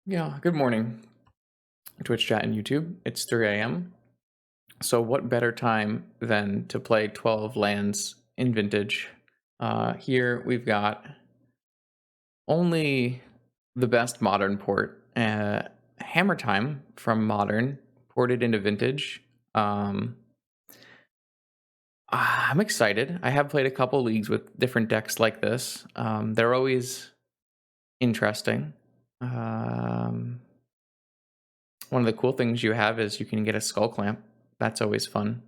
Yeah, good morning, Twitch chat and YouTube. It's 3 a.m. So, what better time than to play 12 lands in Vintage? Here we've got only the best modern port, HammerTime from Modern, ported into Vintage. I'm excited. I have played a couple leagues with different decks like this. They're always interesting. One of the cool things you have is you can get a skull clamp. That's always fun.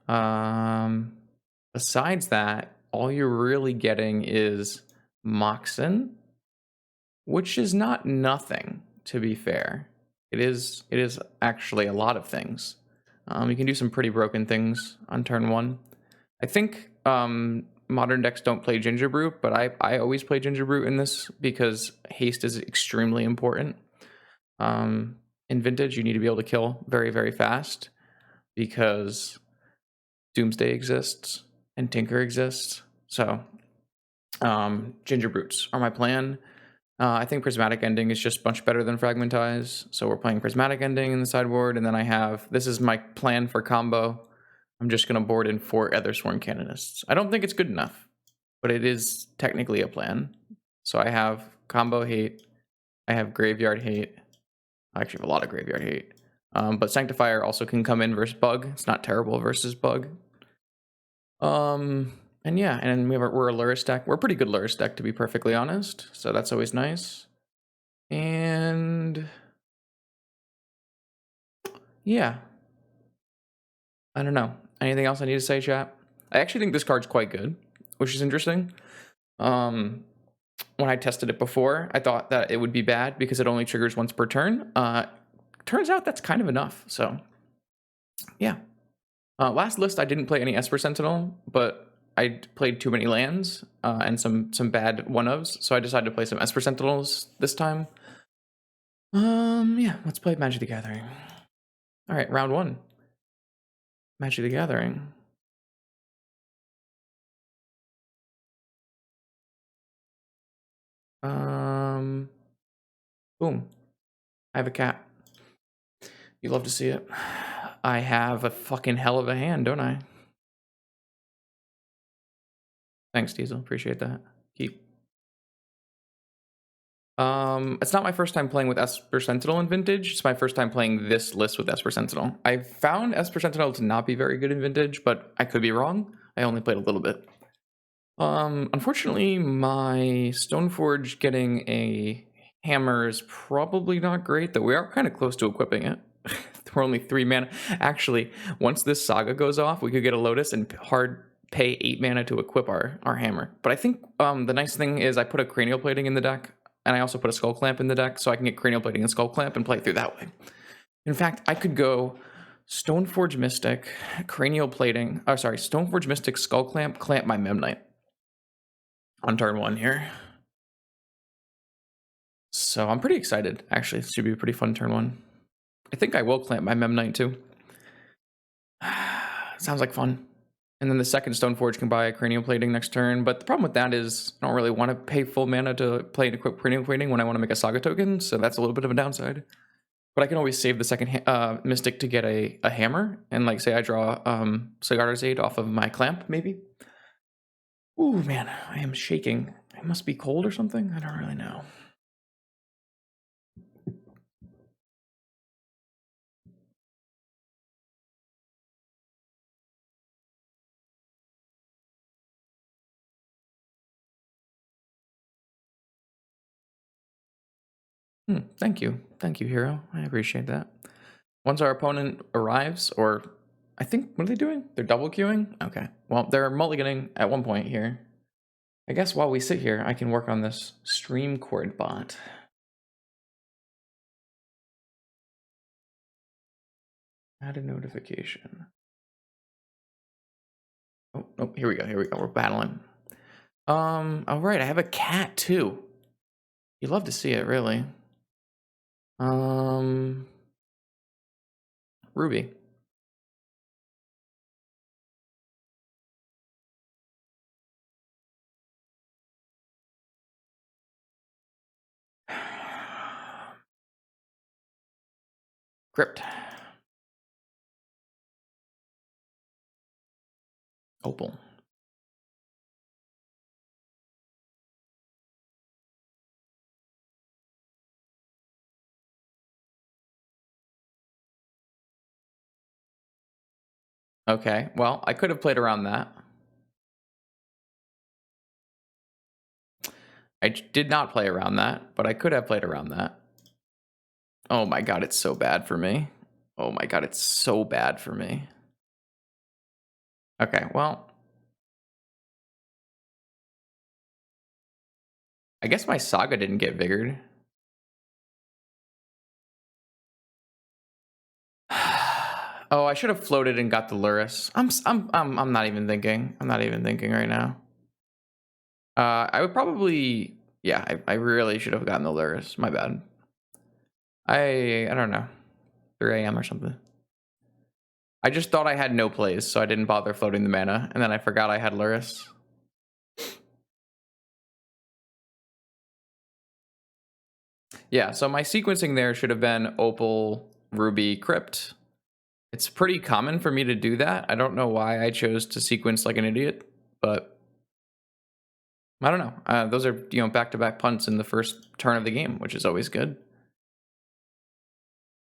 Um, Besides that, all you're really getting is Moxen, which is not nothing, to be fair. It is actually a lot of things. You can do some pretty broken things on turn one. I think modern decks don't play Ginger Brute, but I always play Ginger Brute in this because haste is extremely important. In Vintage, you need to be able to kill very, very fast because Doomsday exists and Tinker exists. So, Ginger Brutes are my plan. I think Prismatic Ending is just much better than Fragmentize. So we're playing Prismatic Ending in the sideboard, and then I have, this is my plan for combo. I'm just going to board in 4 Ethersworn Canonists. I don't think it's good enough, but it is technically a plan. So I have combo hate. I have graveyard hate. I actually have a lot of graveyard hate. But Sanctifier also can come in versus Bug. It's not terrible versus Bug. And yeah, and we're a Lurrus deck. We're a pretty good Lurrus deck, to be perfectly honest. So that's always nice. And yeah, I don't know. Anything else I need to say, chat? I actually think this card's quite good, which is interesting. When I tested it before, I thought that it would be bad because it only triggers once per turn. Turns out that's kind of enough. So yeah. Last list, I didn't play any Esper Sentinel, but I played too many lands and some bad one-ofs, so I decided to play some Esper Sentinels this time. Yeah, let's play Magic the Gathering. All right, round 1. Magic the Gathering. Boom. I have a cat. You love to see it. I have a fucking hell of a hand, don't I? Thanks, Diesel. Appreciate that. Keep. It's not my first time playing with Esper Sentinel in Vintage. It's my first time playing this list with Esper Sentinel. I found Esper Sentinel to not be very good in Vintage, but I could be wrong. I only played a little bit. Unfortunately, my Stoneforge getting a hammer is probably not great, though we are kind of close to equipping it. We're only 3 mana. Actually, once this saga goes off, we could get a Lotus and hard pay 8 mana to equip our hammer. But I think the nice thing is I put a Cranial Plating in the deck, and I also put a Skull Clamp in the deck, so I can get Cranial Plating and Skull Clamp and play through that way. In fact, I could go Stoneforge Mystic, Cranial Plating, Stoneforge Mystic, Skull Clamp, Clamp my Memnite on turn 1 here. So I'm pretty excited, actually. It should be a pretty fun turn 1. I think I will Clamp my Memnite too. Sounds like fun. And then the second Stoneforge can buy a Cranial Plating next turn, but the problem with that is I don't really want to pay full mana to play and equip Cranial Plating when I want to make a Saga token, so that's a little bit of a downside. But I can always save the second Mystic to get a hammer, and like say I draw Sigarda's Aid off of my Clamp, maybe. Ooh, man, I am shaking. I must be cold or something? I don't really know. Thank you, Hero. I appreciate that. Once our opponent arrives, or I think, what are they doing? They're double queuing? Okay. Well, they're mulliganing at one point here. I guess while we sit here, I can work on this stream cord bot. Add a notification. Oh, here we go. We're battling. All right, I have a cat too. You love to see it, really. Ruby. Crypt. Opal. Okay, well, I could have played around that. Did not play around that, but I could have played around that. Oh my god, it's so bad for me. Oh my god, it's so bad for me. Okay, well, I guess my Saga didn't get vigored. Oh, I should have floated and got the Luris. I'm not even thinking. I'm not even thinking right now. I would probably, yeah, I really should have gotten the Luris. My bad. I don't know, 3 a.m. or something. I just thought I had no plays, so I didn't bother floating the mana, and then I forgot I had Luris. Yeah, so my sequencing there should have been Opal, Ruby, Crypt. It's pretty common for me to do that. I don't know why I chose to sequence like an idiot, but I don't know. Those are, back-to-back punts in the first turn of the game, which is always good.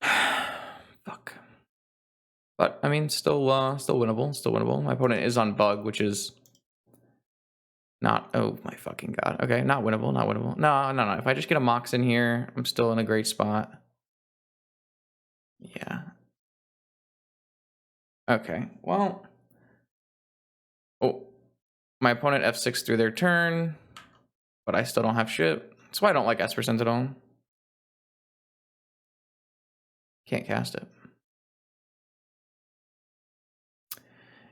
Fuck. But I mean, still winnable. Still winnable. My opponent is on bug, which is not. Oh my fucking god. Okay, not winnable. Not winnable. No. If I just get a Mox in here, I'm still in a great spot. Yeah. Okay. Well. Oh, my opponent F6 through their turn, but I still don't have shit. That's why I don't like Esper Sentinel. Can't cast it.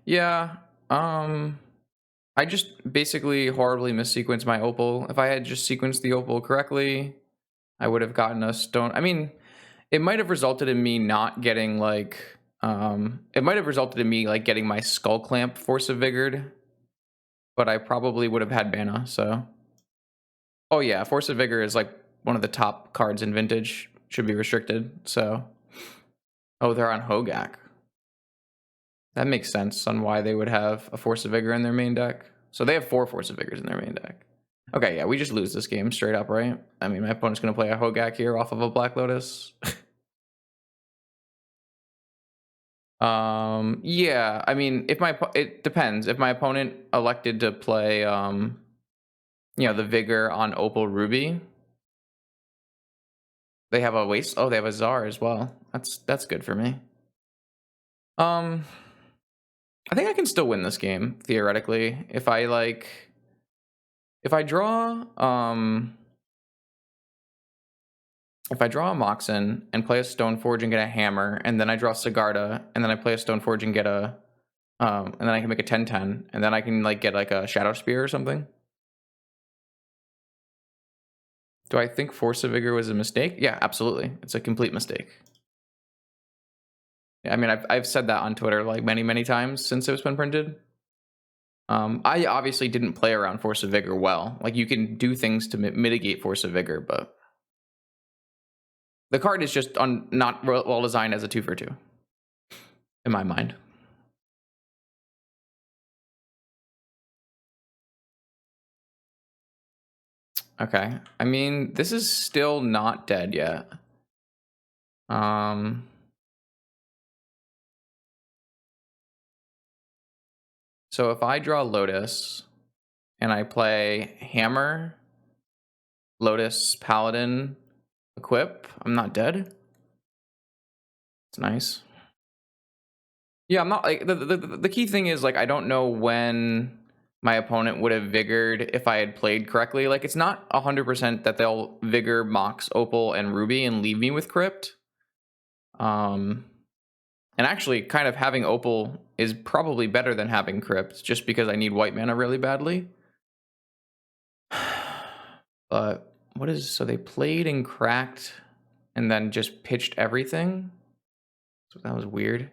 Yeah. I just basically horribly missequenced my Opal. If I had just sequenced the Opal correctly, I would have gotten a stone. I mean, it might have resulted in me not getting like it might have resulted in me like getting my Skull Clamp Force of Vigored, but I probably would have had mana, so. Oh yeah, Force of Vigor is like one of the top cards in Vintage. Should be restricted, so. Oh, they're on Hogak. That makes sense on why they would have a Force of Vigor in their main deck. So they have 4 Force of Vigors in their main deck. Okay, yeah, we just lose this game straight up, right? I mean, my opponent's going to play a Hogak here off of a Black Lotus. Yeah, I mean, it depends. If my opponent elected to play, the Vigor on Opal Ruby, they have a waste. Oh, they have a Czar as well. That's good for me. I think I can still win this game theoretically if I draw a Moxen and play a Stoneforge and get a Hammer, and then I draw Sigarda, and then I play a Stoneforge and get a and then I can make a 10/10, and then I can like get like a Shadow Spear or something. Do I think Force of Vigor was a mistake? Yeah, absolutely. It's a complete mistake. I mean, I've said that on Twitter like many times since it's been printed. I obviously didn't play around Force of Vigor well. Like, you can do things to mitigate Force of Vigor, but the card is just not well designed as a 2/2, in my mind. Okay. I mean, this is still not dead yet. So if I draw Lotus and I play Hammer, Lotus, Paladin, Equip, I'm not dead. It's nice. Yeah, I'm not like the key thing is like I don't know when my opponent would have vigored if I had played correctly. Like, it's not 100% that they'll vigor Mox, Opal, and Ruby and leave me with Crypt. And actually, kind of having Opal is probably better than having Crypt, just because I need white mana really badly. But so they played and cracked and then just pitched everything? So that was weird.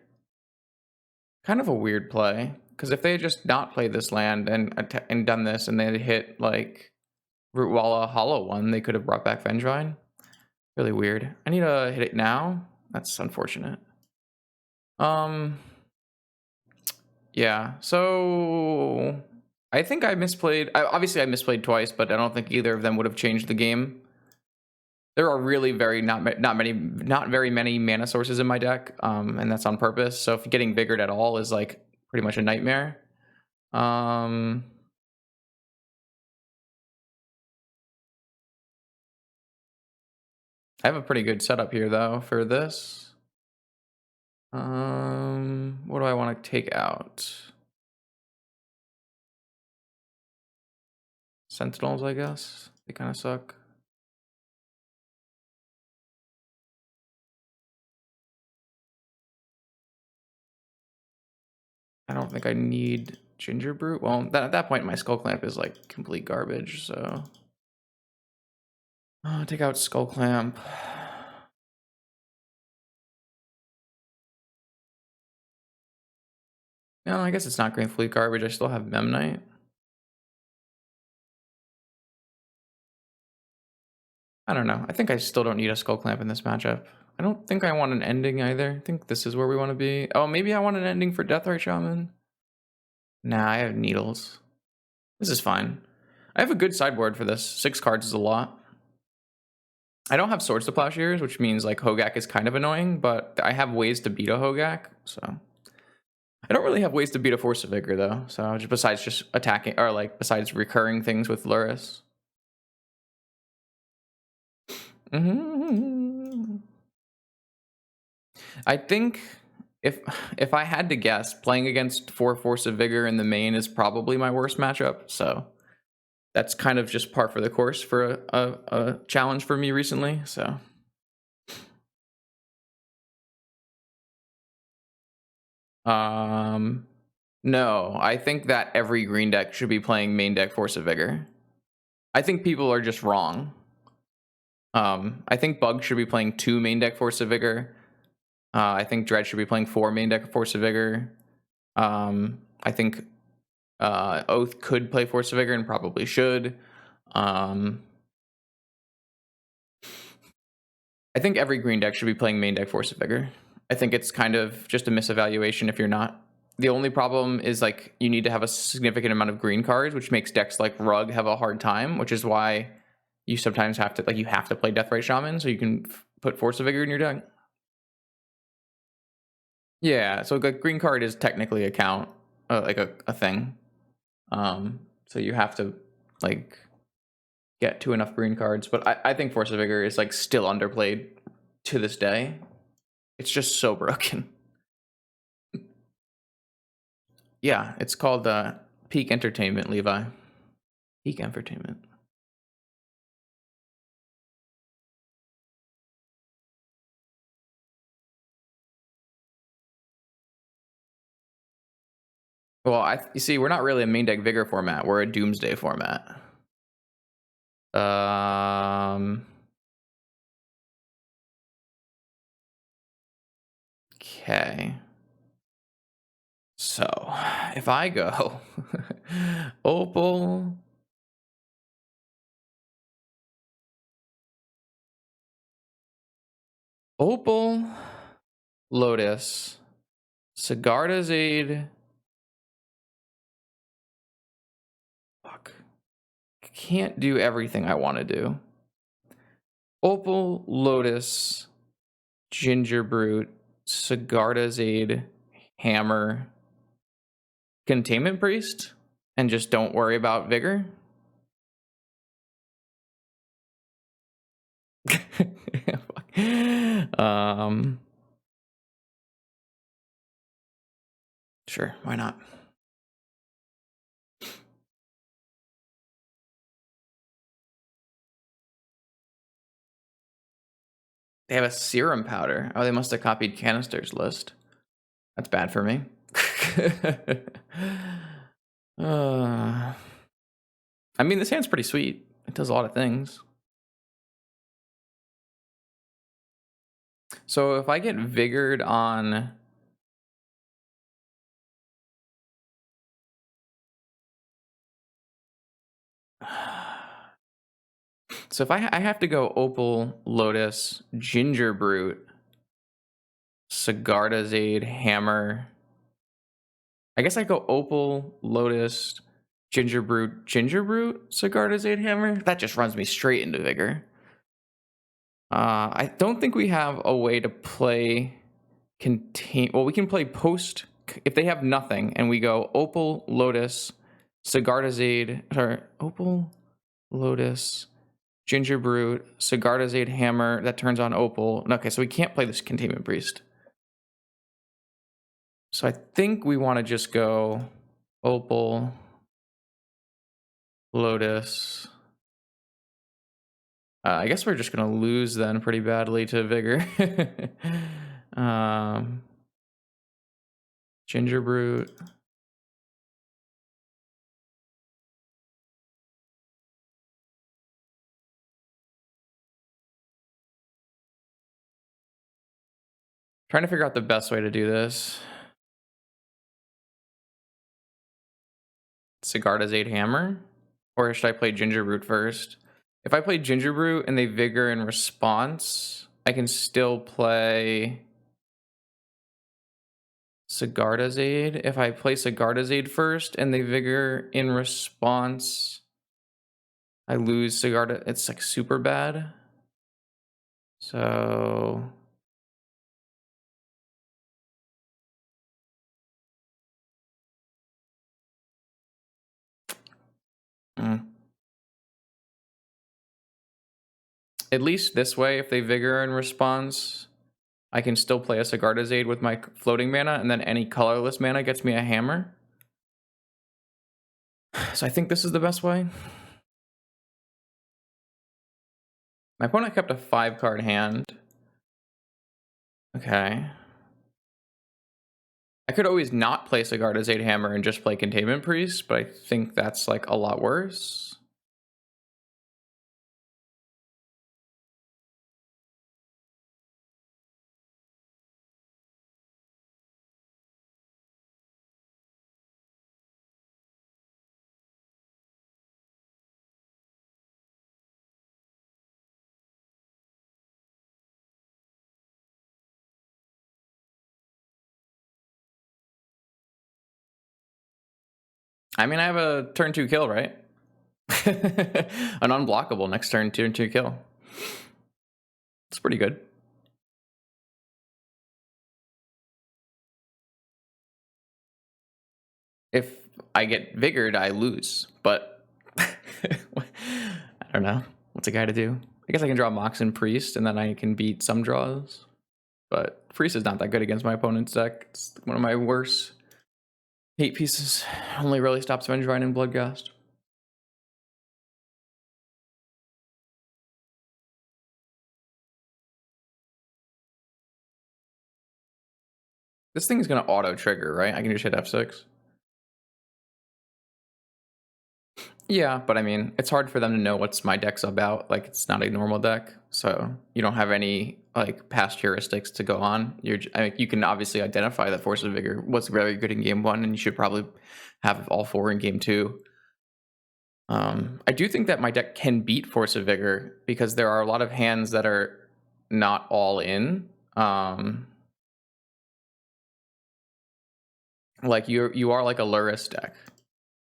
Kind of a weird play, because if they had just not played this land and done this, and they had hit like Rootwalla Hollow One, they could have brought back Vendrine. Really weird. I need to hit it now. That's unfortunate. Um, yeah. So I think I misplayed. Obviously, I misplayed twice, but I don't think either of them would have changed the game. There are really not very many mana sources in my deck, and that's on purpose. So if getting Vigoured at all is like pretty much a nightmare. Um, I have a pretty good setup here though for this. What do I want to take out? Sentinels, I guess. They kind of suck. I don't think I need Ginger Brute. Well, at that point, my Skull Clamp is like complete garbage. So take out Skull Clamp. No, I guess it's not complete garbage. I still have Memnite. I don't know. I think I still don't need a Skull Clamp in this matchup. I don't think I want an ending either. I think this is where we want to be. Oh, maybe I want an ending for Deathrite Shaman. Nah, I have Needles. This is fine. I have a good sideboard for this. 6 cards is a lot. I don't have Swords to Plowshares, which means like Hogak is kind of annoying, but I have ways to beat a Hogak, so. I don't really have ways to beat a Force of Vigor though, so besides just attacking, or like besides recurring things with Luris. I think if I had to guess, playing against 4 Force of Vigor in the main is probably my worst matchup, so that's kind of just par for the course for a challenge for me recently, so. No, I think that every green deck should be playing main deck Force of Vigor. I think people are just wrong. I think Bug should be playing 2 main deck Force of Vigor. I think Dread should be playing 4 main deck Force of Vigor. I think Oath could play Force of Vigor and probably should. I think every green deck should be playing main deck Force of Vigor. I think it's kind of just a misevaluation if you're not. The only problem is like you need to have a significant amount of green cards, which makes decks like Rug have a hard time, which is why you sometimes have to play Deathrite Shaman so you can put Force of Vigor in your deck. Yeah, so the green card is technically a count, like a thing. So you have to like get to enough green cards, but I think Force of Vigor is like still underplayed to this day. It's just so broken. Yeah, it's called Peak Entertainment, Levi. Peak Entertainment. Well, you see, we're not really a main deck Vigor format. We're a Doomsday format. Okay. So, if I go Opal, Lotus, Sigarda's Aid. Fuck. Can't do everything I want to do. Opal, Lotus, Ginger Brute, Sigarda's Aid, Hammer, Containment Priest, and just don't worry about Vigor. Sure, why not? They have a serum powder. Oh, they must have copied Canister's list. That's bad for me. I mean, this hand's pretty sweet. It does a lot of things. So if I get Vigored on... So if I have to go Opal, Lotus, Ginger Brute, Sigarda's Aid, Hammer. I guess I go Opal, Lotus, Ginger Brute, Sigarda's Aid, Hammer. That just runs me straight into Vigor. I don't think we have a way to play contain. Well, we can play post if they have nothing, and we go Opal, Lotus, Sigarda's Aid, or Opal, Lotus, Ginger Brute, Sigarda's Aid, Hammer. That turns on Opal. Okay, so we can't play this Containment Priest. So I think we want to just go Opal, Lotus. I guess we're just gonna lose then pretty badly to Vigor. Ginger Brute. Trying to figure out the best way to do this. Sigarda's Aid Hammer? Or should I play Ginger Brute first? If I play Ginger Brute and they Vigor in response, I can still play Sigarda's Aid. If I play Sigarda's Aid first and they Vigor in response, I lose Sigarda. It's like super bad. So at least this way, if they Vigor in response, I can still play a Sigarda's Aid with my floating mana, and then any colorless mana gets me a hammer. So I think this is the best way. My opponent kept a 5-card hand. Okay. I could always not play Sigarda's Aid Hammer and just play Containment Priest, but I think that's like a lot worse. I mean, I have a turn 2 kill, right? An unblockable next turn 2 kill. It's pretty good. If I get Vigored, I lose, but I don't know. What's a guy to do? I guess I can draw Moxen Priest, and then I can beat some draws. But Priest is not that good against my opponent's deck. It's one of my worst hate pieces. Only really stops Vengevine and Bloodghast. This thing is going to auto-trigger, right? I can just hit F6. Yeah, but I mean, it's hard for them to know what's my deck's about. Like, it's not a normal deck, so you don't have any like past heuristics to go on. You can obviously identify that Force of Vigor was very good in game 1, and you should probably have all 4 in game 2. I do think that my deck can beat Force of Vigor because there are a lot of hands that are not all in. Like you are like a Luris deck.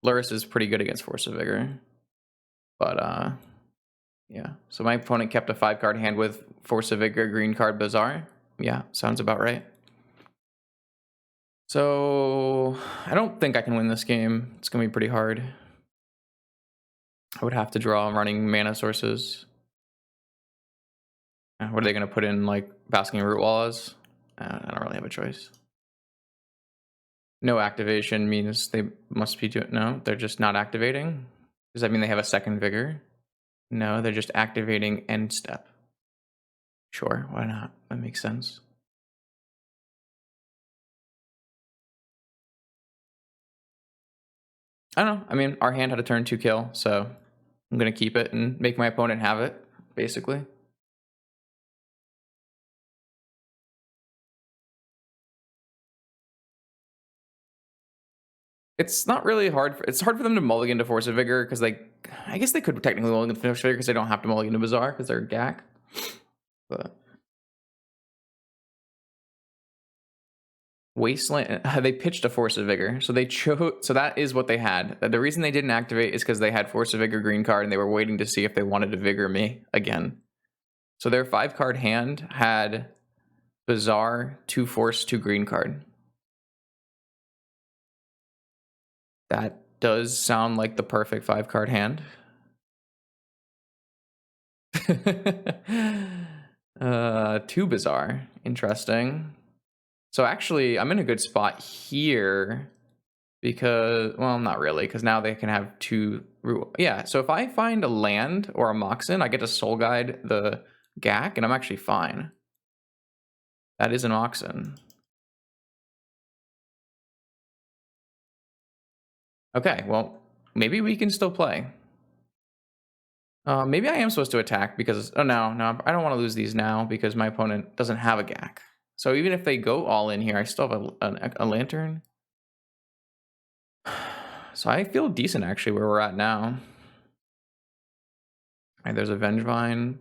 Luris is pretty good against Force of Vigor. But yeah. So my opponent kept a 5-card hand with Force of Vigor, green card, Bazaar. Yeah, sounds about right. So I don't think I can win this game. It's gonna be pretty hard. I would have to draw running mana sources. What are they gonna put in, like Basking Root Walls? I don't really have a choice. No activation means they must be doing. No, they're just not activating. Does that mean they have a second Vigor? No, they're just activating end step. Sure, why not? That makes sense. I don't know. I mean, our hand had a turn 2 kill, so I'm gonna keep it and make my opponent have it, basically. It's not really hard. It's hard for them to mulligan to Force of Vigor because I guess they could technically mulligan to Force of Vigor because they don't have to mulligan to Bazaar because they're Gaak. But Wasteland. They pitched a Force of Vigor, so they chose. So that is what they had. The reason they didn't activate is because they had Force of Vigor green card, and they were waiting to see if they wanted to Vigor me again. So their 5-card hand had Bizarre, 2 Force, 2 green card. That does sound like the perfect 5-card hand. 2 Bizarre. Interesting. So actually, I'm in a good spot here because, well, not really, because now they can have 2. Yeah, so if I find a land or a Moxen, I get to Soul Guide the Gaak, and I'm actually fine. That is an Moxen. Okay, well, maybe we can still play. Maybe I am supposed to attack because... Oh, no, I don't want to lose these now because my opponent doesn't have a Gaak. So even if they go all in here, I still have a Lantern. So I feel decent, actually, where we're at now. All right, there's a Vengevine.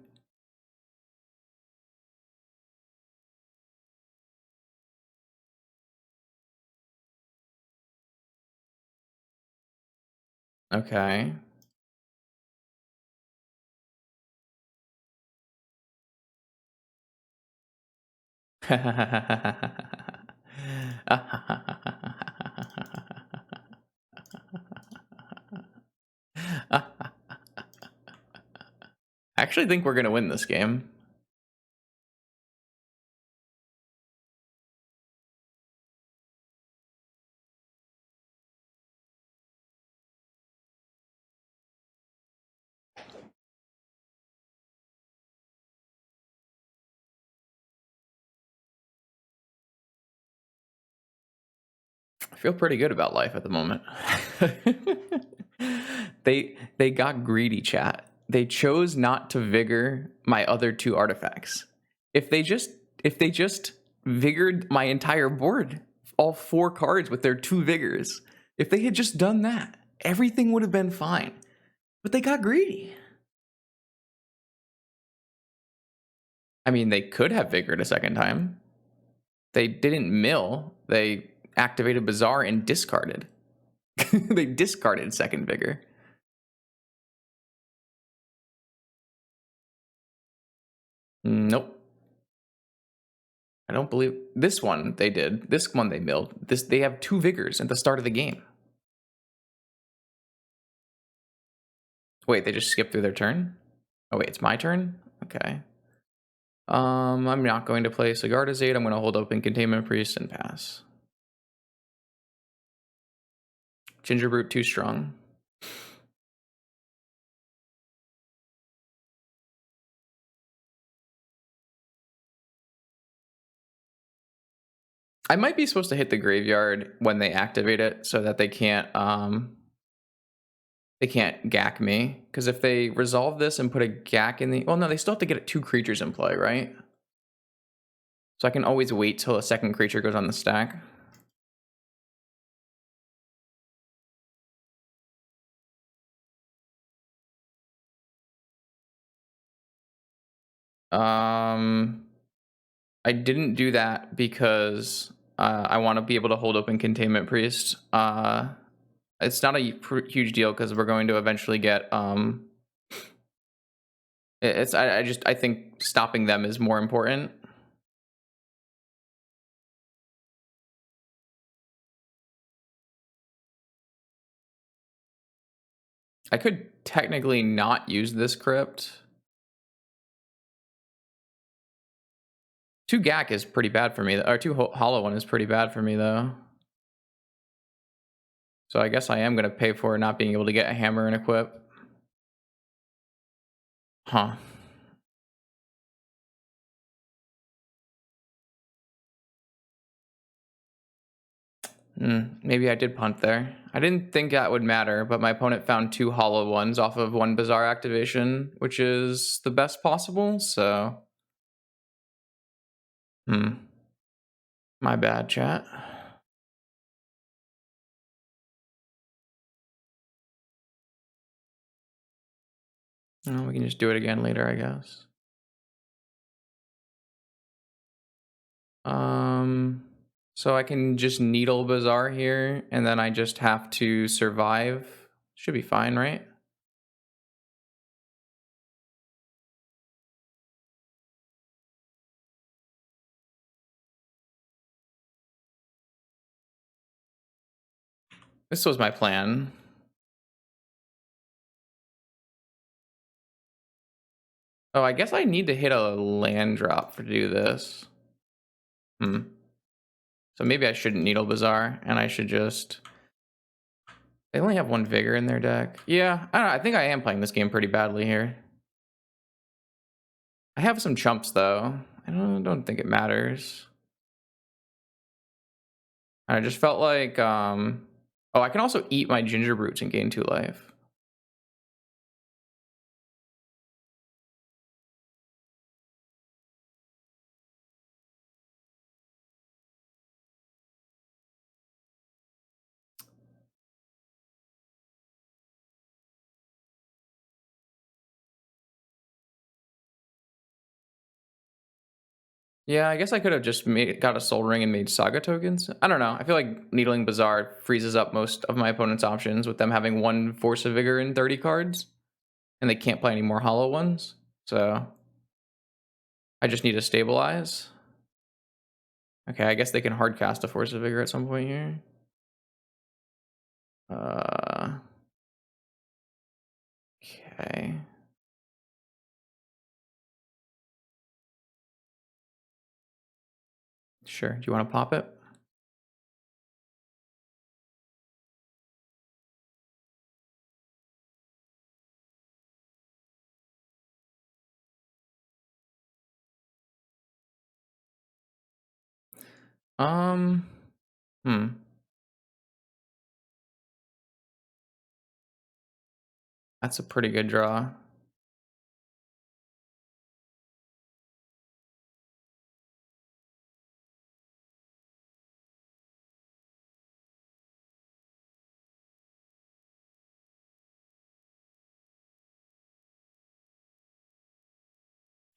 Okay. I actually think we're going to win this game. I feel pretty good about life at the moment. They got greedy, chat. They chose not to vigor my other 2 artifacts. If they just vigored my entire board, all 4 cards with their 2 vigors, if they had just done that, everything would have been fine. But they got greedy. I mean, they could have vigored a second time. They didn't mill. They activated Bizarre and discarded. They discarded second vigor. Nope. I don't believe this one they did. This one they milled. They have 2 vigors at the start of the game. Wait, they just skipped through their turn? Oh wait, it's my turn? Okay. I'm not going to play Sigarda's Aid. I'm going to hold open Containment Priest and pass. Gingerbrute too strong. I might be supposed to hit the graveyard when they activate it so that they can't Gaak me. Because if they resolve this and put a Gaak in the... Well, no, they still have to get 2 creatures in play, right? So I can always wait till a second creature goes on the stack. I didn't do that because I want to be able to hold open Containment Priest. It's not a huge deal because we're going to eventually get... I think stopping them is more important. I could technically not use this crypt. 2 Gaak is pretty bad for me, or 2 Hollow One is pretty bad for me, though. So I guess I am going to pay for not being able to get a hammer and equip. Huh. Maybe I did punt there. I didn't think that would matter, but my opponent found 2 Hollow Ones off of 1 Bizarre activation, which is the best possible, so... My bad, chat. Oh, we can just do it again later, I guess. So I can just Needle Bazaar here, and then I just have to survive. Should be fine, right? This was my plan. Oh, I guess I need to hit a land drop to do this. Hmm. So maybe I shouldn't Needle Bazaar, and I should just... They only have one Vigor in their deck. Yeah, I don't know, I think I am playing this game pretty badly here. I have some chumps, though. I don't think it matters. I just felt like, oh, I can also eat my ginger roots and gain 2 life. Yeah, I guess I could have just got a Soul Ring and made Saga tokens. I don't know. I feel like Needling Bazaar freezes up most of my opponent's options with them having 1 Force of Vigor and 30 cards, and they can't play any more hollow ones. So I just need to stabilize. Okay, I guess they can hard cast a Force of Vigor at some point here. Uh, okay. Sure. Do you want to pop it? Um, hmm. That's a pretty good draw.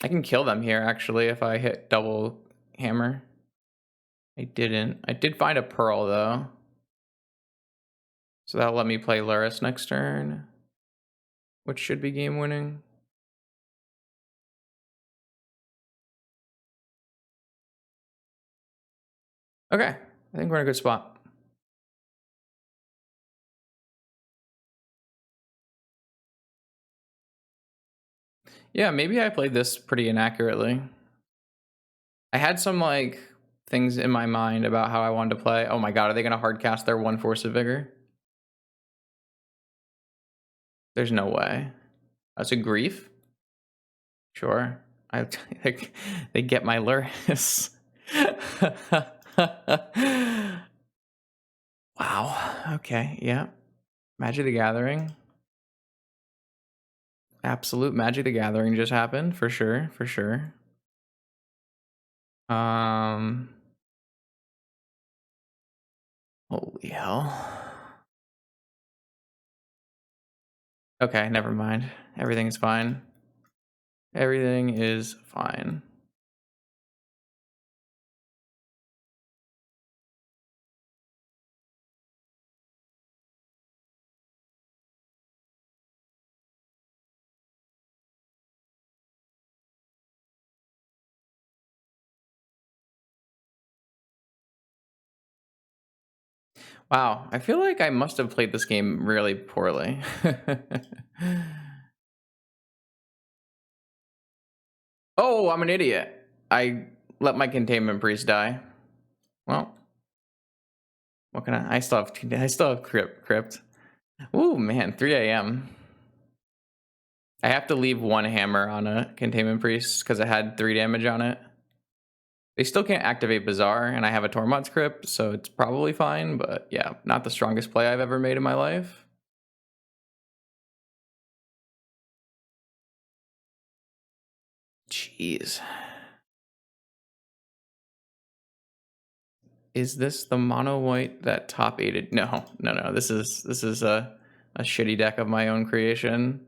I can kill them here, actually, if I hit double hammer. I didn't. I did find a pearl, though. So that'll let me play Luris next turn, which should be game winning. Okay, I think we're in a good spot. Yeah, maybe I played this pretty inaccurately. I had some like things in my mind about how I wanted to play. Oh my god, are they gonna hard cast their 1 Force of Vigor? There's no way. That's a grief? Sure. I they get my Luris. Wow. Okay. Yeah. Magic the Gathering. Absolute Magic the Gathering just happened for sure. For sure. Um. Holy hell. Okay. Never mind. Everything's fine. Everything is fine. Wow. I feel like I must have played this game really poorly. Oh, I'm an idiot. I let my Containment Priest die. Well, what can I still have crypt. Ooh, man, 3 a.m. I have to leave 1 hammer on a Containment Priest because it had 3 damage on it. They still can't activate Bazaar, and I have a Tormod's Crypt, so it's probably fine, but yeah, not the strongest play I've ever made in my life. Jeez. Is this the mono white that top aided? No, no, no. This is a shitty deck of my own creation.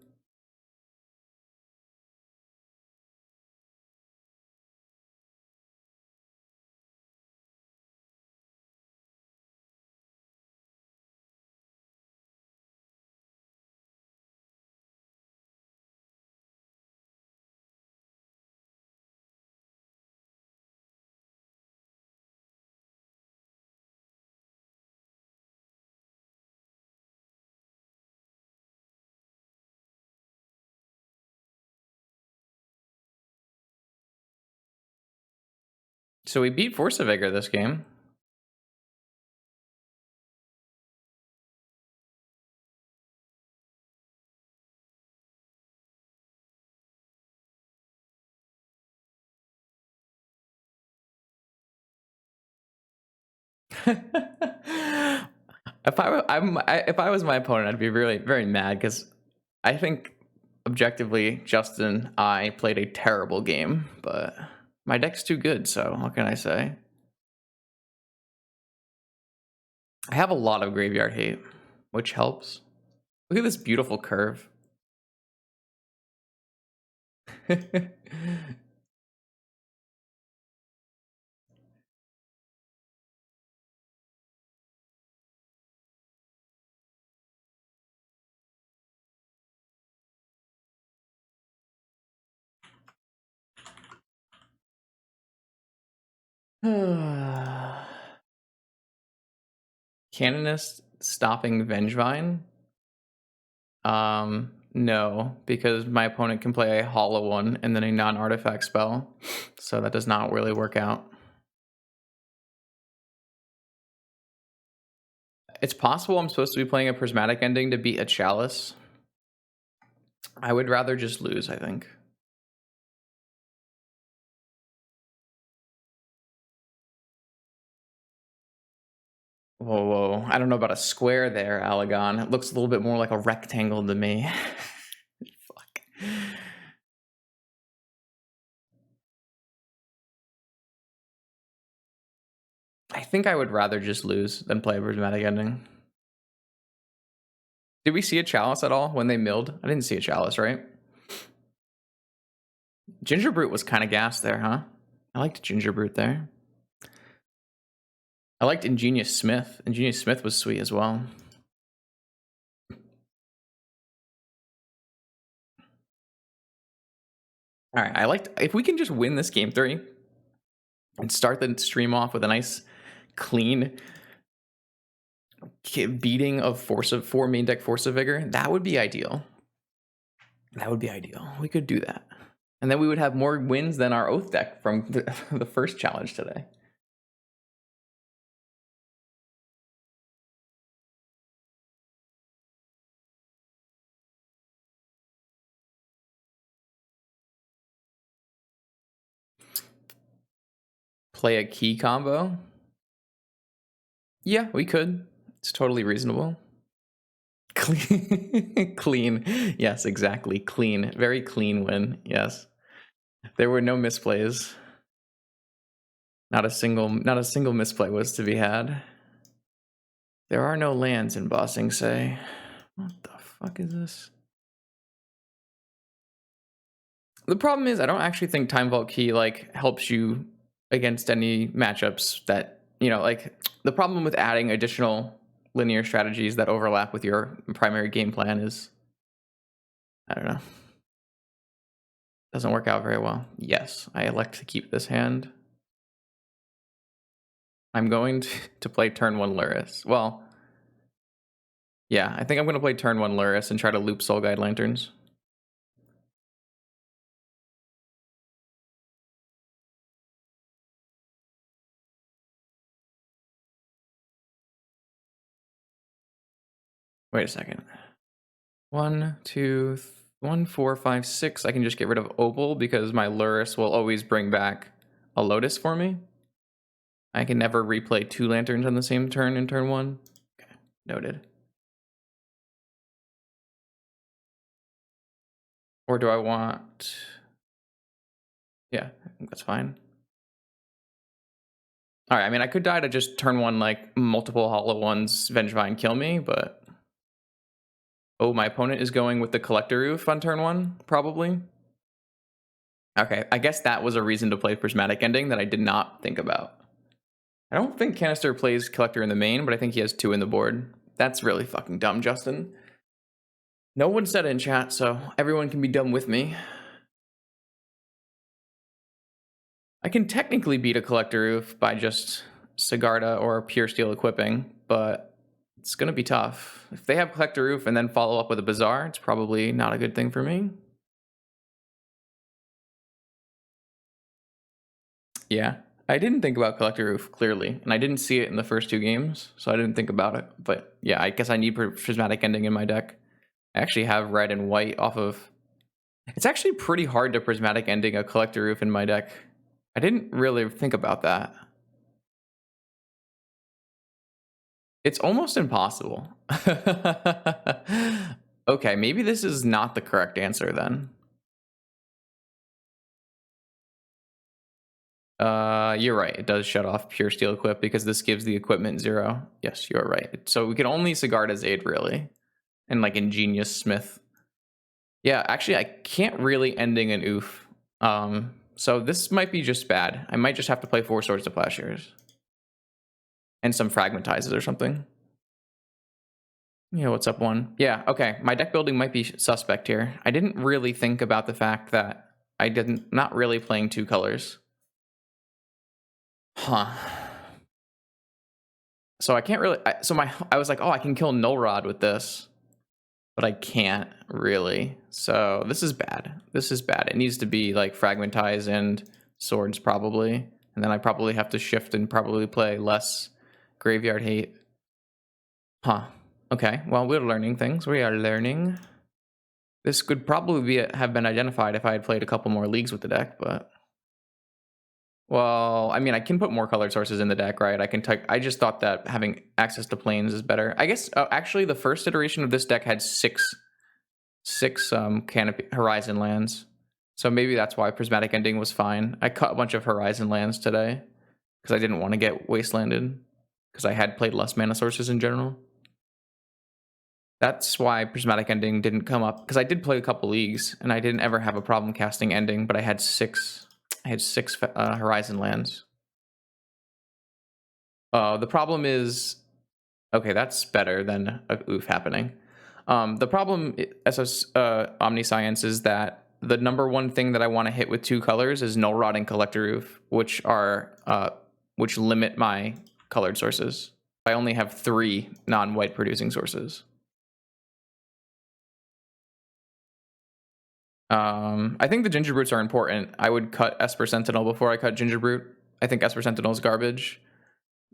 So we beat Force Vigor this game. If I was my opponent, I'd be really very mad because I think objectively, Justin, I played a terrible game, but my deck's too good. So what can I say? I have a lot of graveyard hate, which helps. Look at this beautiful curve. Canonist stopping Vengevine? No, because my opponent can play a hollow one and then a non-artifact spell, so that does not really work out. It's possible I'm supposed to be playing a Prismatic Ending to beat a Chalice. I would rather just lose, I think. Whoa, whoa. I don't know about a square there, Alagon. It looks a little bit more like a rectangle to me. Fuck. I think I would rather just lose than play a Prismatic Ending. Did we see a Chalice at all when they milled? I didn't see a Chalice, right? Ginger Brute was kind of gas there, huh? I liked Ginger Brute there. I liked Ingenious Smith. Ingenious Smith was sweet as well. All right, I liked, if we can just win this game 3 and start the stream off with a nice, clean beating of 4 main deck Force of Vigor, that would be ideal. That would be ideal. We could do that. And then we would have more wins than our Oath deck from the first challenge today. Play a key combo? Yeah, we could. It's totally reasonable. Clean. Clean. Yes, exactly. Clean. Very clean win. Yes. There were no misplays. Not a single misplay was to be had. There are no lands in Bossing Say. What the fuck is this? The problem is I don't actually think Time Vault Key like helps you against any matchups that, you know, like the problem with adding additional linear strategies that overlap with your primary game plan is, I don't know, doesn't work out very well. Yes, I elect to keep this hand. I'm going to play turn 1 Luris. Well, yeah, I think I'm going to play turn 1 Luris and try to loop Soul Guide Lanterns. Wait a second. 1, 2, 1, 4, 5, 6. I can just get rid of Opal because my Luris will always bring back a Lotus for me. I can never replay 2 Lanterns on the same turn in turn 1. Okay, noted. Or do I want... Yeah, I think that's fine. Alright, I mean, I could die to just turn 1, like, multiple hollow ones, Vengevine kill me, but... Oh, my opponent is going with the Collector Roof on turn 1, probably. Okay, I guess that was a reason to play Prismatic Ending that I did not think about. I don't think Canister plays Collector in the main, but I think he has 2 in the board. That's really fucking dumb, Justin. No one said it in chat, so everyone can be dumb with me. I can technically beat a Collector Roof by just Sigarda or Pure Steel equipping, but it's going to be tough. If they have Collector Roof and then follow up with a Bazaar, it's probably not a good thing for me. Yeah. I didn't think about Collector Roof, clearly, and I didn't see it in the first 2 games, so I didn't think about it. But yeah, I guess I need Prismatic Ending in my deck. I actually have red and white off of... It's actually pretty hard to Prismatic Ending a Collector Roof in my deck. I didn't really think about that. It's almost impossible. Okay, maybe this is not the correct answer then. You're right. It does shut off pure steel equip because this gives the equipment 0. Yes, you're right. So we can only Sigarda's Aid, really. And like Ingenious Smith. Yeah, actually, I can't really ending an oof. So this might be just bad. I might just have to play 4 Swords to Plowshares. And some Fragmentizes or something. Yeah, what's up, one? Yeah, okay. My deck building might be suspect here. I didn't really think about the fact that not really playing 2 colors. Huh. So I can't really... I was like, oh, I can kill Null Rod with this. But I can't really. So this is bad. This is bad. It needs to be like Fragmentize and Swords probably. And then I probably have to shift and probably play less Graveyard Hate. Huh. Okay, well, we're learning things. We are learning. This could probably have been identified if I had played a couple more leagues with the deck, but... Well, I mean, I can put more colored sources in the deck, right? I just thought that having access to planes is better. I guess, actually, the first iteration of this deck had six canopy Horizon lands. So maybe that's why Prismatic Ending was fine. I cut a bunch of Horizon lands today because I didn't want to get wastelanded because I had played less mana sources in general. That's why Prismatic Ending didn't come up, because I did play a couple leagues and I didn't ever have a problem casting Ending, but I had six Horizon lands. The problem is, okay, that's better than a oof happening. The problem, as Omniscience, is that the number one thing that I want to hit with 2 colors is Null Rod and Collector Roof, which limit my colored sources. I only have 3 non-white producing sources. I think the Ginger Brutes are important. I would cut Esper Sentinel before I cut Ginger Brute. I think Esper Sentinel is garbage.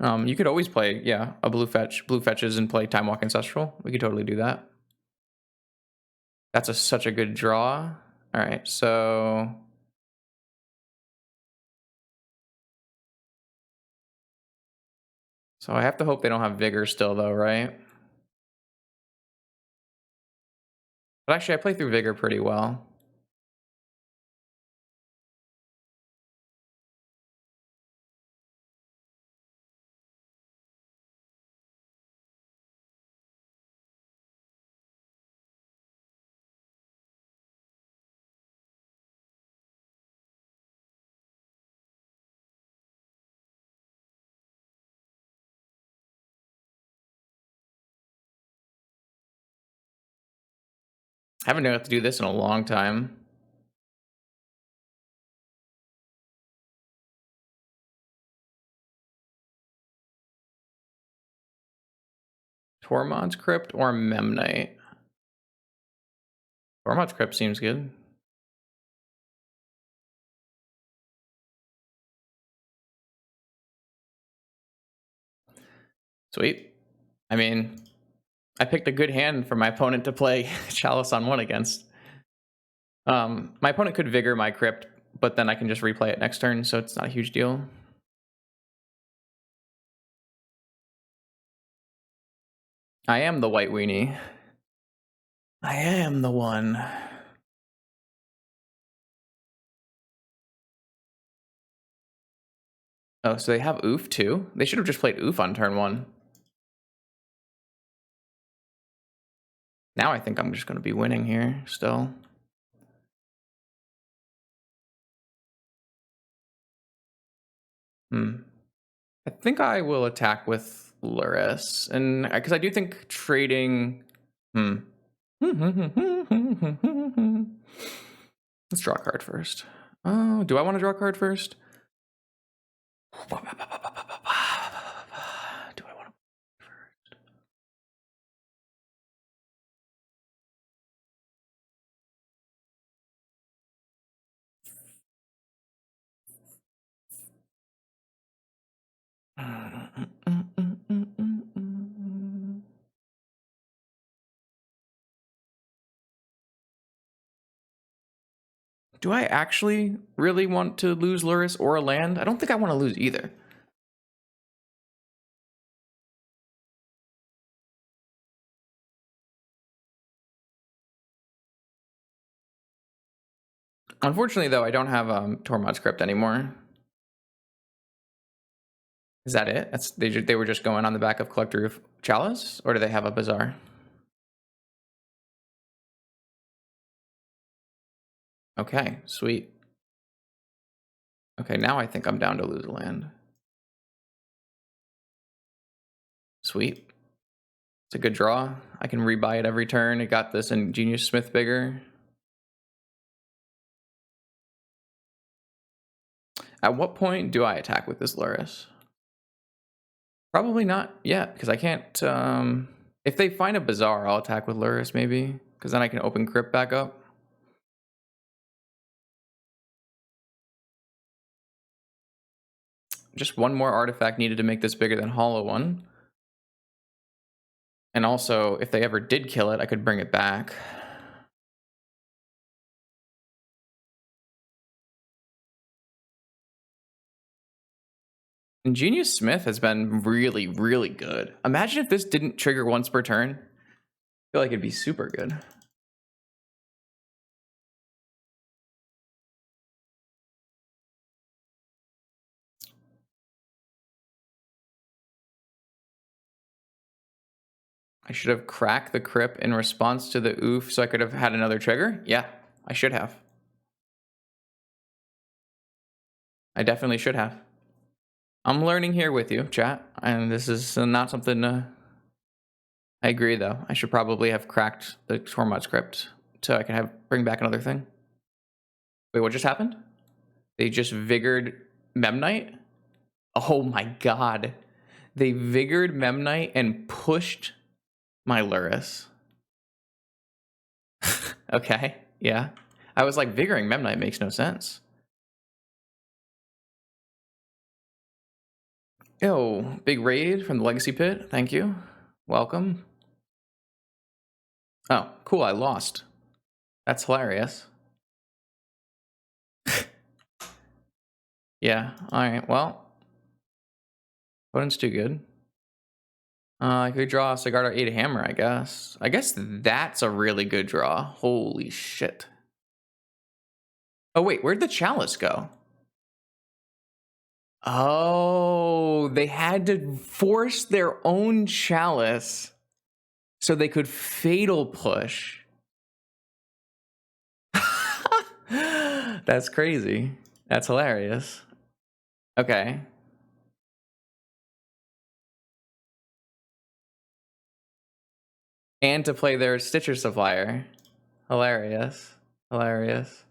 You could always play, a blue fetches and play Time Walk Ancestral. We could totally do that. That's such a good draw. All right, so... So I have to hope they don't have Vigor still, though, right? But actually, I play through Vigor pretty well. I haven't known how to do this in a long time. Tormod's Crypt or Memnite? Tormod's Crypt seems good. Sweet. I mean, I picked a good hand for my opponent to play Chalice on 1 against. My opponent could Vigor my Crypt, but then I can just replay it next turn, so it's not a huge deal. I am the white weenie. I am the one. Oh, so they have Oof too? They should have just played Oof on turn 1. Now I think I'm just going to be winning here still. I think I will attack with Luris, and because I do think trading... Let's draw a card first. Oh, do I want to draw a card first? Do I want to first? Do I actually really want to lose Luris or a land? I don't think I want to lose either. Unfortunately, though, I don't have Tormod's Crypt anymore. Is that it? They were just going on the back of Collector Roof Chalice, or do they have a Bazaar? Okay, sweet. Okay, now I think I'm down to lose a land. Sweet. It's a good draw. I can rebuy it every turn. It got this Ingenious Smith bigger. At what point do I attack with this Luris? Probably not yet, because I can't... if they find a Bazaar, I'll attack with Luris, maybe. Because then I can open Crypt back up. Just one more artifact needed to make this bigger than Hollow One. And also, if they ever did kill it, I could bring it back. Ingenious Smith has been really, really good. Imagine if this didn't trigger once per turn. I feel like it'd be super good. I should have cracked the Crypt in response to the oof so I could have had another trigger. Yeah, I should have. I definitely should have. I'm learning here with you, chat, and this is not something... I agree, though. I should probably have cracked the Tormod's Crypt so I can bring back another thing. Wait, what just happened? They just Vigored Memnite? Oh my god. They Vigored Memnite and pushed my Luris. Okay, yeah. I was like, Vigoring Memnite makes no sense. Yo, big raid from the Legacy Pit. Thank you. Welcome. Oh, cool, I lost. That's hilarious. Yeah, alright, well. Opponent's too good. I could draw a Sigarda 8 Hammer, I guess. I guess that's a really good draw. Holy shit. Oh, wait, where'd the Chalice go? Oh, they had to force their own Chalice so they could Fatal Push. That's crazy. That's hilarious. Okay. And to play their Stitcher Supplier. Hilarious. Hilarious.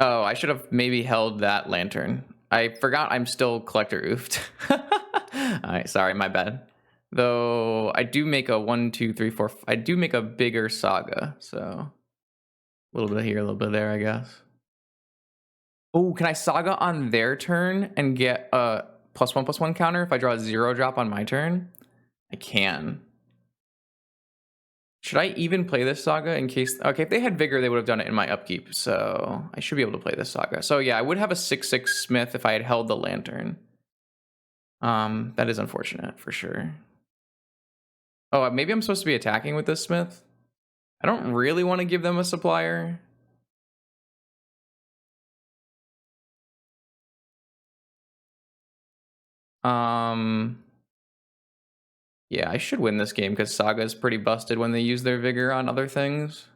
Oh, I should have maybe held that lantern. I forgot I'm still Collector Oofed. Alright, sorry, my bad. Though I do make a 1, 2, 3, 4. I do make a bigger Saga, so a little bit here, a little bit there, I guess. Oh, can I Saga on their turn and get a +1/+1 counter if I draw a 0-drop on my turn? I can. Should I even play this Saga in case... Okay, if they had Vigor, they would have done it in my upkeep, so I should be able to play this Saga. So yeah, I would have a 6/6 Smith if I had held the Lantern. That is unfortunate, for sure. Oh, maybe I'm supposed to be attacking with this Smith? I don't really want to give them a supplier. Yeah, I should win this game because Saga is pretty busted when they use their Vigor on other things.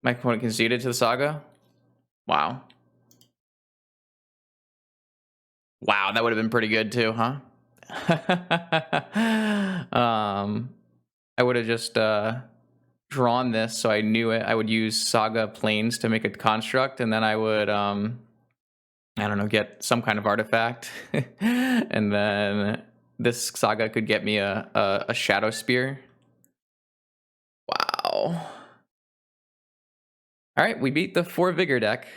My opponent conceded to the Saga? Wow. Wow, that would have been pretty good too, huh? I would have just drawn this so I knew it. I would use Saga Planes to make a construct, and then I would, I don't know, get some kind of artifact. And then this Saga could get me a Shadow Spear. Wow. All right, we beat the 4 Vigor deck.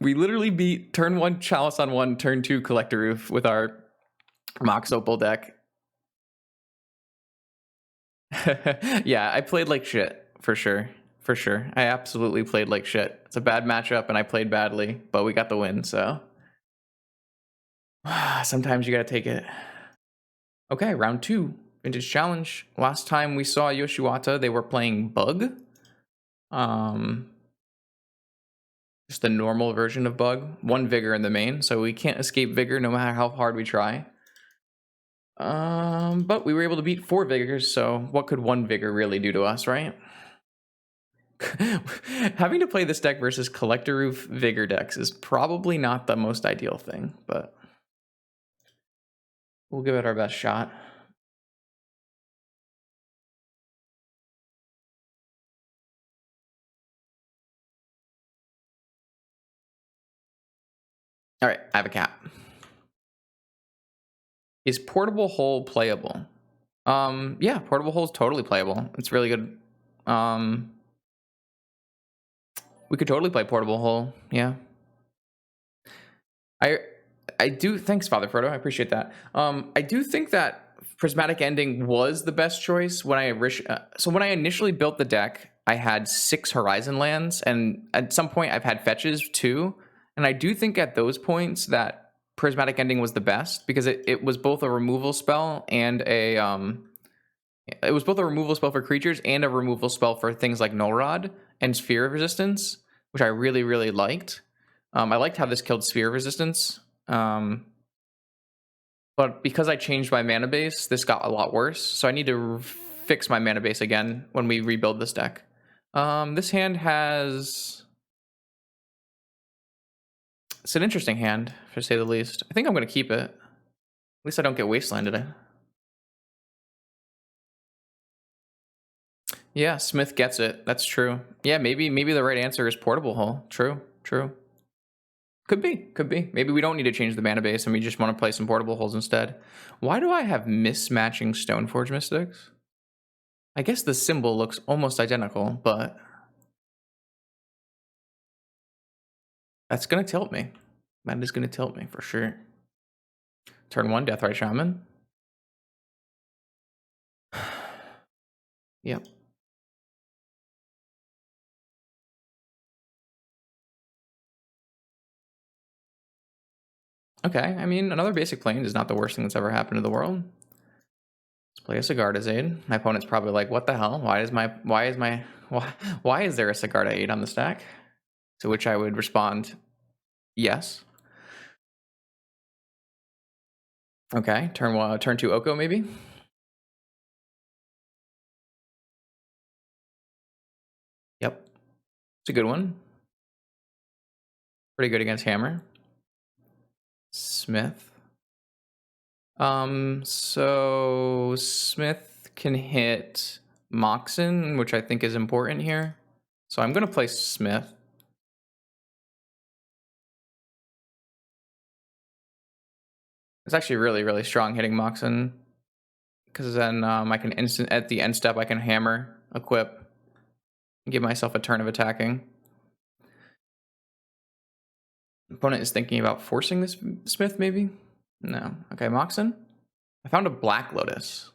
We literally beat turn 1 Chalice on 1, turn 2 Collector Roof with our Mox Opal deck. Yeah, I played like shit, for sure. For sure. I absolutely played like shit. It's a bad matchup and I played badly, but we got the win, so sometimes you gotta take it. Okay, round 2. Vintage challenge. Last time we saw Yoshiwata, they were playing Bug. Um just the normal version of Bug. 1 Vigor in the main, so we can't escape Vigor no matter how hard we try. But we were able to beat 4 Vigors, so what could 1 Vigor really do to us, right? Having to play this deck versus Collector Roof Vigor decks is probably not the most ideal thing, but we'll give it our best shot. All right, I have a cap. Is Portable Hole playable? Yeah, Portable Hole is totally playable. It's really good. We could totally play Portable Hole. Yeah. I do. Thanks, Father Frodo. I appreciate that. I do think that Prismatic Ending was the best choice when when I initially built the deck. I had 6 Horizon lands, and at some point I've had fetches too. And I do think at those points that Prismatic Ending was the best because it was both a removal spell and it was both a removal spell for creatures and a removal spell for things like Null Rod and Sphere of Resistance, which I really, really liked. I liked how this killed Sphere of Resistance. But because I changed my mana base, this got a lot worse. So I need to fix my mana base again when we rebuild this deck. This hand has... It's an interesting hand, to say the least. I think I'm going to keep it. At least I don't get wastelanded. Yeah, Smith gets it. That's true. Yeah, maybe the right answer is Portable Hole. True. Could be. Maybe we don't need to change the mana base and we just want to play some Portable Holes instead. Why do I have mismatching Stoneforge Mystics? I guess the symbol looks almost identical, but that's going to tilt me. That is going to tilt me for sure. Turn 1, Deathrite Shaman. Yep. Okay, I mean, another basic plane is not the worst thing that's ever happened to the world. Let's play a Sigarda's Aid. My opponent's probably like, what the hell? Why is there a Sigarda Aid on the stack? To which I would respond, yes. Okay, turn 2 Oko maybe? Yep. It's a good one. Pretty good against Hammer. Smith. So Smith can hit Moxen, which I think is important here. So I'm gonna play Smith. It's actually really, really strong hitting Moxen. Because then I can at the end step I can hammer, equip, and give myself a turn of attacking. Opponent is thinking about forcing this Smith, maybe? No. Okay, Moxen. I found a Black Lotus.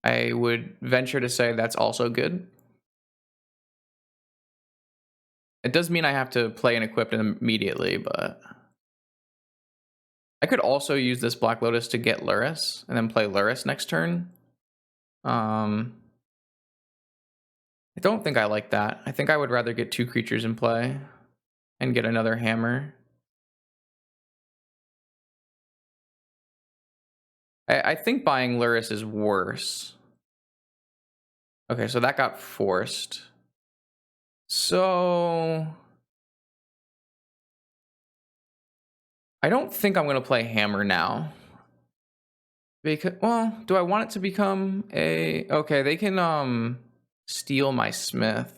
I would venture to say that's also good. It does mean I have to play and equip immediately, but I could also use this Black Lotus to get Luris and then play Luris next turn. I don't think I like that. I think I would rather get 2 creatures in play and get another hammer. I think buying Luris is worse. Okay, so that got forced. So I don't think I'm going to play hammer now. Because, well, do I want it to become a... Okay, they can steal my Smith.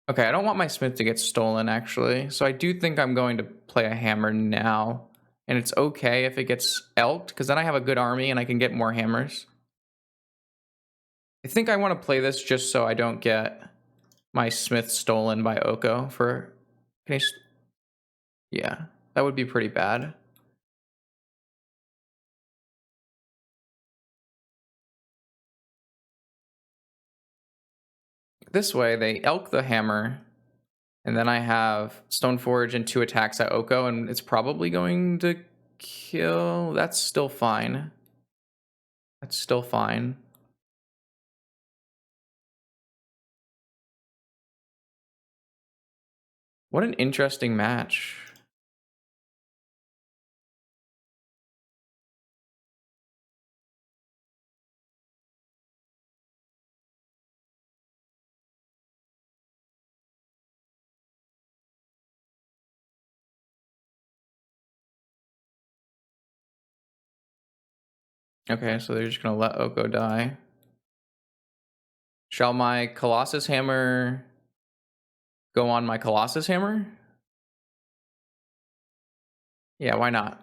Okay, I don't want my Smith to get stolen, actually. So I do think I'm going to play a hammer now. And it's okay if it gets elked, because then I have a good army and I can get more hammers. I think I want to play this just so I don't get my Smith stolen by Oko for... Yeah, that would be pretty bad. this way, they elk the hammer, and then I have Stoneforge and 2 attacks at Oko, and it's probably going to kill. That's still fine. That's still fine. What an interesting match. Okay, so they're just gonna let Oko die. Shall my Colossus Hammer go on my Colossus Hammer? Yeah, why not?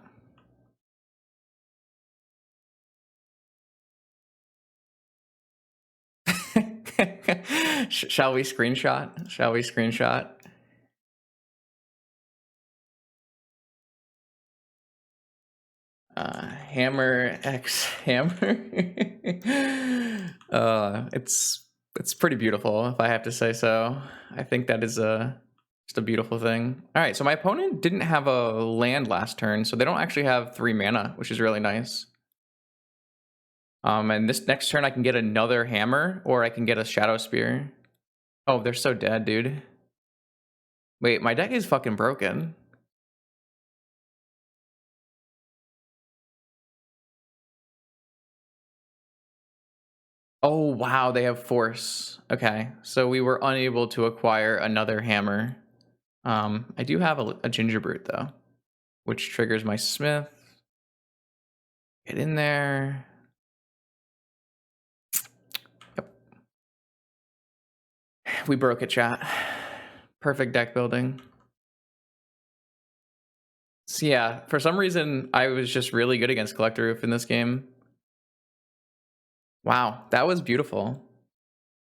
Shall we screenshot? Shall we screenshot? Hammer X Hammer. It's pretty beautiful, if I have to say so. I think that is just a beautiful thing. All right, so my opponent didn't have a land last turn, so they don't actually have 3 mana, which is really nice. And this next turn I can get another hammer, or I can get a Shadow Spear. Oh, they're so dead, dude. Wait, my deck is fucking broken. Oh, wow, they have Force. Okay, so we were unable to acquire another hammer. I do have a Ginger Brute, though, which triggers my Smith. Get in there. Yep. We broke it, chat. Perfect deck building. So yeah, for some reason, I was just really good against Collector Roof in this game. Wow, that was beautiful.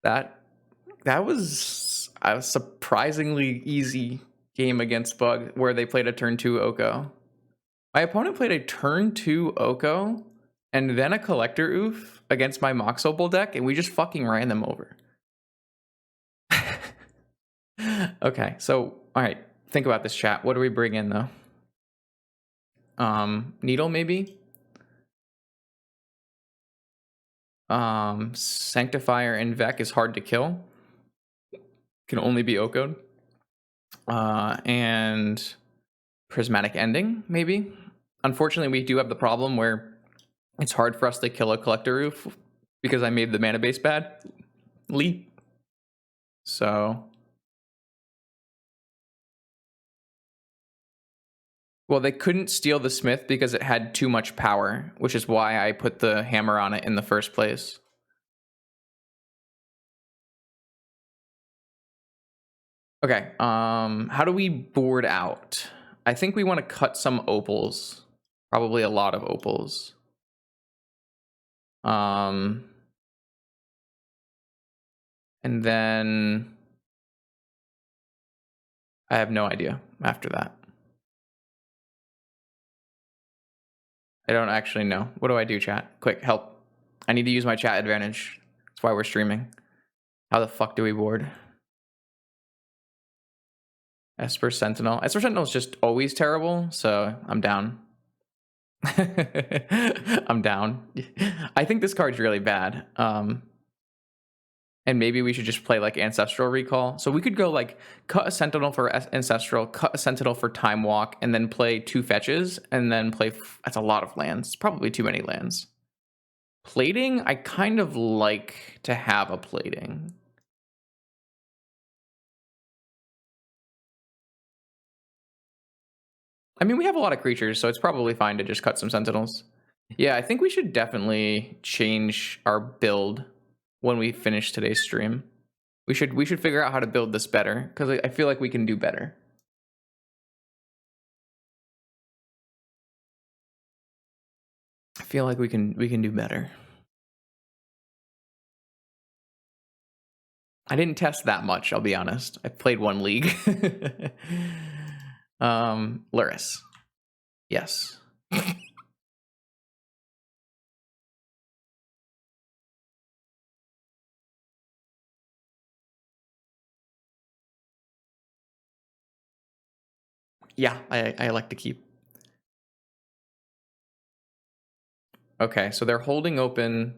That was a surprisingly easy game against Bug, where they played a turn 2 Oko. My opponent played a turn 2 Oko, and then a Collector Oof against my Mox Opal deck, and we just fucking ran them over. Okay, so, alright, think about this, chat. What do we bring in, though? Needle, maybe? Sanctifier and Vec is hard to kill. Can only be Oko'd. And Prismatic Ending, maybe? Unfortunately, we do have the problem where it's hard for us to kill a Collector Roof because I made the mana base bad. Lee. So... Well, they couldn't steal the Smith because it had too much power, which is why I put the hammer on it in the first place. Okay, how do we board out? I think we want to cut some opals. Probably a lot of opals. And then I have no idea after that. I don't actually know. What do I do, chat? Quick, help. I need to use my chat advantage. That's why we're streaming. How the fuck do we board? Esper Sentinel. Esper Sentinel is just always terrible, so I'm down. I'm down. I think this card's really bad. And maybe we should just play like Ancestral Recall. So we could go like cut a Sentinel for Ancestral, cut a Sentinel for Time Walk, and then play 2 fetches, and then play... That's a lot of lands. It's probably too many lands. Plating, I kind of like to have a plating. I mean, we have a lot of creatures, so it's probably fine to just cut some Sentinels. Yeah, I think we should definitely change our build when we finish today's stream. We should figure out how to build this better, because I feel like we can do better. I feel like we can do better. I didn't test that much, I'll be honest. I played 1 league. Luris. Yes. Yeah, I like to keep. Okay, so they're holding open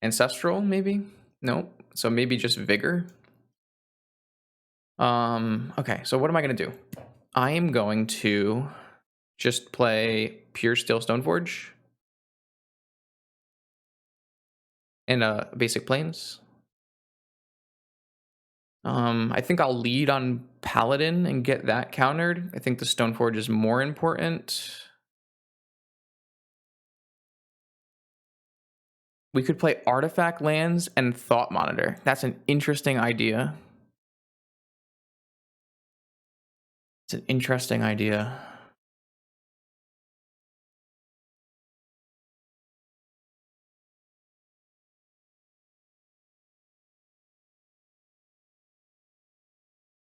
Ancestral, maybe? Nope. So maybe just Vigor. Okay, so what am I gonna do? I am going to just play pure Steel Stoneforge and basic planes. I think I'll lead on Paladin and get that countered. I think the Stoneforge is more important. We could play Artifact Lands and Thought Monitor. That's an interesting idea. It's an interesting idea.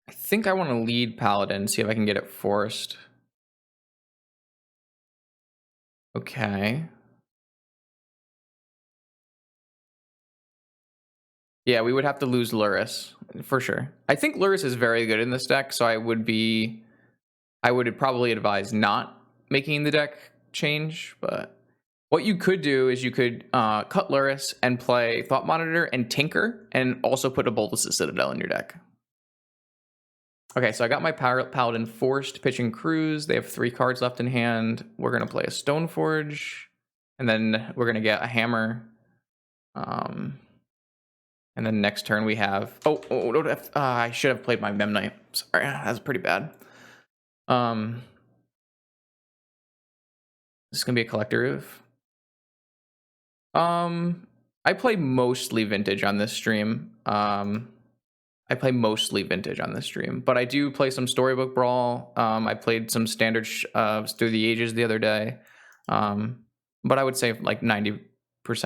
I think I want to lead Paladin, see if I can get it forced. Okay. Yeah, we would have to lose Luris, for sure. I think Luris is very good in this deck, so I would probably advise not making the deck change, but what you could do is you could cut Luris and play Thought Monitor and Tinker, and also put a Boldus' Citadel in your deck. Okay, so I got my Paladin forced, pitching Cruise. They have 3 cards left in hand. We're going to play a Stoneforge, and then we're going to get a Hammer. And then next turn we have... I should have played my Mem Knight. Sorry, that's pretty bad. This is going to be a Collector Roof. I play mostly Vintage on this stream. But I do play some Storybook Brawl. I played some Standard Through the Ages the other day. But I would say like 90%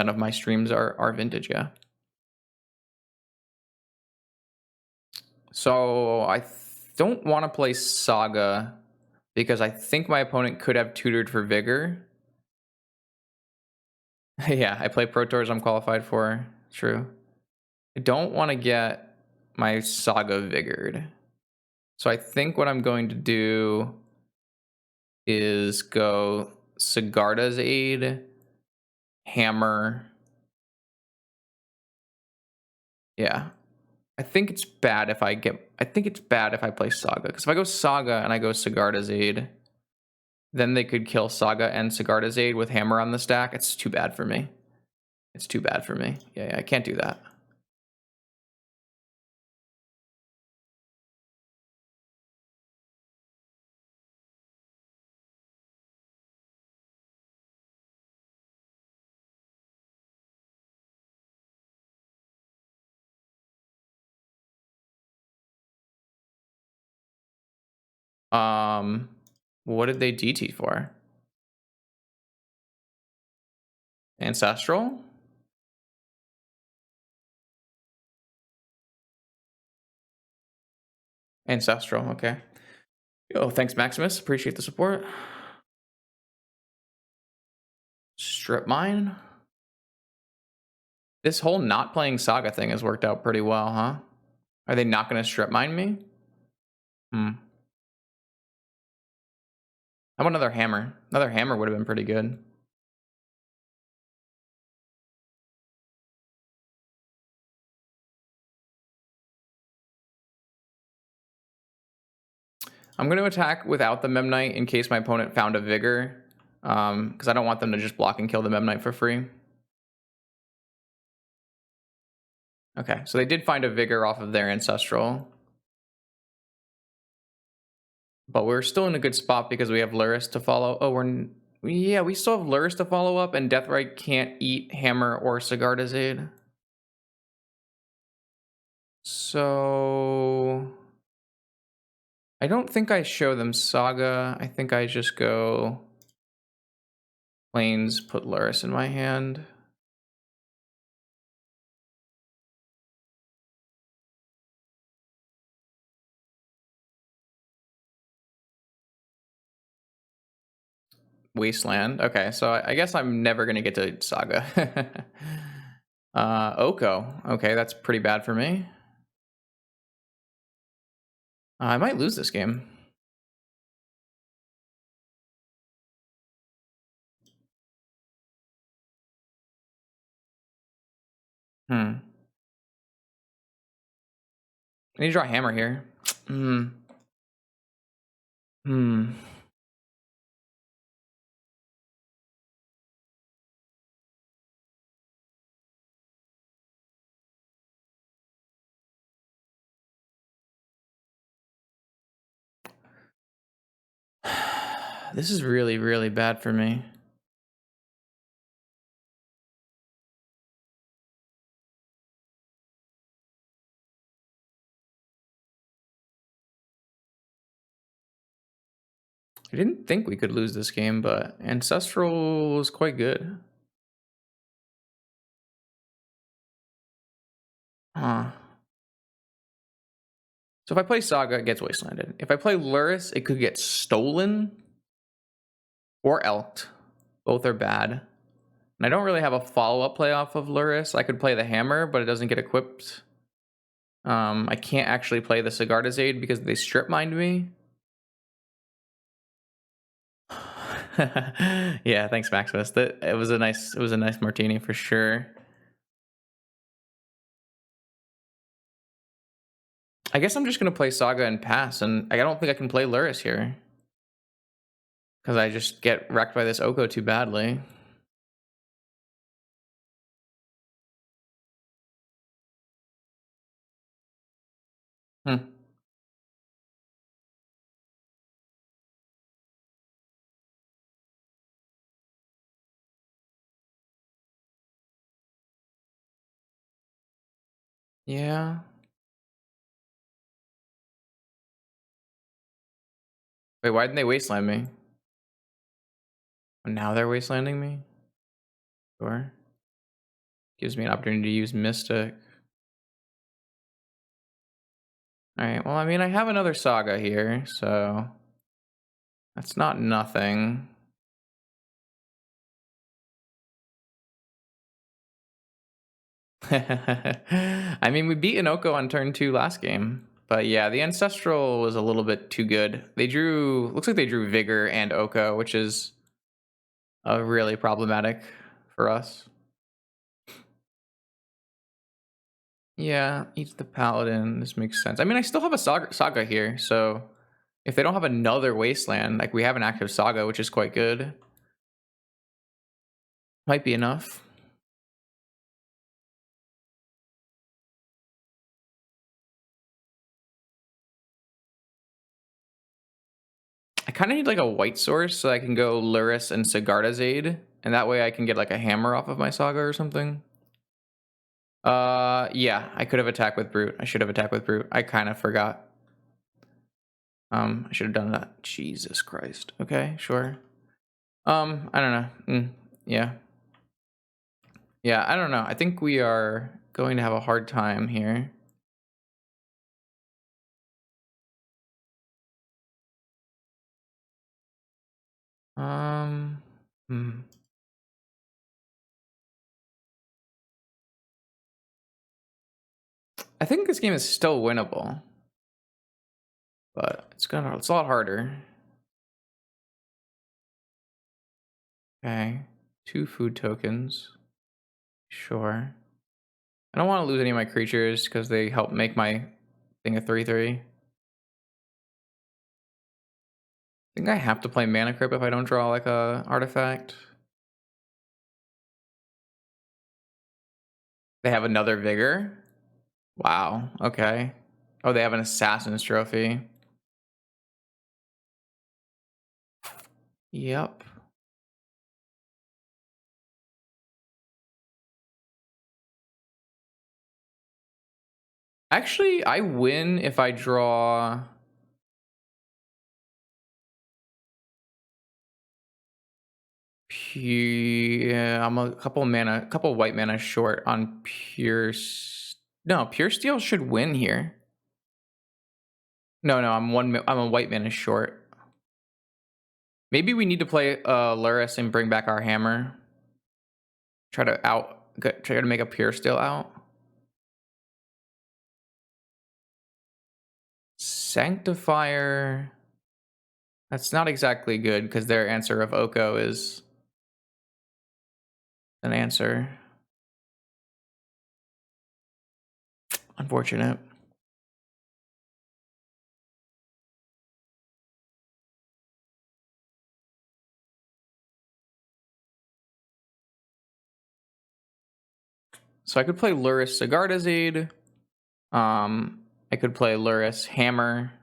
of my streams are Vintage, yeah. So I don't want to play Saga because I think my opponent could have tutored for Vigor. Yeah, I play Pro Tours I'm qualified for. True. I don't want to get my Saga Vigored. So I think what I'm going to do is go Sigarda's Aid, Hammer. Yeah. I think it's bad if I play Saga. Because if I go Saga and I go Sigarda's Aid, then they could kill Saga and Sigarda's Aid with Hammer on the stack. It's too bad for me. Yeah, I can't do that. What did they DT for? Ancestral? Ancestral, okay. Yo, thanks Maximus, appreciate the support. Strip Mine? This whole not playing Saga thing has worked out pretty well, huh? Are they not going to Strip Mine me? How about another Hammer? Another Hammer would have been pretty good. I'm going to attack without the Mem Knight in case my opponent found a Vigor. Because I don't want them to just block and kill the Mem Knight for free. Okay, so they did find a Vigor off of their Ancestral. But we're still in a good spot because we have Luris to follow. Oh, we still have Luris to follow up, and Deathrite can't eat Hammer or Sigarda's Aid. So I don't think I show them Saga. I think I just go Plains, put Luris in my hand. Wasteland. Okay, so I guess I'm never gonna get to Saga. Oko. Okay, that's pretty bad for me. I might lose this game. Hmm. I need to draw a hammer here. Hmm. Hmm. This is really, really bad for me. I didn't think we could lose this game, but Ancestral was quite good. Huh. So if I play Saga, it gets wastelanded. If I play Luris, it could get stolen or elked. Both are bad. And I don't really have a follow-up play off of Luris. I could play the hammer, but it doesn't get equipped. I can't actually play the Sigarda's Aid because they strip mined me. Yeah, thanks, Maximus. That it was a nice martini for sure. I guess I'm just gonna play Saga and pass, and I don't think I can play Luris here because I just get wrecked by this Oko too badly. Hmm. Yeah. Wait, why didn't they wasteland me? Now they're wastelanding me? Sure. Gives me an opportunity to use Mystic. Alright, well, I mean, I have another Saga here, so that's not nothing. I mean, we beat Inoko on turn 2 last game. But yeah, the Ancestral was a little bit too good. They drew, looks like they drew Vigor and Oko, which is really problematic for us. Yeah, eat the Paladin. This makes sense. I mean, I still have a saga here, so if they don't have another Wasteland, like we have an active Saga, which is quite good, might be enough. I kind of need like a white source so I can go Luris and Sigarda's Aid, and that way I can get like a hammer off of my Saga or something. Yeah, I could have attacked with Brute. I should have attacked with Brute. I kind of forgot. I should have done that. Jesus Christ. Okay, sure. I don't know. Yeah. Yeah, I don't know. I think we are going to have a hard time here. Um, hmm. I think this game is still winnable, but it's a lot harder. Okay, 2 food tokens. Sure. I don't want to lose any of my creatures because they help make my thing a 3/3. I think I have to play Mana Crypt if I don't draw like a artifact. They have another Vigor. Wow. Okay. Oh, they have an Assassin's Trophy. Yep. Actually, I win if I draw. Yeah, I'm a couple white mana short on pure. No, pure steel should win here. No, no, I'm a white mana short. Maybe we need to play Luris and bring back our hammer. Try to make a pure steel out. Sanctifier. That's not exactly good because their answer of Oko is an answer. Unfortunate. So I could play Luris Sigarda's Aid. I could play Luris Hammer.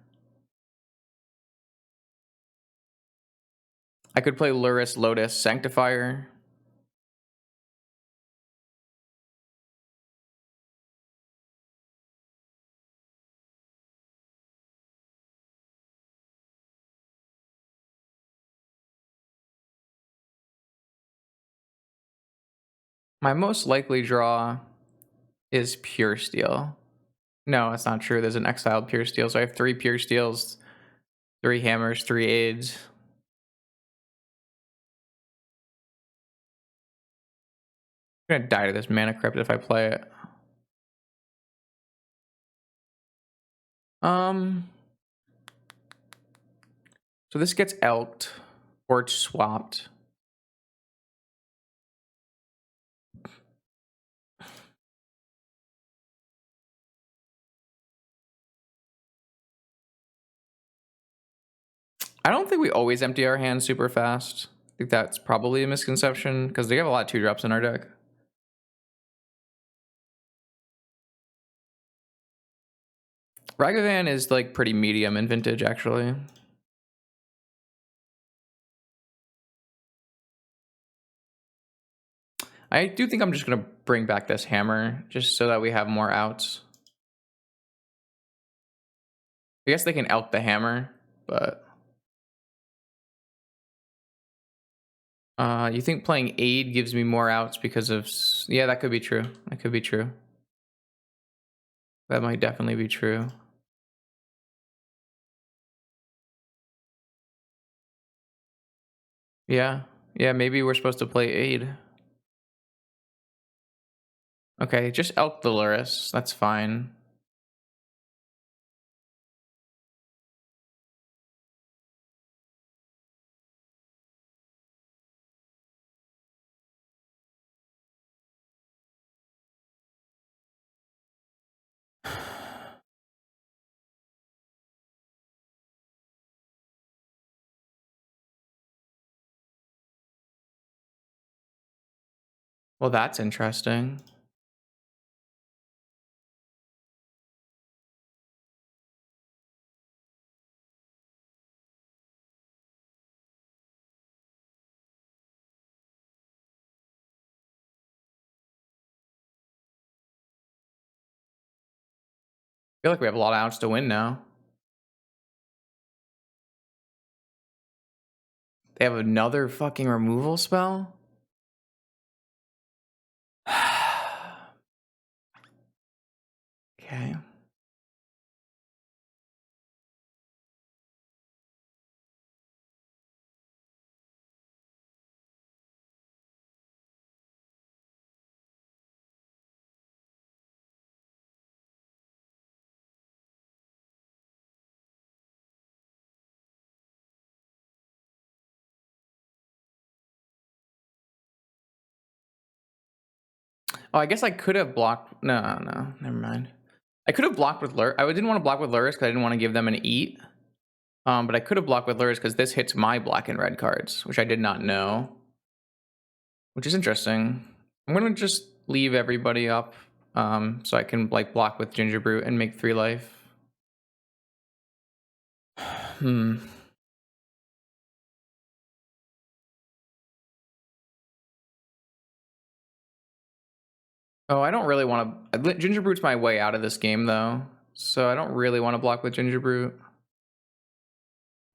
I could play Luris Lotus Sanctifier. My most likely draw is Pure Steel. No, that's not true. There's an exiled Pure Steel, so I have 3 Pure Steels, 3 Hammers, 3 Aids. I'm gonna die to this Mana Crypt if I play it. Um, so this gets elked, or it's swapped. I don't think we always empty our hands super fast. I think that's probably a misconception, because they have a lot of 2-drops in our deck. Ragavan is like pretty medium in Vintage, actually. I do think I'm just gonna bring back this Hammer, just so that we have more outs. I guess they can elk the Hammer, but... you think playing Aid gives me more outs because of... Yeah, that could be true. That could be true. That might definitely be true. Yeah. Yeah, maybe we're supposed to play Aid. Okay, just elk the Luris. That's fine. Well, that's interesting. I feel like we have a lot of outs to win now. They have another fucking removal spell? Okay. Oh, I guess I could have blocked... No, never mind. I could have blocked with Lur. I didn't want to block with Luris because I didn't want to give them an eat. But I could have blocked with Luris because this hits my black and red cards, which I did not know. Which is interesting. I'm gonna just leave everybody up, so I can like block with Ginger Brute and make 3 life. Hmm. Oh, I don't really want to... Ginger Brute's my way out of this game, though. So I don't really want to block with Ginger Brute.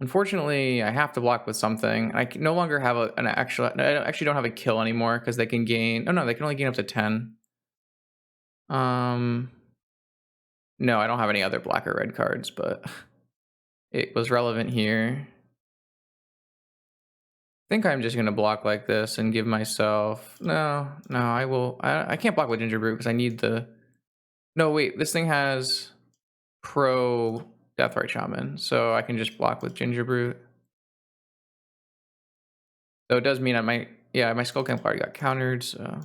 Unfortunately, I have to block with something. I no longer have an actual... I actually don't have a kill anymore, because they can gain... Oh, no, they can only gain up to 10. No, I don't have any other black or red cards, but it was relevant here. I think I'm just gonna block like this and give myself... No, I will... I can't block with Ginger Brute because I need the... No, wait, this thing has pro Deathrite Shaman, so I can just block with Ginger Brute. Though it does mean I might... Yeah, my Skull Camp already got countered, so...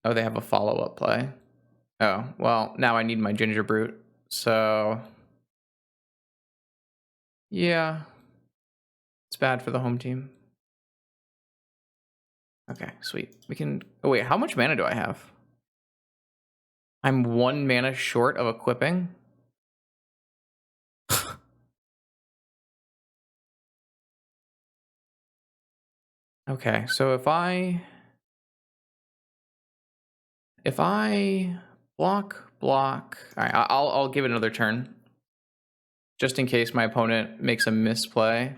Oh, they have a follow-up play. Oh, well, now I need my Ginger Brute. So, yeah, it's bad for the home team. Okay, sweet. We can... Oh, wait, how much mana do I have? I'm 1 mana short of equipping? Okay, so if I block, all right, I'll give it another turn, just in case my opponent makes a misplay.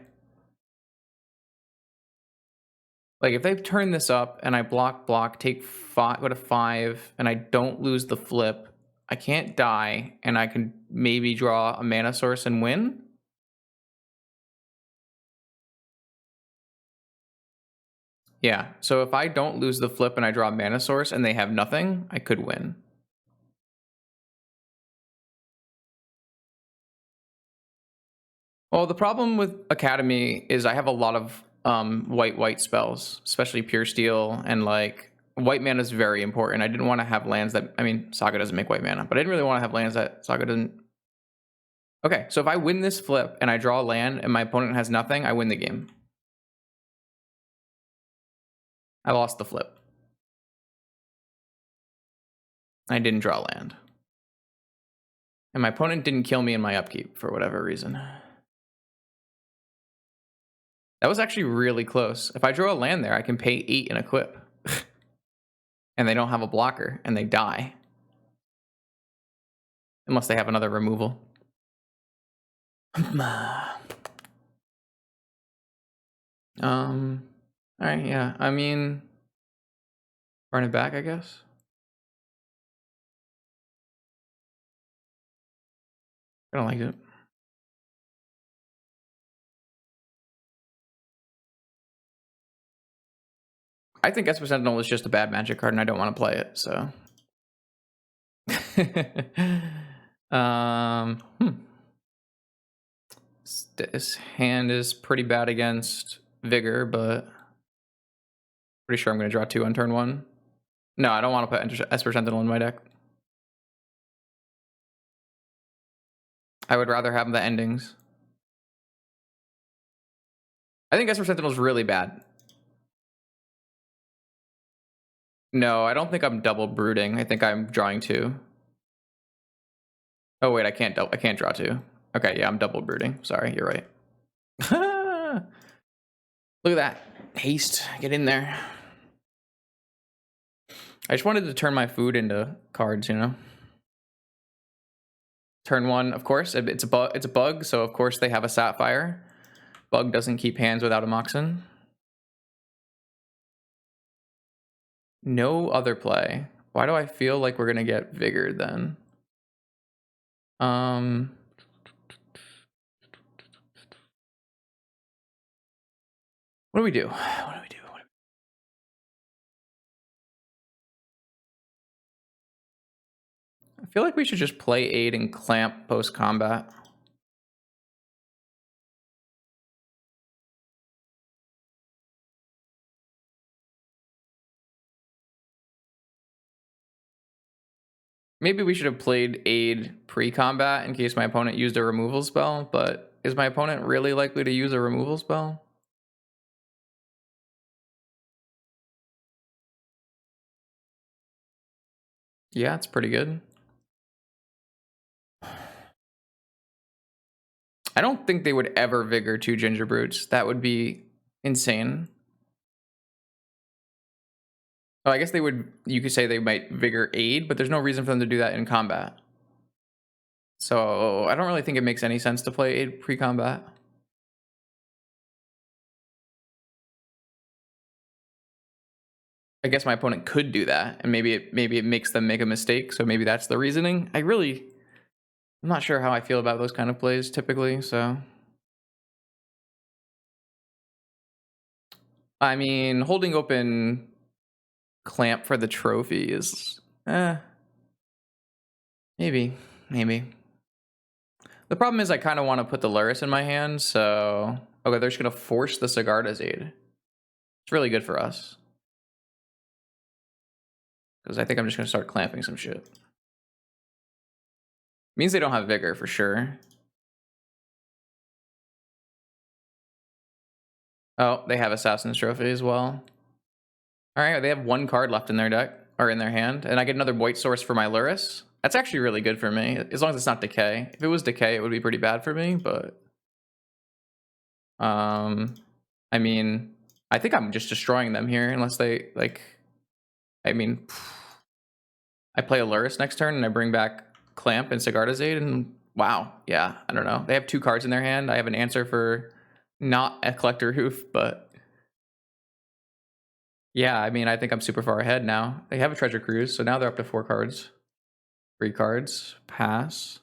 Like if they turn this up and I block, take 5, go to 5, and I don't lose the flip, I can't die, and I can maybe draw a mana source and win. Yeah, so if I don't lose the flip and I draw a mana source and they have nothing, I could win. Well, the problem with Academy is I have a lot of white spells, especially Pure Steel, and like white mana is very important. I didn't want to have lands that, I mean, Saga doesn't make white mana, but I didn't really want to have lands that Saga doesn't. Okay, so if I win this flip and I draw a land and my opponent has nothing, I win the game. I lost the flip. I didn't draw land. And my opponent didn't kill me in my upkeep for whatever reason. That was actually really close. If I draw a land there, I can pay 8 and equip. And they don't have a blocker, and they die. Unless they have another removal. Alright, yeah. I mean, run it back, I guess. I don't like it. I think Esper Sentinel is just a bad Magic card, and I don't want to play it, so. This hand is pretty bad against Vigor, but pretty sure I'm going to draw 2 on turn 1. No, I don't want to put Esper Sentinel in my deck. I would rather have the endings. I think Esper Sentinel is really bad. No, I don't think I'm double brooding. I think I'm drawing 2. Oh wait, I can't draw 2. Okay, yeah, I'm double brooding. Sorry, you're right. Look at that. Haste. Get in there. I just wanted to turn my food into cards, you know? Turn 1, of course. It's a bug, so of course they have a Sapphire. Bug doesn't keep hands without a Moxen. No other play. Why do I feel like we're gonna get Vigor then? What do we do? I feel like we should just play Aid and Clamp post-combat. Maybe we should have played Aid pre-combat in case my opponent used a removal spell, but is my opponent really likely to use a removal spell? Yeah, it's pretty good. I don't think they would ever Vigor 2 Ginger Brutes. That would be insane. Oh, I guess they would, you could say they might Vigor Aid, but there's no reason for them to do that in combat. So I don't really think it makes any sense to play Aid pre-combat. I guess my opponent could do that, and maybe it makes them make a mistake, so maybe that's the reasoning. I'm not sure how I feel about those kind of plays typically, so. I mean, holding open Clamp for the trophy is, maybe. The problem is I kind of want to put the Luris in my hand, so. Okay, they're just going to force the Sigarda's Aid. It's really good for us. Because I think I'm just gonna start clamping some shit. Means they don't have vigor for sure. Oh, they have Assassin's Trophy as well. Alright, they have one card left in their deck, or in their hand, and I get another white source for my Luris. That's actually really good for me, as long as it's not Decay. If it was Decay, it would be pretty bad for me, but... I mean, I think I'm just destroying them here, unless they, like... I mean... I play a Luris next turn, and I bring back Clamp and Sigardazade, and wow, yeah, I don't know. They have two cards in their hand. I have an answer for not a Collector Hoof, but... Yeah, I mean, I think I'm super far ahead now. They have a Treasure Cruise, so now they're up to 4 cards. 3 cards. Pass.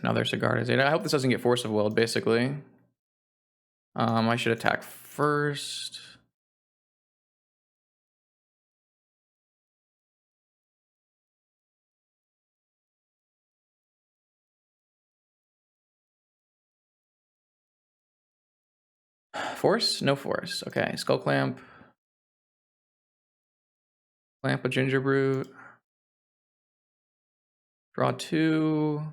Another Sigardazade. I hope this doesn't get Force of Will, basically. I should attack first. Force? No force. Okay, Skull Clamp. Clamp a Ginger Brute. Draw 2.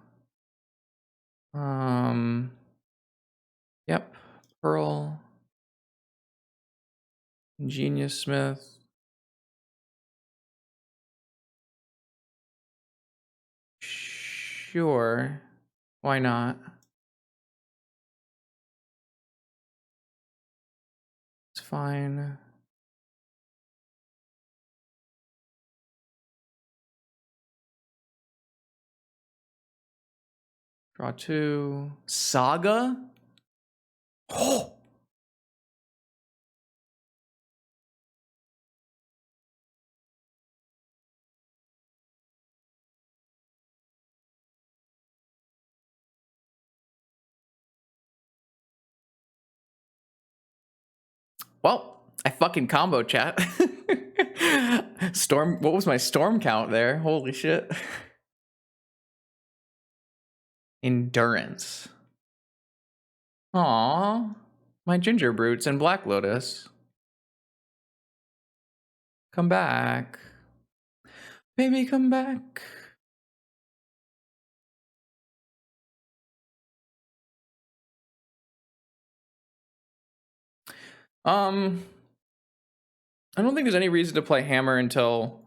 Yep. Pearl. Ingenious Smith. Sure. Why not? It's fine. Draw 2. Saga? Oh! Well, I fucking combo, chat. Storm, what was my storm count there? Holy shit. Endurance. Aww. My Ginger Brutes and Black Lotus. Come back. Baby, come back. I don't think there's any reason to play Hammer until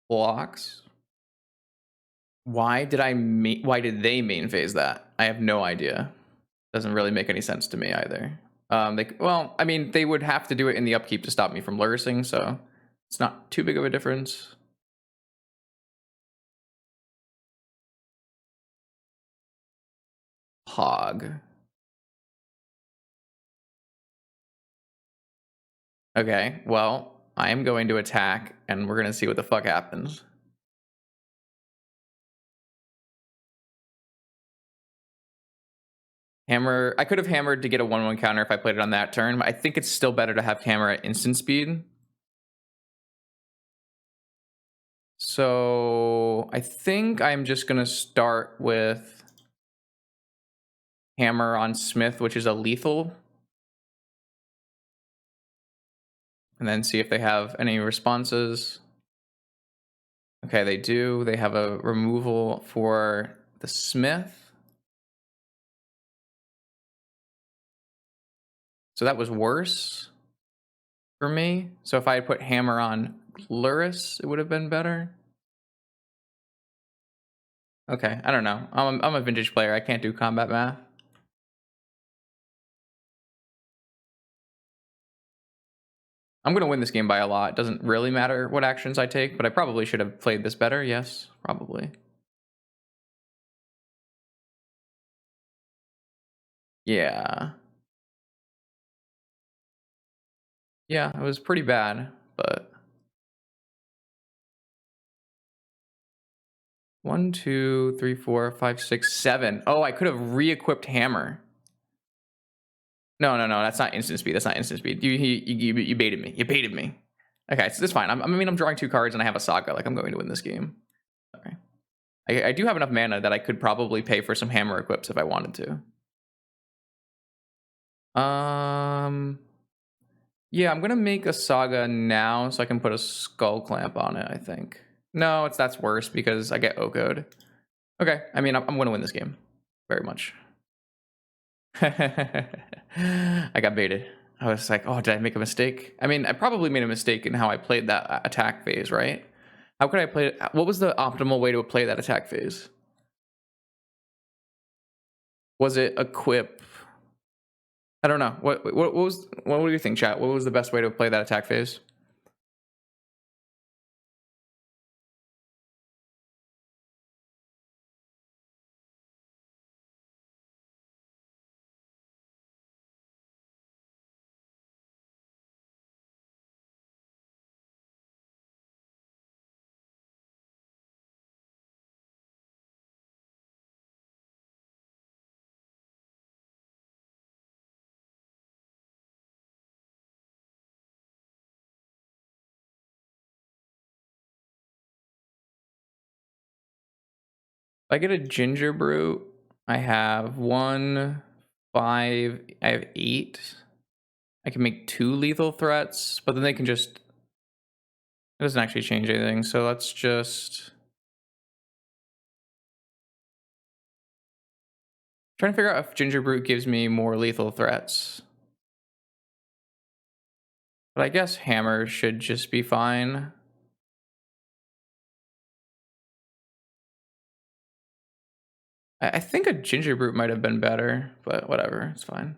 blocks. Why did they main phase that? I have no idea. Doesn't really make any sense to me either. Well, I mean, they would have to do it in the upkeep to stop me from Lurising, so it's not too big of a difference. Hog. Okay, well, I am going to attack, and we're gonna see what the fuck happens. Hammer, I could have hammered to get a 1/1 counter if I played it on that turn, but I think it's still better to have hammer at instant speed. So I think I'm just gonna start with hammer on Smith, which is a lethal. And then see if they have any responses. Okay, they do. They have a removal for the Smith. So that was worse for me. So if I had put hammer on Luris, it would have been better. Okay, I don't know. I'm a vintage player. I can't do combat math. I'm going to win this game by a lot. It doesn't really matter what actions I take, but I probably should have played this better. Yes, probably. Yeah. Yeah, it was pretty bad, but... 1, 2, 3, 4, 5, 6, 7. Oh, I could have re-equipped hammer. No, that's not instant speed. That's not instant speed. You baited me. You baited me. Okay, so that's fine. I mean, I'm drawing 2 cards and I have a Saga. Like, I'm going to win this game. Sorry. I do have enough mana that I could probably pay for some hammer equips if I wanted to. Yeah, I'm gonna make a saga now so I can put a skull clamp on it, I think. No, that's worse because I get O-code. Okay, I mean, I'm gonna win this game. Very much. I got baited. I was like, oh, did I make a mistake? I mean, I probably made a mistake in how I played that attack phase, right? How could I play it? What was the optimal way to play that attack phase? Was it equip? I don't know. What do you think, chat? What was the best way to play that attack phase? If I get a ginger brew, I have 1, 5, I have 8. I can make 2 lethal threats, but then they can just... It doesn't actually change anything, so let's just... Trying to figure out if Ginger Brute gives me more lethal threats. But I guess Hammer should just be fine. I think a Ginger Brute might have been better, but whatever, it's fine.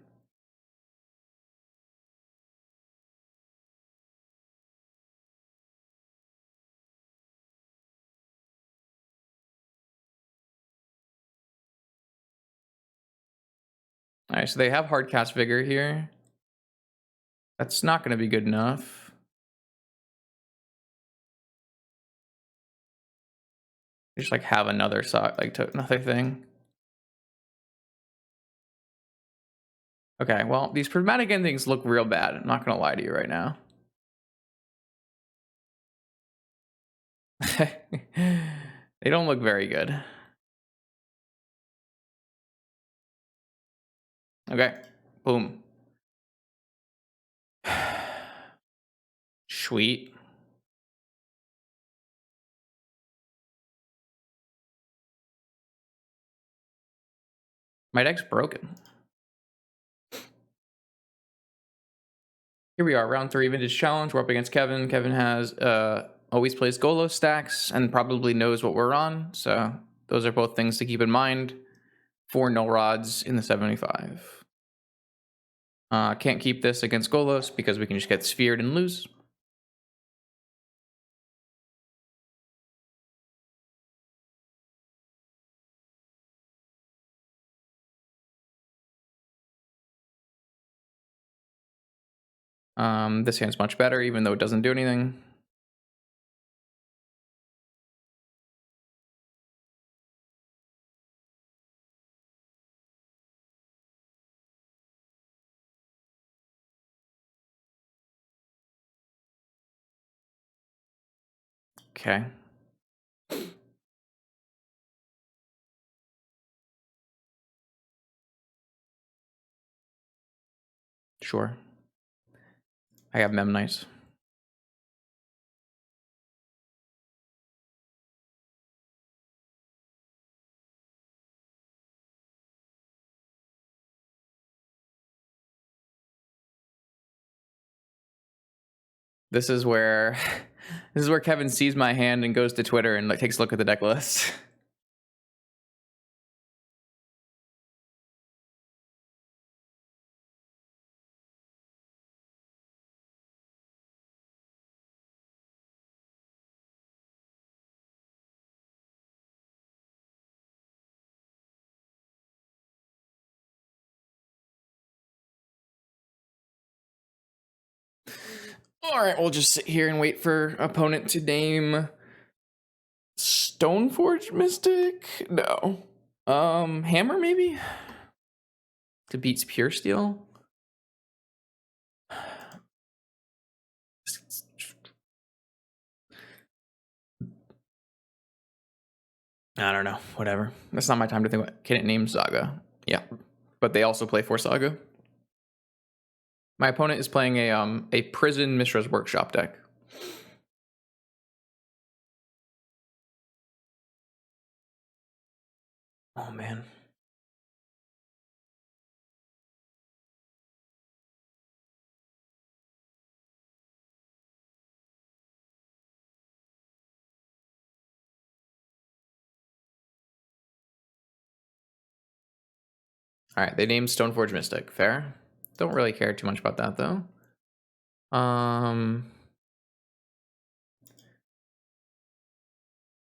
Alright, so they have Hardcast Vigor here. That's not going to be good enough. Just like have another another thing. Okay, well, these prismatic endings look real bad. I'm not going to lie to you right now. They don't look very good. Okay, boom. Sweet. My deck's broken. Here we are, round 3 Vintage Challenge. We're up against Kevin. Kevin has always plays Golos stacks and probably knows what we're on. So those are both things to keep in mind. 4 null rods in the 75. Can't keep this against Golos because we can just get sphered and lose. This hand's much better, even though it doesn't do anything. Okay. Sure. I have Memnice. This is where Kevin sees my hand and goes to Twitter and like takes a look at the deck list. All right, we'll just sit here and wait for opponent to name Stoneforge Mystic. No, Hammer maybe to beats Pure Steel. I don't know. Whatever. That's not my time to think about. Can it name Saga? Yeah, but they also play for Saga. My opponent is playing a Prison Mishra's Workshop deck. Oh man. All right, they named Stoneforge Mystic. Fair. Don't really care too much about that though.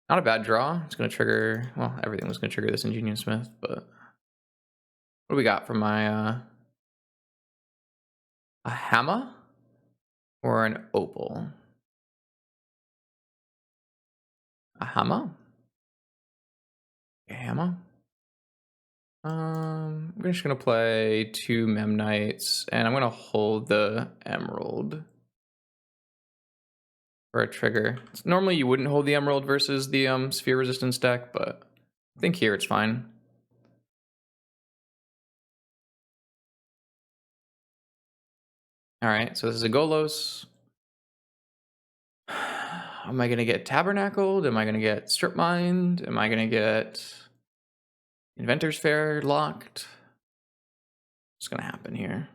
Not a bad draw. It's gonna trigger. Well, everything was gonna trigger this Ingenious Smith, but what do we got for my a hammer or an opal? A hammer? A hammer? I'm just gonna play 2 Memnites, and I'm gonna hold the Emerald for a trigger. Normally you wouldn't hold the Emerald versus the Sphere Resistance deck, but I think here it's fine. All right, so this is a Golos. Am I gonna get Tabernacled? Am I gonna get Strip Mined? Am I gonna get Inventor's Fair locked? What's gonna happen here?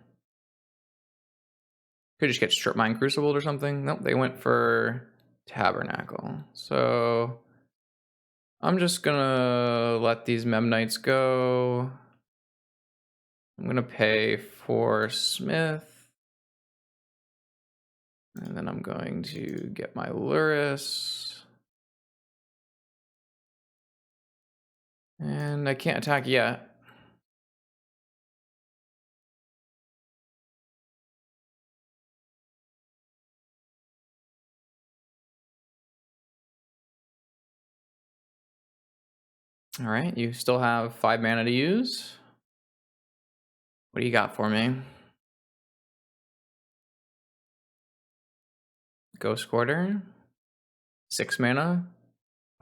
Could just get Strip Mine Crucible or something. Nope, they went for Tabernacle. So I'm just gonna let these Memnites go. I'm gonna pay for Smith. And then I'm going to get my Luris. And I can't attack yet. All right, you still have 5 mana to use. What do you got for me? Ghost Quarter. 6 mana.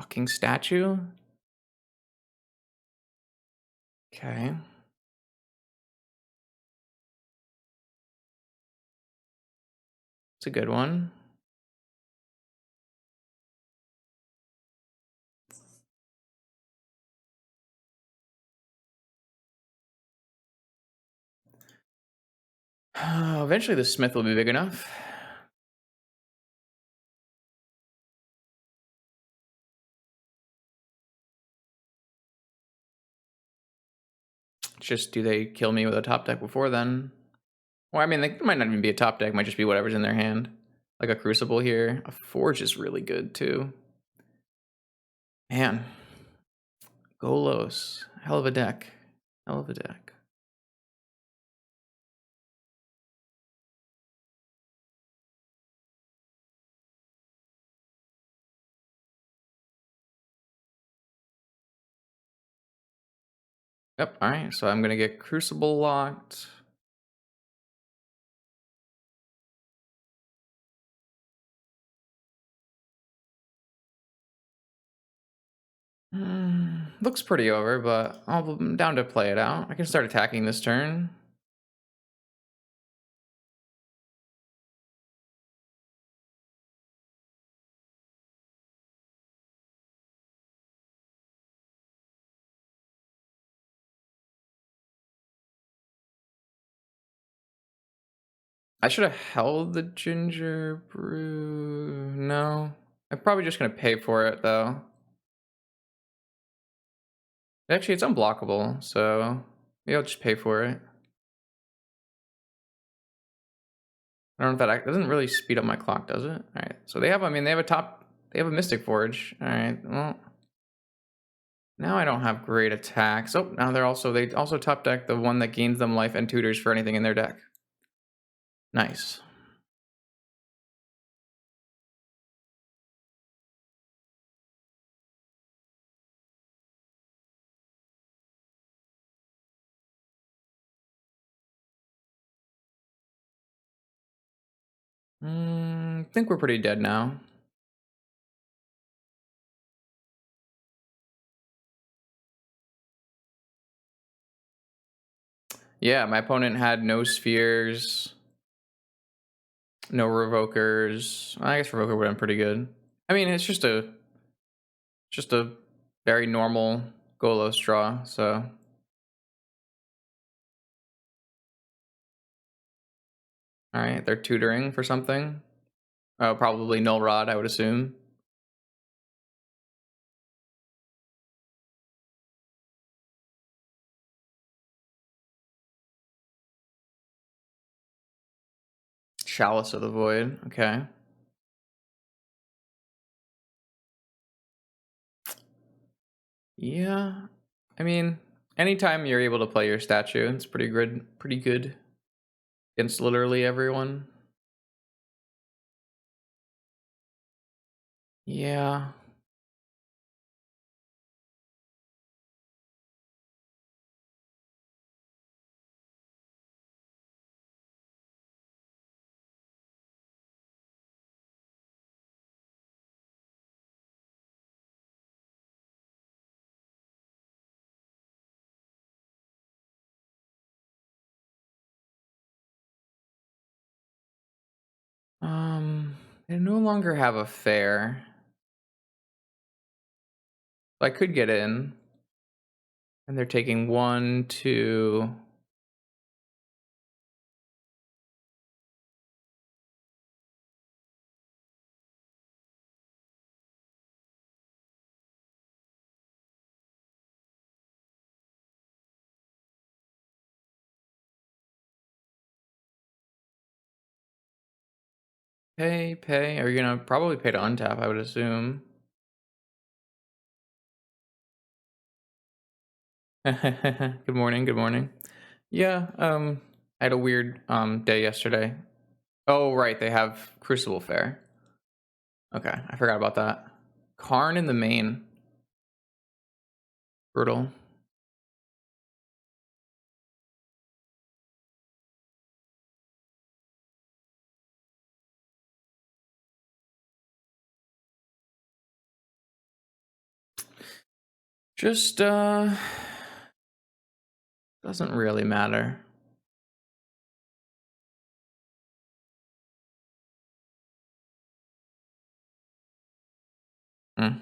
Fucking statue. Okay. It's a good one. Eventually the Smith will be big enough. Just do they kill me with a top deck before then? Well, I mean, they might not even be a top deck. It might just be whatever's in their hand. Like a Crucible here. A Forge is really good too. Man. Golos. Hell of a deck. Hell of a deck. Yep, alright. So I'm going to get Crucible locked. Looks pretty over, but I'm down to play it out. I can start attacking this turn. I should have held the ginger brew. No. I'm probably just going to pay for it, though. Actually, it's unblockable, so maybe I'll just pay for it. I don't know if that doesn't really speed up my clock, does it? All right. So they have, I mean, they have a Mystic Forge. All right. Well, now I don't have great attacks. Oh, now they also top deck the one that gains them life and tutors for anything in their deck. Nice. I think we're pretty dead now. Yeah, my opponent had no spheres. No revokers. I guess revoker would have been pretty good. I mean, it's just a very normal Golos draw. So all right, they're tutoring for something. Oh, probably null rod, I would assume. Chalice of the Void. Okay. Yeah. I mean, anytime you're able to play your statue, it's pretty good. Pretty good against literally everyone. Yeah. They no longer have a fair. I could get in. And they're taking 1, 2. Pay. Are you gonna probably pay to untap, I would assume. Good morning, good morning. Yeah, I had a weird day yesterday. Oh right, they have Crucible Fair. Okay, I forgot about that. Karn in the main. Brutal. Just doesn't really matter. Hmm.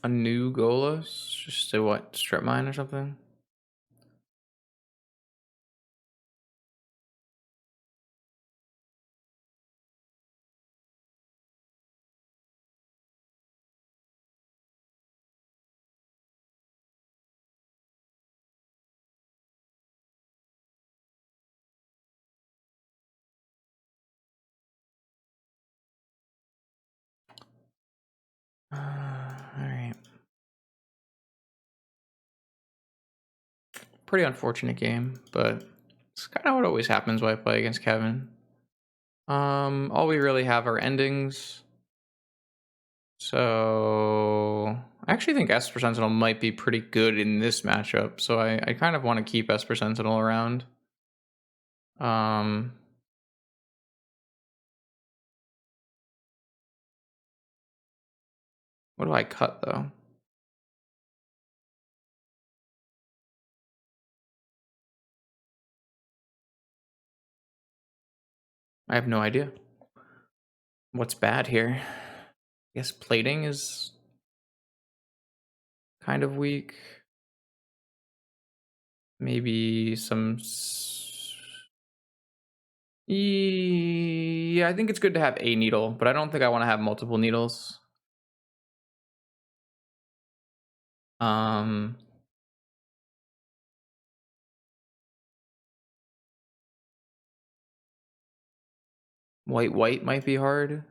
A new Golos? Just to what? Strip mine or something? Alright. Pretty unfortunate game, but it's kind of what always happens when I play against Kevin. All we really have are endings. So I actually think Esper Sentinel might be pretty good in this matchup. So I kind of want to keep Esper Sentinel around. Um, what do I cut though? I have no idea. What's bad here? I guess plating is kind of weak. Maybe some. Yeah, I think it's good to have a needle, but I don't think I want to have multiple needles. Um, white might be hard.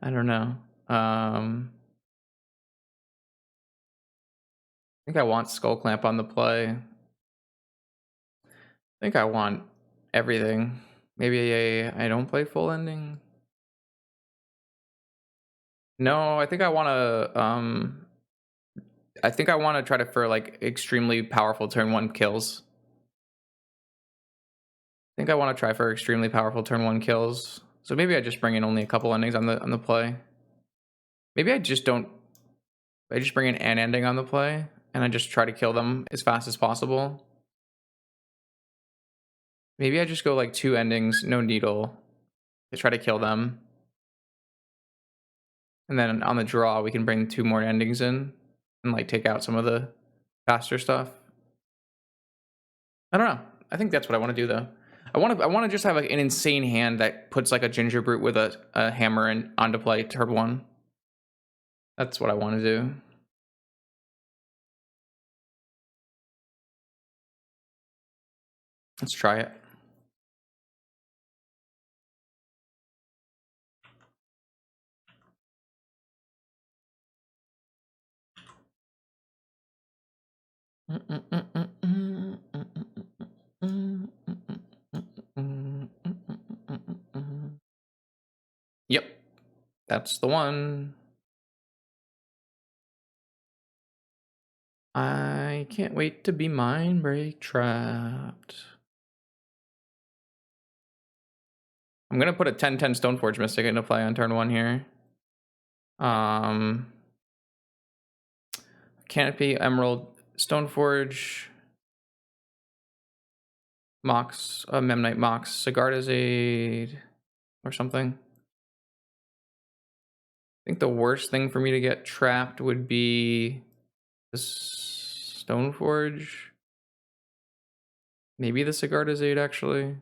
I don't know. I think I want Skull Clamp on the play. I think I want everything. Maybe I don't play full ending. No, I think I wanna try to for, like, extremely powerful turn 1 kills. I think I wanna try for extremely powerful turn 1 kills. So maybe I just bring in only a couple endings on the play. Maybe I just bring in an ending on the play, and I just try to kill them as fast as possible. Maybe I just go, like, 2 endings, no needle, to try to kill them, and then on the draw, we can bring 2 more endings in and, like, take out some of the faster stuff. I don't know. I think that's what I wanna do, though. I wanna just have, like, an insane hand that puts, like, a Ginger Brute with a hammer and onto play turn 1. That's what I wanna do. Let's try it. Yep, that's the one. I can't wait to be mind break trapped. I'm gonna put a 10/10 Stoneforge Mystic into play on turn 1 here. Um, Canopy, Emerald, Stoneforge, Mox, Memnite Mox, Sigarda's Aid, or something. I think the worst thing for me to get trapped would be this Stoneforge. Maybe the Sigarda's Aid, actually.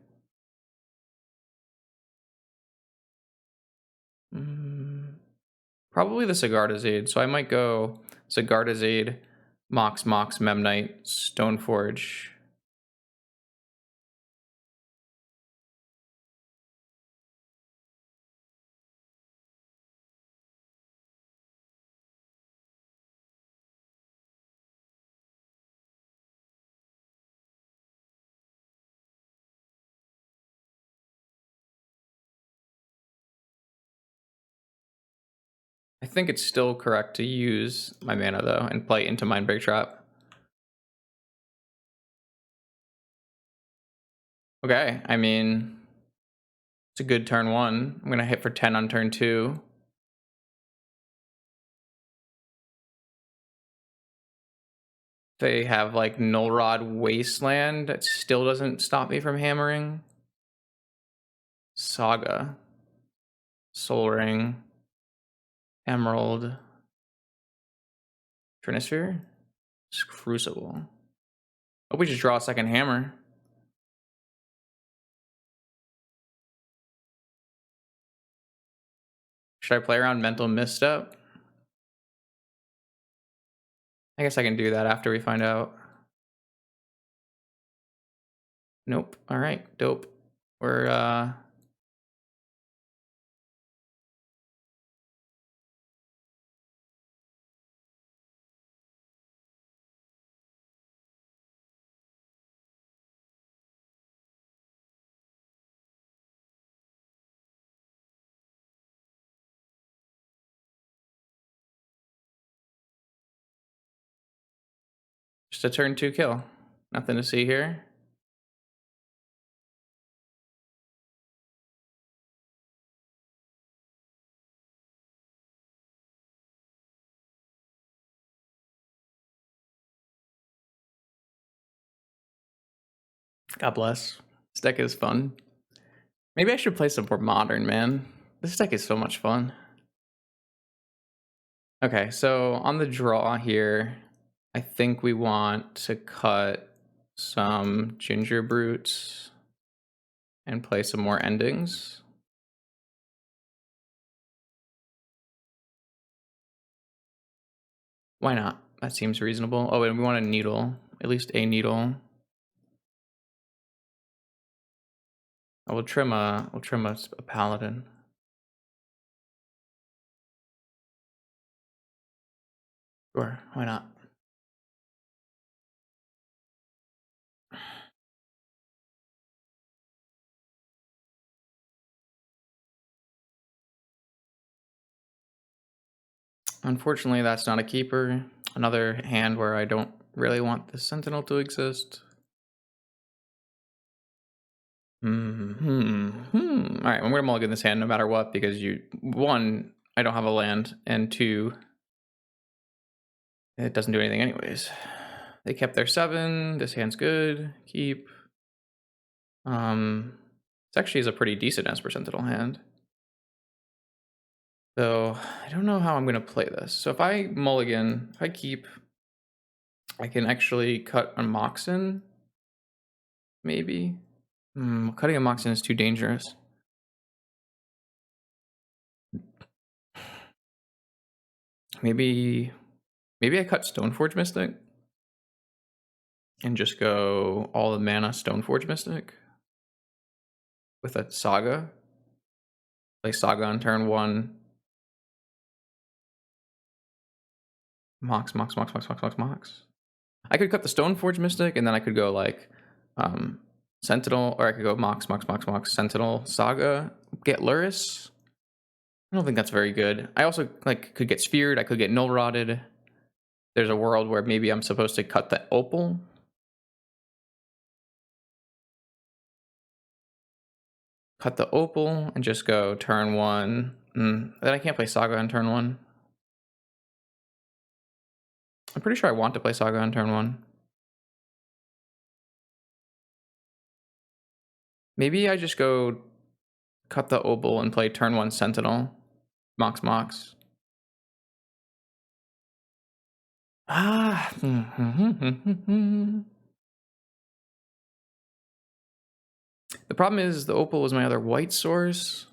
Probably the Sigarda's Aid. So I might go Sigarda's Aid, Mox, Memnite, Stoneforge. I think it's still correct to use my mana, though, and play into Mindbreak Trap. Okay, I mean, it's a good turn 1. I'm going to hit for 10 on turn 2. They have, like, Null Rod Wasteland. That still doesn't stop me from hammering. Saga. Soul Ring. Emerald. Trinisphere. Crucible. Hope we just draw a second hammer. Should I play around Mental Misstep? I guess I can do that after we find out. Nope. All right. Dope. We're just a turn 2 kill. Nothing to see here. God bless. This deck is fun. Maybe I should play some more modern, man. This deck is so much fun. Okay, so on the draw here, I think we want to cut some Ginger Brutes and play some more endings. Why not? That seems reasonable. Oh, and we want a needle. At least a needle. Oh, we'll trim a paladin. Sure, why not? Unfortunately, that's not a keeper. Another hand where I don't really want the Sentinel to exist. All right, I'm gonna mulligan this hand no matter what because one, I don't have a land, and two, it doesn't do anything anyways. They kept their 7. This hand's good. Keep. This actually is a pretty decent Esper Sentinel hand. So I don't know how I'm gonna play this. So if I mulligan, if I keep, I can actually cut a Moxen, maybe. Cutting a Moxen is too dangerous. Maybe I cut Stoneforge Mystic and just go all the mana Stoneforge Mystic with a Saga. Play Saga on turn 1. Mox. I could cut the Stoneforge Mystic and then I could go like Sentinel, or I could go Mox, Sentinel, Saga, get Luris. I don't think that's very good. I also like could get Sphered, I could get Null Rotted. There's a world where maybe I'm supposed to cut the Opal. Cut the Opal and just go turn 1. Then I can't play Saga on turn 1. I'm pretty sure I want to play Saga on turn 1. Maybe I just go cut the Opal and play turn 1 Sentinel. Mox. The problem is the Opal is my other white source.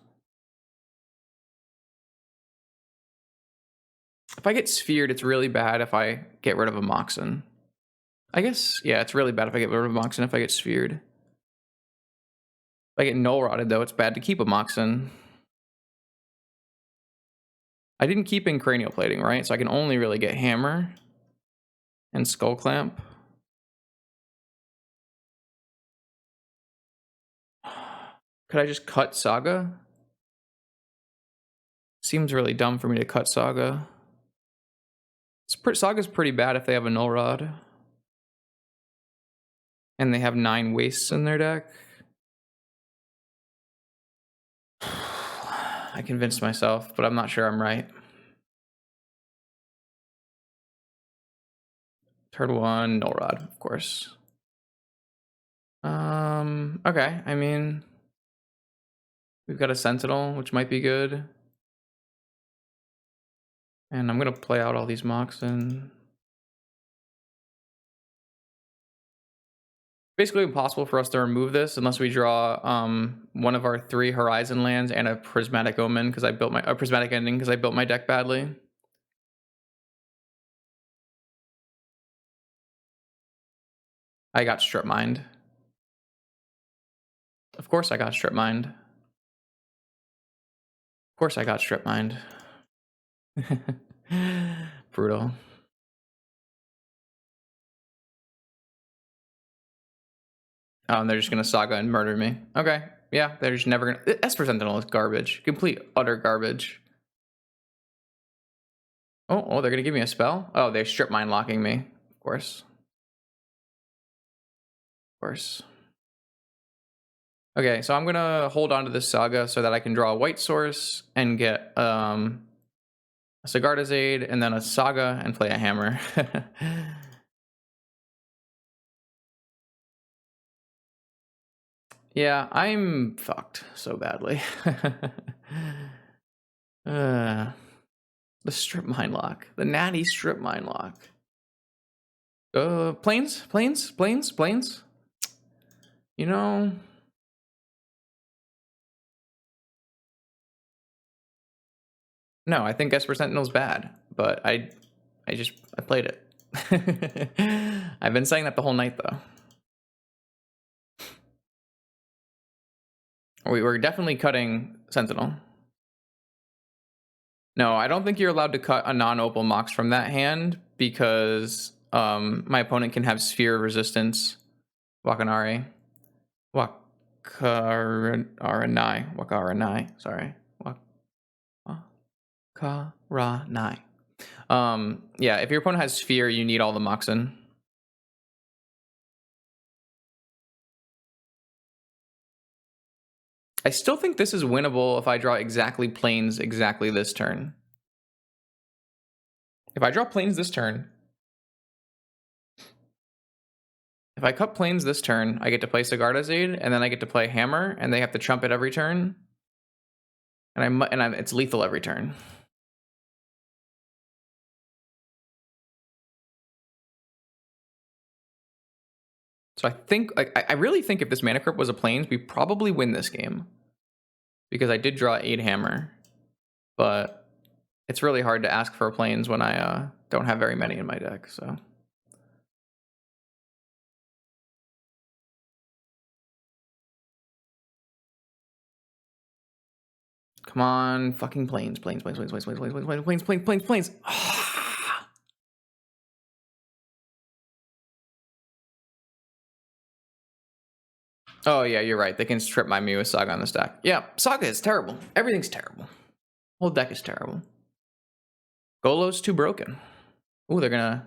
If I get Sphered, it's really bad if I get rid of a Moxen. I guess, yeah, it's really bad if I get rid of a Moxen if I get Sphered. If I get Null Rotted, though, it's bad to keep a Moxen. I didn't keep in Cranial Plating, right? So I can only really get Hammer and Skull Clamp. Could I just cut Saga? Seems really dumb for me to cut Saga. Saga's pretty bad if they have a Null Rod. And they have 9 wastes in their deck. I convinced myself, but I'm not sure I'm right. Turn 1, Null Rod, of course. Okay, I mean, we've got a Sentinel, which might be good. And I'm gonna play out all these Moxen. Basically impossible for us to remove this unless we draw one of our 3 Horizon lands and a Prismatic Omen because I built a Prismatic Ending because I built my deck badly. I got Strip Mined. Of course I got Strip Mined. Of course I got Strip Mined. Brutal. Oh, and they're just gonna Saga and murder me. Okay, yeah, they're just never gonna. Esper Sentinel is garbage. Complete, utter garbage. Oh, they're gonna give me a spell? Oh, they're Strip Mine locking me. Of course. Of course. Okay, so I'm gonna hold on to this Saga so that I can draw a white source and get a Sigarda's Aid and then a Saga and play a Hammer. Yeah, I'm fucked so badly. The Strip Mine lock. The natty Strip Mine lock. Planes? You know... No, I think Esper Sentinel's bad, but I played it. I've been saying that the whole night, though. We were definitely cutting Sentinel. No, I don't think you're allowed to cut a non-Opal Mox from that hand because my opponent can have Sphere resistance. Wakaranai. Sorry. Wakaranai. Yeah, if your opponent has Sphere, you need all the Moxen. I still think this is winnable if I draw exactly Plains exactly this turn. If I draw Plains this turn, if I cut Plains this turn, I get to play Sigarda's Aid, and then I get to play Hammer, and they have to trumpet every turn. And it's lethal every turn. So I think, I really think if this Mana Crypt was a Plains, we probably win this game. Because I did draw 8 Hammer. But it's really hard to ask for a Plains when I don't have very many in my deck, so. Come on, fucking Plains. Oh yeah, you're right. They can strip my me with Saga on the stack. Yeah, Saga is terrible. Everything's terrible. Whole deck is terrible. Golos too broken. Ooh, are you gonna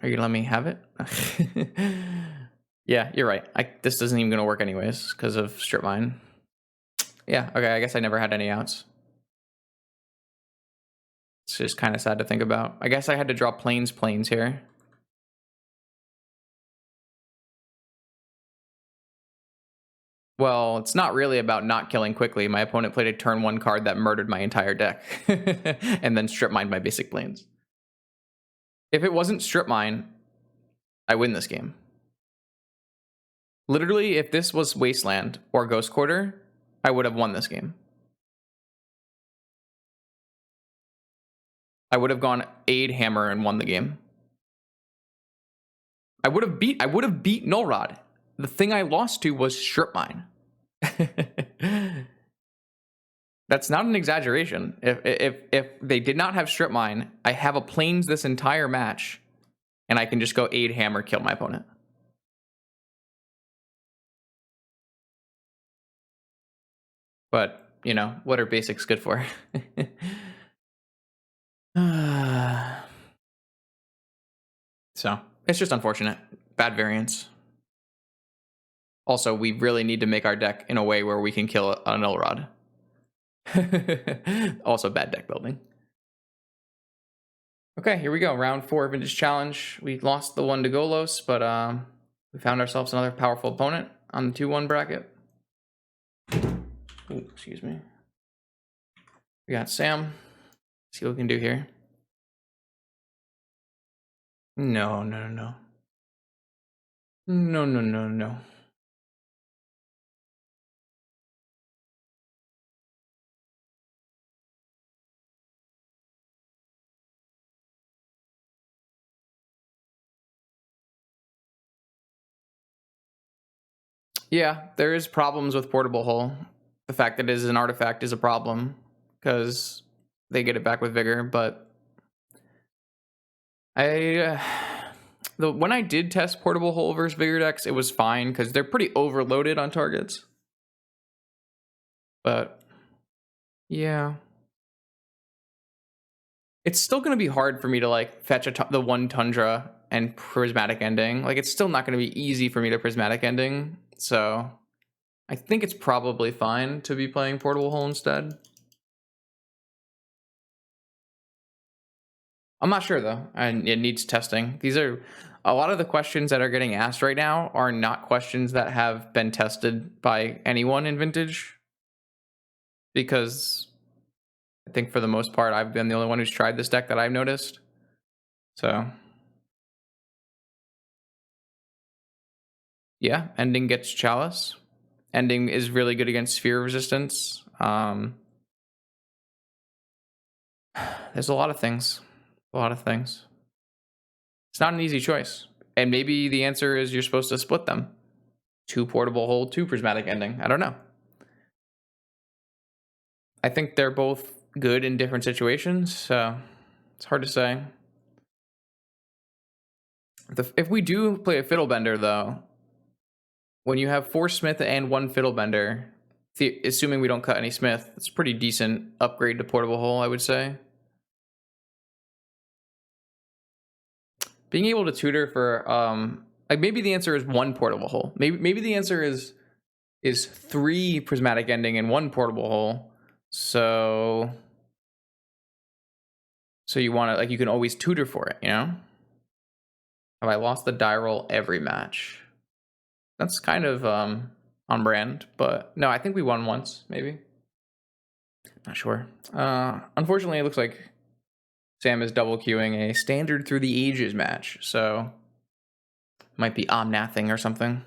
let me have it? Yeah, you're right. This isn't even gonna work anyways because of strip mine. Yeah, okay, I guess I never had any outs. It's just kind of sad to think about. I guess I had to draw plains here. Well, it's not really about not killing quickly. My opponent played a turn 1 card that murdered my entire deck and then strip mined my basic plains. If it wasn't strip mine, I win this game. Literally, if this was Wasteland or Ghost Quarter, I would have won this game. I would have gone Aid Hammer and won the game. I would have beat Null Rod. The thing I lost to was strip mine. That's not an exaggeration. If they did not have strip mine, I have a plains this entire match, and I can just go Aid Hammer, kill my opponent. But, you know, what are basics good for? So, it's just unfortunate. Bad variance. Also, we really need to make our deck in a way where we can kill a Null Rod. Also, bad deck building. Okay, here we go. Round 4 Vintage Challenge. We lost the one to Golos, but we found ourselves another powerful opponent on the 2-1 bracket. Ooh, excuse me. We got Sam. Let's see what we can do here. No. No. Yeah, there is problems with Portable Hull. The fact that it is an artifact is a problem because they get it back with vigor, but when I did test Portable Hull versus vigor decks, it was fine because they're pretty overloaded on targets. But yeah, it's still going to be hard for me to like fetch the 1 Tundra and Prismatic Ending. Like, it's still not going to be easy for me to Prismatic Ending. So I think it's probably fine to be playing Portable Hull instead. I'm not sure though, and it needs testing. These are a lot of the questions that are getting asked right now are not questions that have been tested by anyone in Vintage, because I think for the most part I've been the only one who's tried this deck that I've noticed. So yeah, Ending gets Chalice. Ending is really good against Sphere resistance. There's a lot of things. It's not an easy choice. And maybe the answer is you're supposed to split them. 2 Portable Hull, 2 Prismatic Ending. I don't know. I think they're both good in different situations, so it's hard to say. If we do play a Fiddlebender, though, when you have 4 Smith and 1 Fiddlebender, assuming we don't cut any Smith, it's a pretty decent upgrade to portable hole, I would say. Being able to tutor for like maybe the answer is one portable hole. Maybe the answer is 3 prismatic ending and 1 portable hole. So you want to, like, you can always tutor for it, you know? Have I lost the die roll every match? That's kind of on brand, but no, I think we won once, maybe. Not sure. Unfortunately, it looks like Sam is double queuing a standard through the ages match, so might be Omnathing or something.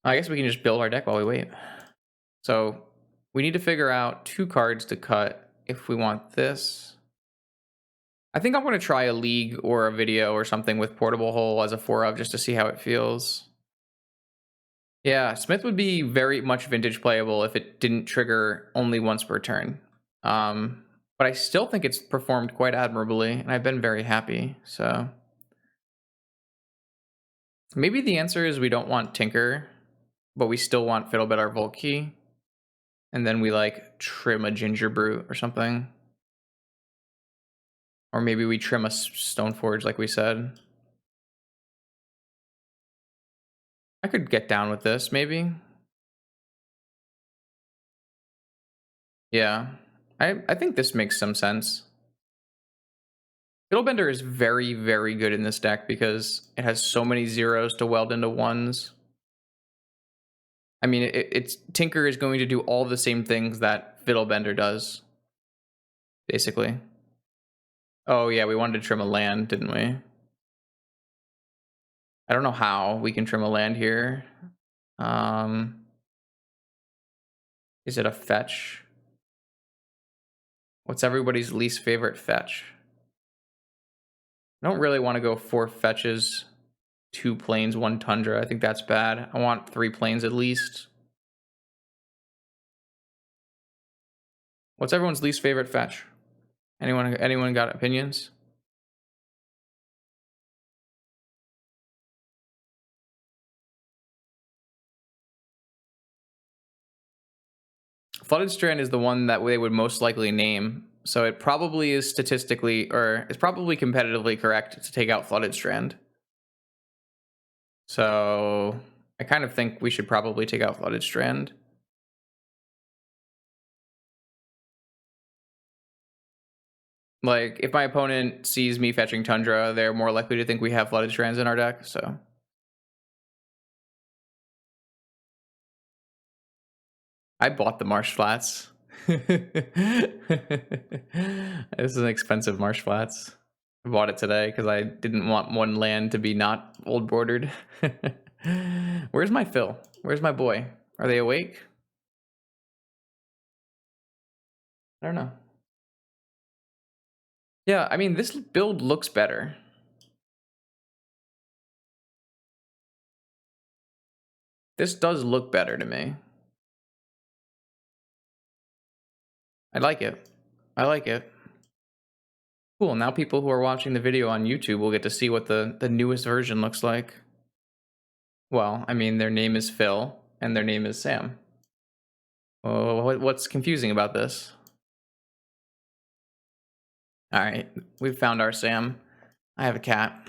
I guess we can just build our deck while we wait. So we need to figure out 2 cards to cut if we want this. I think I'm going to try a league or a video or something with portable hole as a 4-of just to see how it feels. Yeah, Smith would be very much vintage playable if it didn't trigger only once per turn. But I still think it's performed quite admirably, and I've been very happy, so... Maybe the answer is we don't want Tinker, but we still want Fiddlebit our Volt Key. And then we, like, trim a Ginger Brute or something. Or maybe we trim a Stoneforge, like we said. I could get down with this, maybe. Yeah. I think this makes some sense. Fiddlebender is very, very good in this deck because it has so many zeros to weld into ones. I mean, it's Tinker is going to do all the same things that Fiddlebender does, basically. Oh yeah, we wanted to trim a land, didn't we? I don't know how we can trim a land here. Is it a fetch? What's everybody's least favorite fetch? I don't really want to go 4 fetches, 2 plains, 1 tundra. I think that's bad. I want 3 plains at least. What's everyone's least favorite fetch? Anyone got opinions? Flooded Strand is the one that they would most likely name, so it probably is statistically, or it's probably competitively correct to take out Flooded Strand. So I kind of think we should probably take out Flooded Strand. Like, if my opponent sees me fetching Tundra, they're more likely to think we have Flooded Strands in our deck, so... I bought the Marsh Flats. This is an expensive Marsh Flats. I bought it today because I didn't want one land to be not old bordered. Where's my Phil? Where's my boy? Are they awake? I don't know. Yeah, I mean, this build looks better. This does look better to me. I like it. I like it. Cool, now people who are watching the video on YouTube will get to see what the newest version looks like. Well, I mean, their name is Phil, and their name is Sam. Oh, what's confusing about this? Alright, we've found our Sam. I have a cat.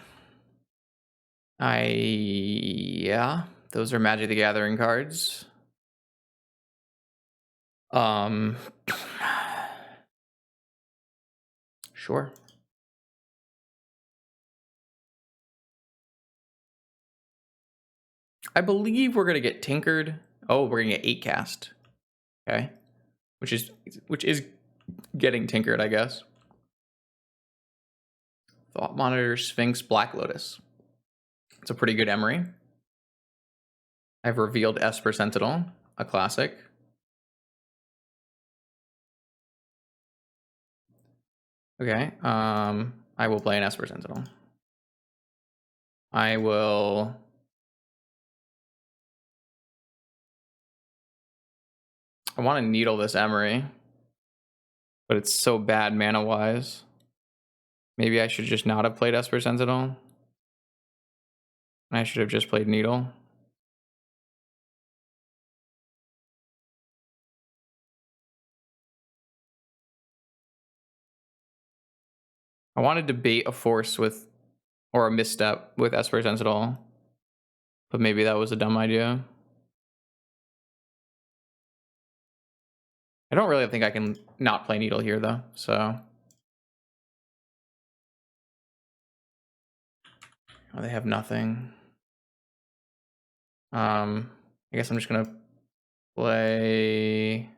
Yeah, those are Magic the Gathering cards. Sure. I believe we're gonna get Tinkered. Oh, we're gonna get 8 cast. Okay. Which is getting Tinkered, I guess. Thought Monitor, Sphinx, Black Lotus. It's a pretty good Emery. I've revealed Esper Sentinel, a classic. Okay, I will play an Esper Sentinel. I will... I want to needle this Emery, but it's so bad mana-wise. Maybe I should just not have played Esper Sentinel. I should have just played Needle. I wanted to bait a force with, or a misstep with Esper Sentinel, but maybe that was a dumb idea. I don't really think I can not play Needle here, though, so... Oh, they have nothing. I guess I'm just gonna play...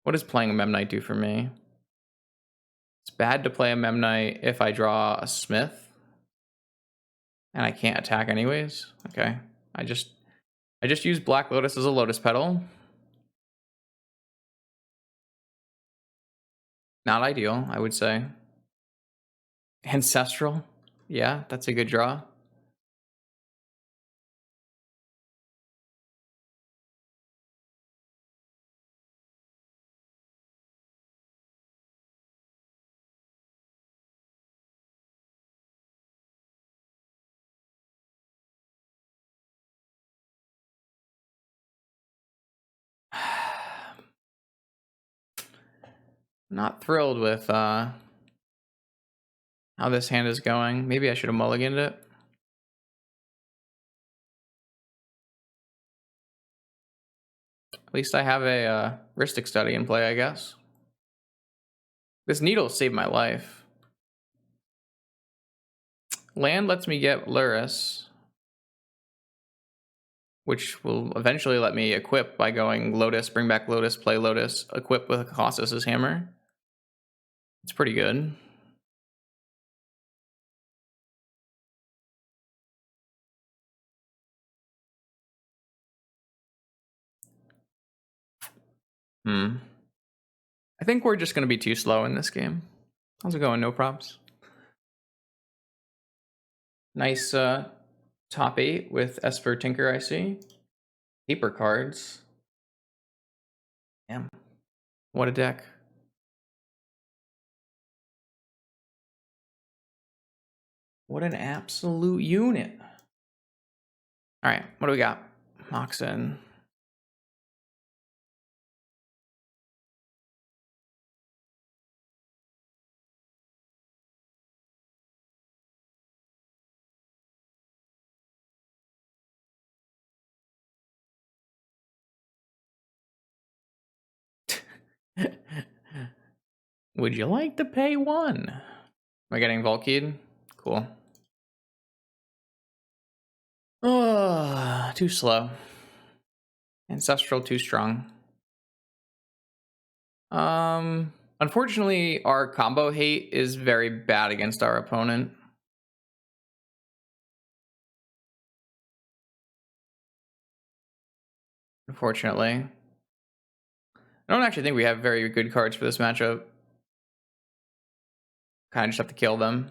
What does playing a Memnite do for me? It's bad to play a Memnite if I draw a Smith. And I can't attack anyways. Okay. I just use Black Lotus as a Lotus Petal. Not ideal, I would say. Ancestral. Yeah, that's a good draw. Not thrilled with how this hand is going. Maybe I should have mulliganed it. At least I have a Rhystic Study in play, I guess. This needle saved my life. Land lets me get Luris, which will eventually let me equip by going Lotus, bring back Lotus, play Lotus, equip with Colossus's Hammer. It's pretty good. I think we're just going to be too slow in this game. How's it going? No props. Nice top 8 with Esper Tinker, I see. Paper cards. Damn. What a deck. What an absolute unit. All right, what do we got? Moxen. Would you like to pay 1? Am I getting Volkeyed? Cool. Oh, too slow. Ancestral too strong. Unfortunately, our combo hate is very bad against our opponent. Unfortunately. I don't actually think we have very good cards for this matchup. Kind of just have to kill them.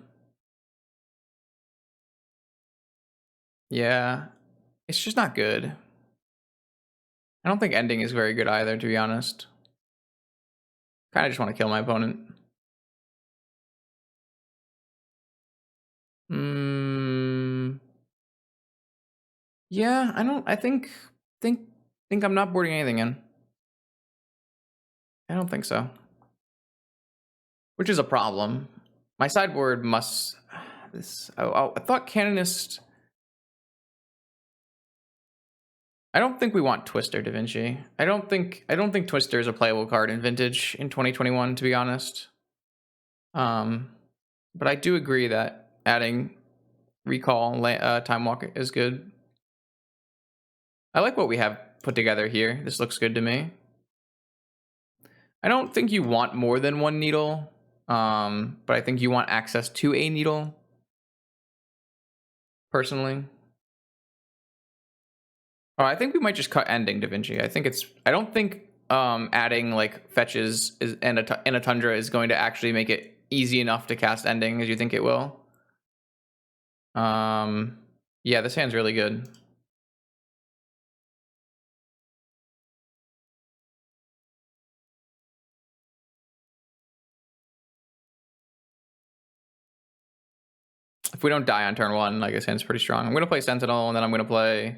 Yeah. It's just not good. I don't think ending is very good either, to be honest. Kind of just want to kill my opponent. Yeah, I think I'm not boarding anything in. I don't think so. Which is a problem. My sideboard must this I thought Canonist. I don't think we want Twister, Da Vinci. I don't think Twister is a playable card in Vintage in 2021, to be honest. But I do agree that adding Recall, Time Walk is good. I like what we have put together here. This looks good to me. I don't think you want more than one needle, but I think you want access to a needle, personally. Oh, I think we might just cut ending Da Vinci. I don't think adding like fetches and a Tundra is going to actually make it easy enough to cast ending as you think it will. Yeah, this hand's really good. If we don't die on turn 1, like, this hand's pretty strong. I'm gonna play Sentinel, and then I'm gonna play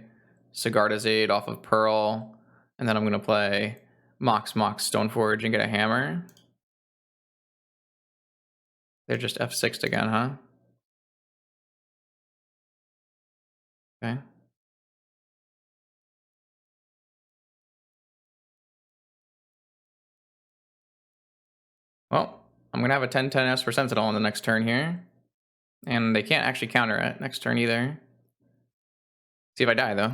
Sigarda's Aid off of Pearl, and then I'm gonna play Mox Stoneforge and get a hammer. They're just F6'd again, huh? Okay. Well, I'm gonna have a 10-10 for Sentinel on the next turn here. And they can't actually counter it next turn either. See if I die, though.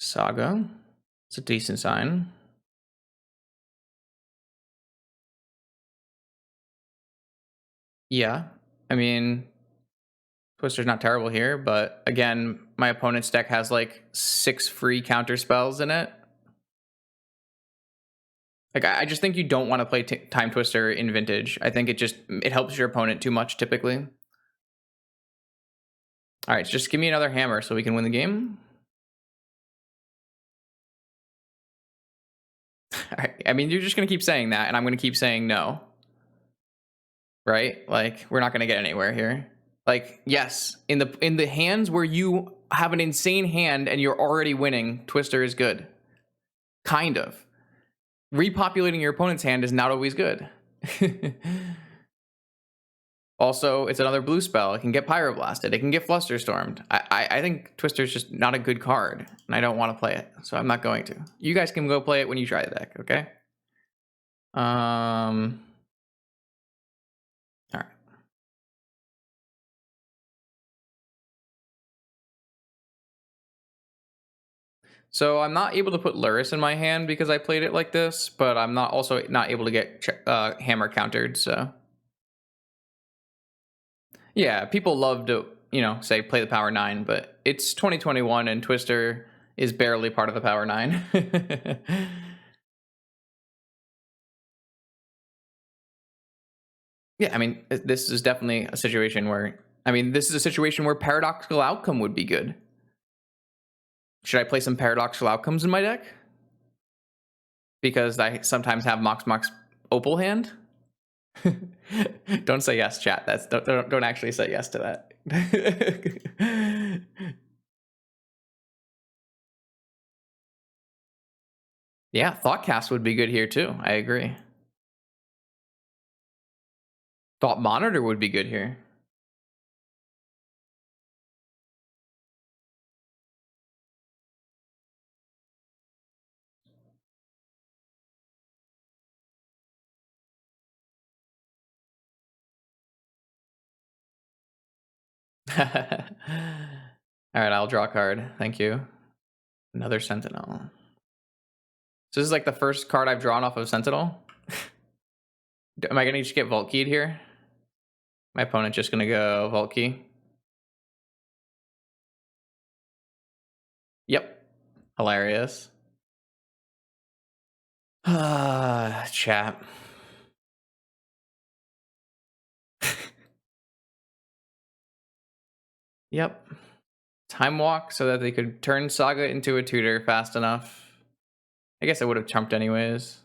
Saga. It's a decent sign. Yeah. I mean, Twister's not terrible here, but again, my opponent's deck has like 6 free counter spells in it. Like, I just think you don't want to play Time Twister in Vintage. I think it helps your opponent too much, typically. All right, so just give me another hammer so we can win the game. All right, I mean, you're just going to keep saying that, and I'm going to keep saying no. Right? Like, we're not going to get anywhere here. Like, yes, in the hands where you have an insane hand and you're already winning, Twister is good. Kind of. Repopulating your opponent's hand is not always good. Also, it's another blue spell. It can get Pyroblasted. It can get Flusterstormed. I think Twister's just not a good card, and I don't want to play it, so I'm not going to. You guys can go play it when you try the deck, okay? All right. So I'm not able to put Luris in my hand because I played it like this, but I'm also not able to get hammer countered, so. Yeah, people love to, say play the Power 9, but it's 2021 and Twister is barely part of the Power 9. Yeah, I mean, this is definitely a situation where, Paradoxical Outcome would be good. Should I play some Paradoxical Outcomes in my deck? Because I sometimes have Mox Opal hand? Don't say yes, chat. Don't actually say yes to that. Yeah, Thoughtcast would be good here too. I agree. Thought Monitor would be good here. All right, I'll draw a card. Thank you. Another Sentinel. So this is like the first card I've drawn off of Sentinel. Am I gonna just get Vault Keyed here? My opponent's just gonna go Vault Key. Yep. Hilarious. Chat. Yep. Time Walk so that they could turn Saga into a tutor fast enough. I guess I would have trumped anyways.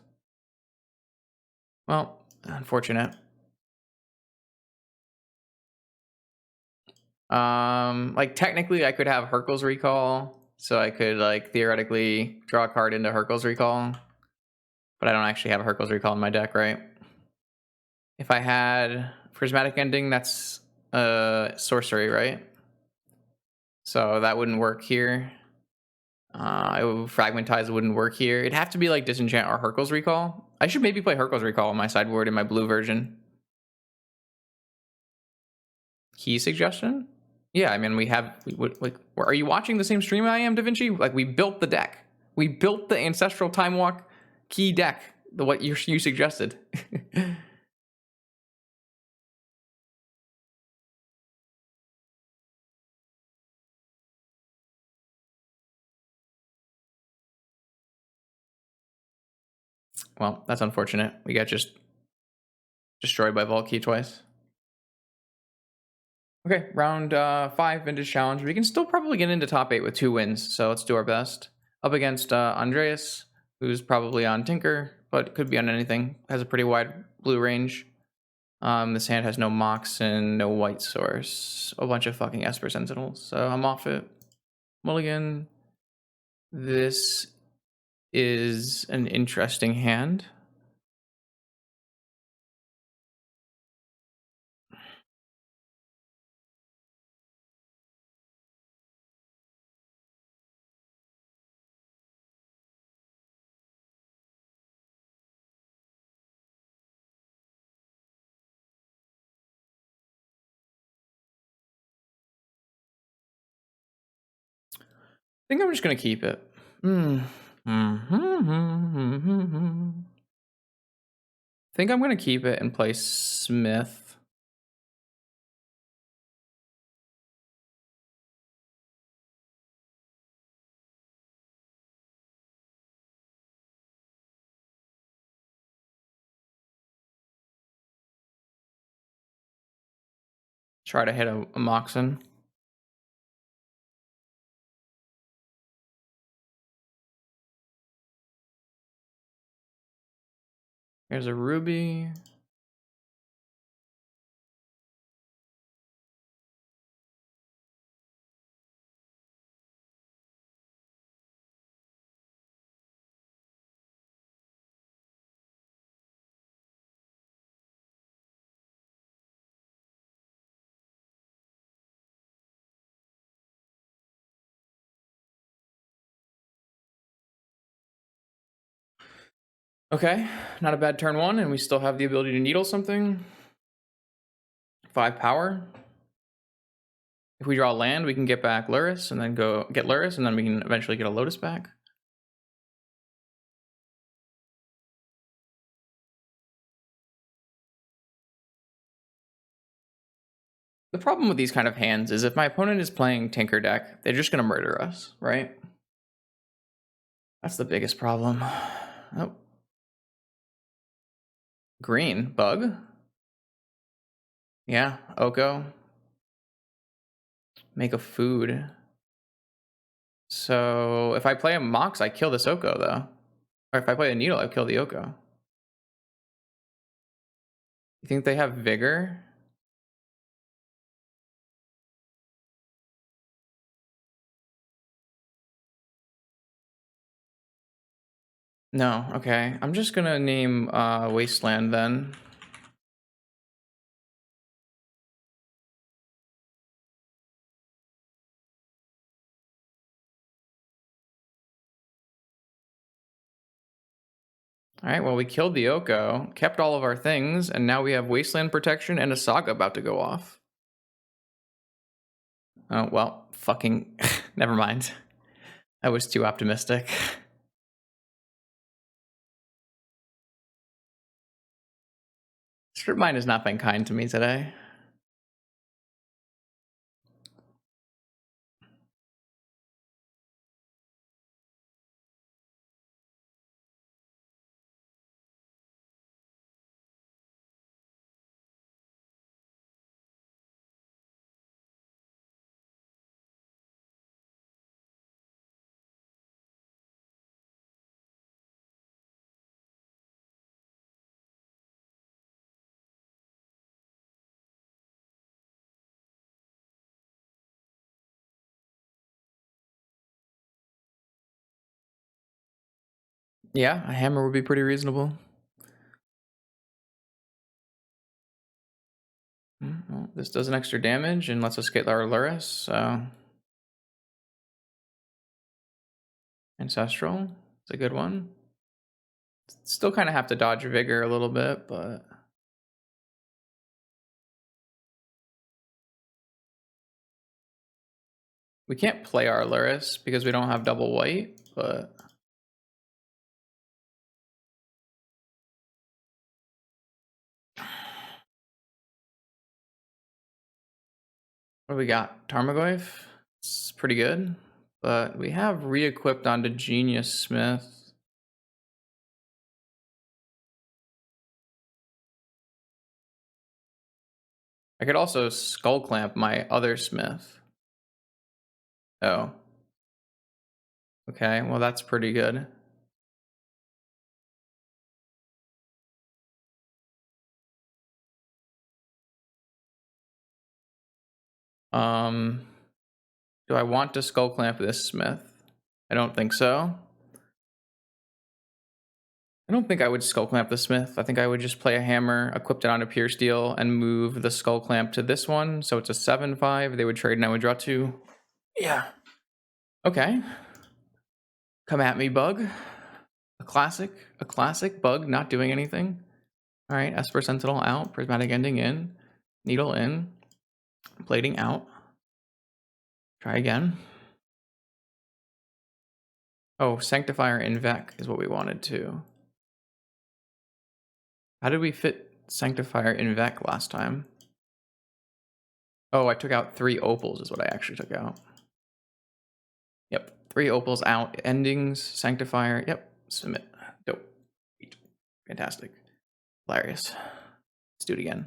Well, unfortunate. Like technically I could have Hercules Recall, so I could like theoretically draw a card into Hercules Recall. But I don't actually have a Hercules Recall in my deck, right? If I had Prismatic Ending, that's sorcery, right? So that wouldn't work here. Fragmentize wouldn't work here. It'd have to be like Disenchant or Hercules Recall. I should maybe play Hercules Recall on my sideboard in my blue version. Key suggestion? Yeah, I mean, are you watching the same stream I am, Da Vinci? Like, we built the deck. We built the Ancestral Time Walk key deck, what you suggested. Well, that's unfortunate. We got just destroyed by Vault Key twice. Okay, round 5 Vintage Challenge. We can still probably get into top 8 with 2 wins, so let's do our best. Up against Andreas, who's probably on Tinker, but could be on anything. Has a pretty wide blue range. This hand has no Mox and no White Source. A bunch of fucking Esper Sentinels, so I'm off it. Mulligan. This is an interesting hand. think I'm just gonna keep it. Think I'm gonna keep it and play Smith. Try to hit a Moxen. Here's a Ruby. Okay, not a bad turn one, and we still have the ability to needle something. 5 power. If we draw land, we can get back Luris, and then go get Luris, and then we can eventually get a Lotus back. The problem with these kind of hands is if my opponent is playing Tinker deck, they're just going to murder us, right? That's the biggest problem. Oh. Green. Bug? Yeah. Oko. Make a food. So if I play a Mox, I kill this Oko, though. Or if I play a Needle, I kill the Oko. You think they have Vigor? No. Okay. I'm just going to name Wasteland then. All right, well, we killed the Oko, kept all of our things, and now we have Wasteland protection and a Saga about to go off. Oh, well, fucking... Never mind. I was too optimistic. Strip Mine has not been kind to me today. Yeah, a hammer would be pretty reasonable. Well, this does an extra damage and lets us get our Luris, so... Ancestral, it's a good one. Still kind of have to dodge Vigor a little bit, but... We can't play our Luris because we don't have double white, but... What do we got? Tarmogoyf? It's pretty good. But we have re-equipped onto Genius Smith. I could also Skull Clamp my other Smith. Oh. Okay, well that's pretty good. Do I want to Skull Clamp this Smith? I don't think so. I don't think I would Skull Clamp the Smith. I think I would just play a hammer, equip it onto Pure Steel, and move the Skull Clamp to this one. So it's a 7/5. They would trade and I would draw 2. Yeah. Okay. Come at me, Bug. A classic Bug not doing anything. All right, Esper Sentinel out, Prismatic Ending in, Needle in, Plating out. Try again. Oh, Sanctifier Invec is what we wanted to. How did we fit Sanctifier Invec last time? Oh, I took out 3 opals is what I actually took out. Yep, 3 opals out. Endings, Sanctifier. Yep, submit. Dope. Fantastic. Hilarious. Let's do it again.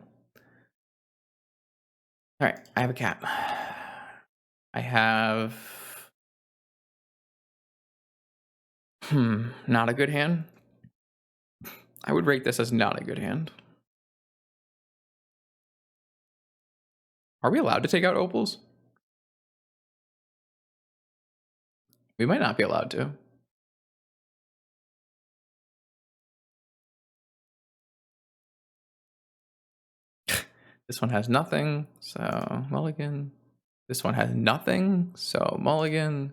All right, I have a cat. I have... not a good hand. I would rate this as not a good hand. Are we allowed to take out opals? We might not be allowed to. This one has nothing, so mulligan. This one has nothing, so mulligan.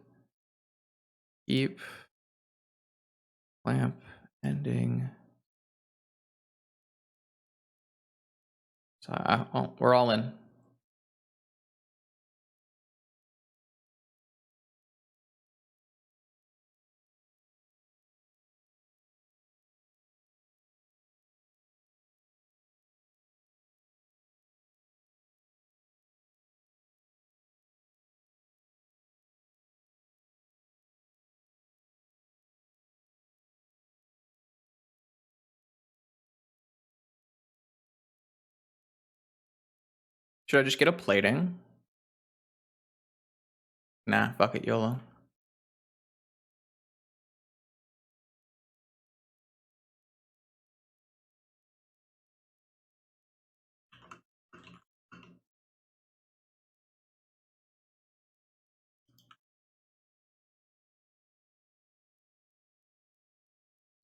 Keep. Lamp. Ending. So we're all in. Should I just get a plating? Nah, fuck it, YOLO.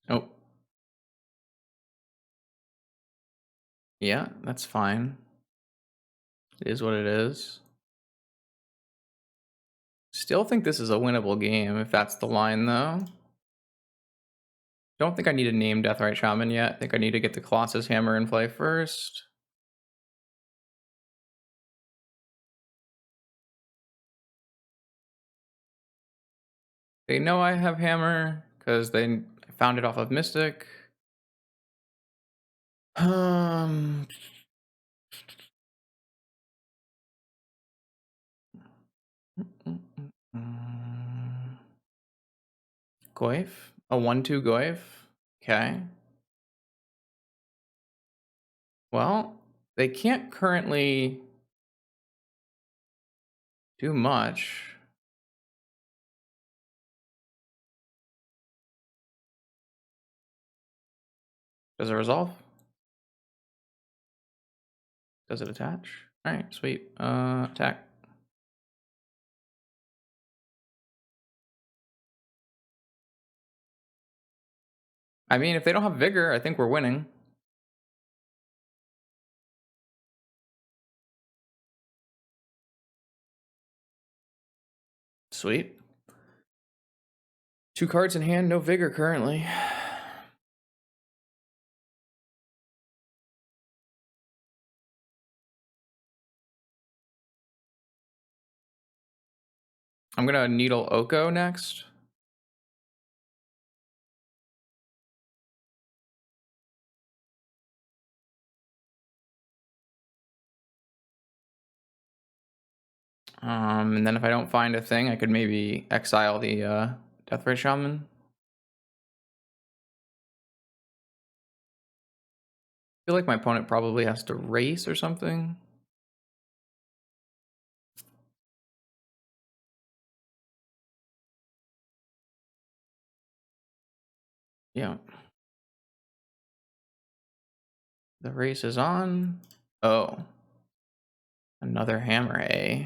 Oh. Yeah, that's fine. It is what it is. Still think this is a winnable game, if that's the line, though. Don't think I need to name Deathrite Shaman yet. I think I need to get the Colossus Hammer in play first. They know I have Hammer, because they found it off of Mystic. Goyf? A 1-2 Goyf? Okay. Well, they can't currently do much. Does it resolve? Does it attach? Alright, sweet. Attack. I mean, if they don't have Vigor, I think we're winning. Sweet. 2 cards in hand, no Vigor currently. I'm gonna Needle Oko next. And then if I don't find a thing, I could maybe exile the Deathrite Shaman. I feel like my opponent probably has to race or something. Yeah. The race is on. Oh. Another hammer, eh?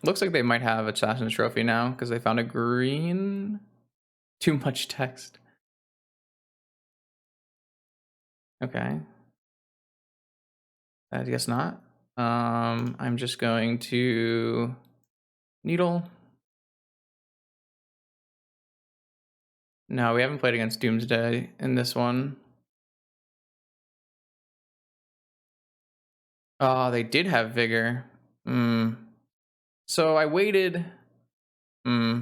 Looks like they might have Assassin's Trophy now because they found a green. Too much text. Okay. I guess not. I'm just going to needle. No, we haven't played against Doomsday in this one. Oh, they did have vigor. So I waited. Hmm.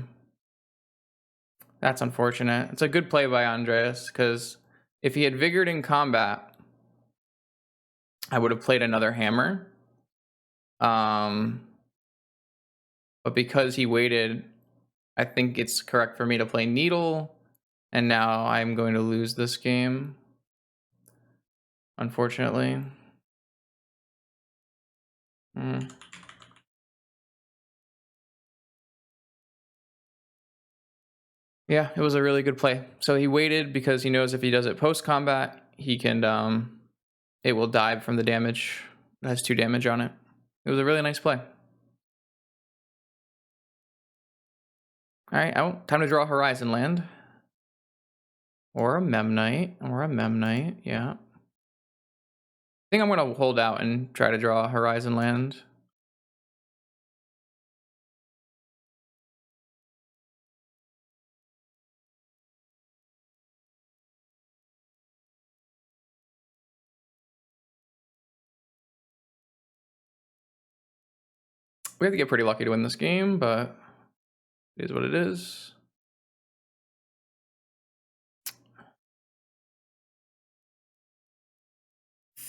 That's unfortunate. It's a good play by Andreas, because if he had vigored in combat, I would have played another hammer. But because he waited, I think it's correct for me to play needle, and now I'm going to lose this game, unfortunately. Yeah, it was a really good play. So he waited because he knows if he does it post combat, he can it will dive from the damage. It has 2 damage on it. It was a really nice play. All right, time to draw Horizon Land. Or a Memnite. Yeah. I think I'm gonna hold out and try to draw Horizon Land. We have to get pretty lucky to win this game, but it is what it is.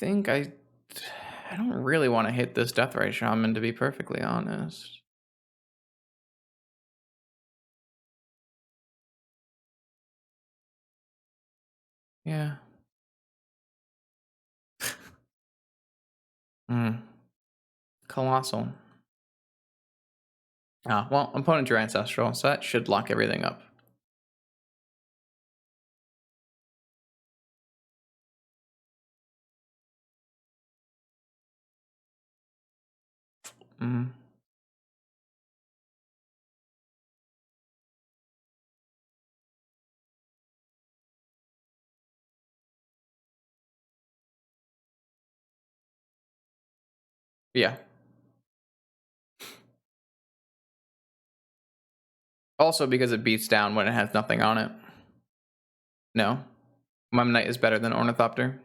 I don't really want to hit this Deathrite Shaman, to be perfectly honest. Yeah. Colossal. Ah, well, opponent drew Ancestral, so that should lock everything up. Yeah. Also because it beats down when it has nothing on it. No. Memnite is better than Ornithopter.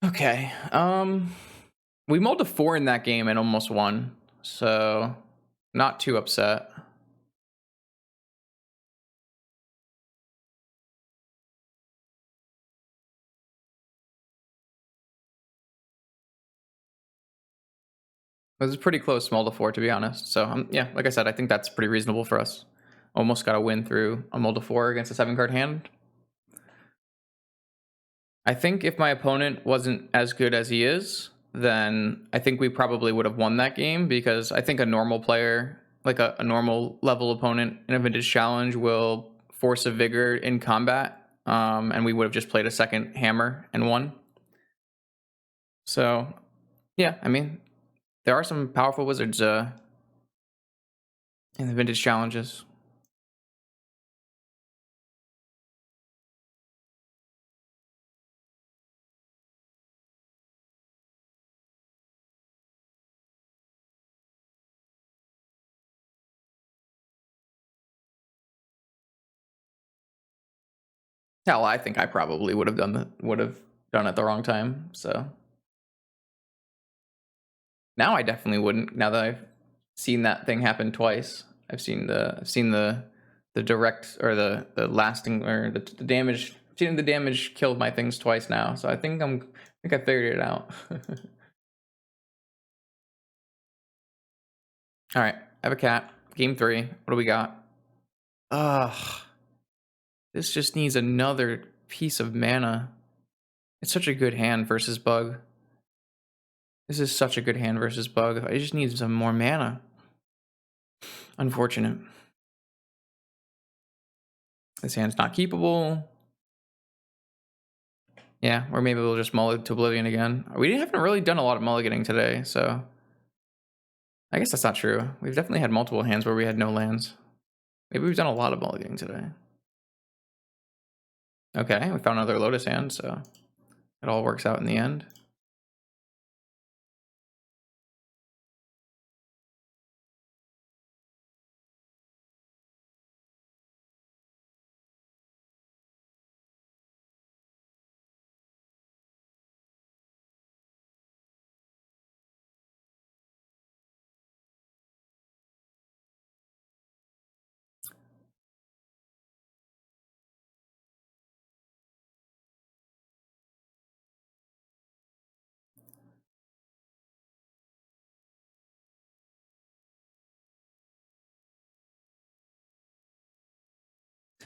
Okay. We mulled a 4 in that game and almost won. So not too upset. It was a pretty close mull to 4, to be honest. So yeah, like I said, I think that's pretty reasonable for us. Almost got a win through a mull to 4 against a 7-card hand. I think if my opponent wasn't as good as he is, then I think we probably would have won that game, because I think a normal player, like a normal level opponent in a vintage challenge, will force a vigor in combat, and we would have just played a second hammer and won. So yeah, I mean, there are some powerful wizards in the vintage challenges. Hell, I think I probably would have done it the wrong time. So now I definitely wouldn't. Now that I've seen that thing happen twice, I've seen the direct, or the lasting, or the damage. I've seen the damage killed my things twice now. So I think I figured it out. All right, I have a cat. Game 3. What do we got? Ugh. This just needs another piece of mana. It's such a good hand versus Bug. This is such a good hand versus bug. I just need some more mana. Unfortunate. This hand's not keepable. Yeah, or maybe we'll just mull it to Oblivion again. We haven't really done a lot of mulliganing today, so I guess that's not true. We've definitely had multiple hands where we had no lands. Maybe we've done a lot of mulliganing today. Okay, we found another Lotus hand, so it all works out in the end.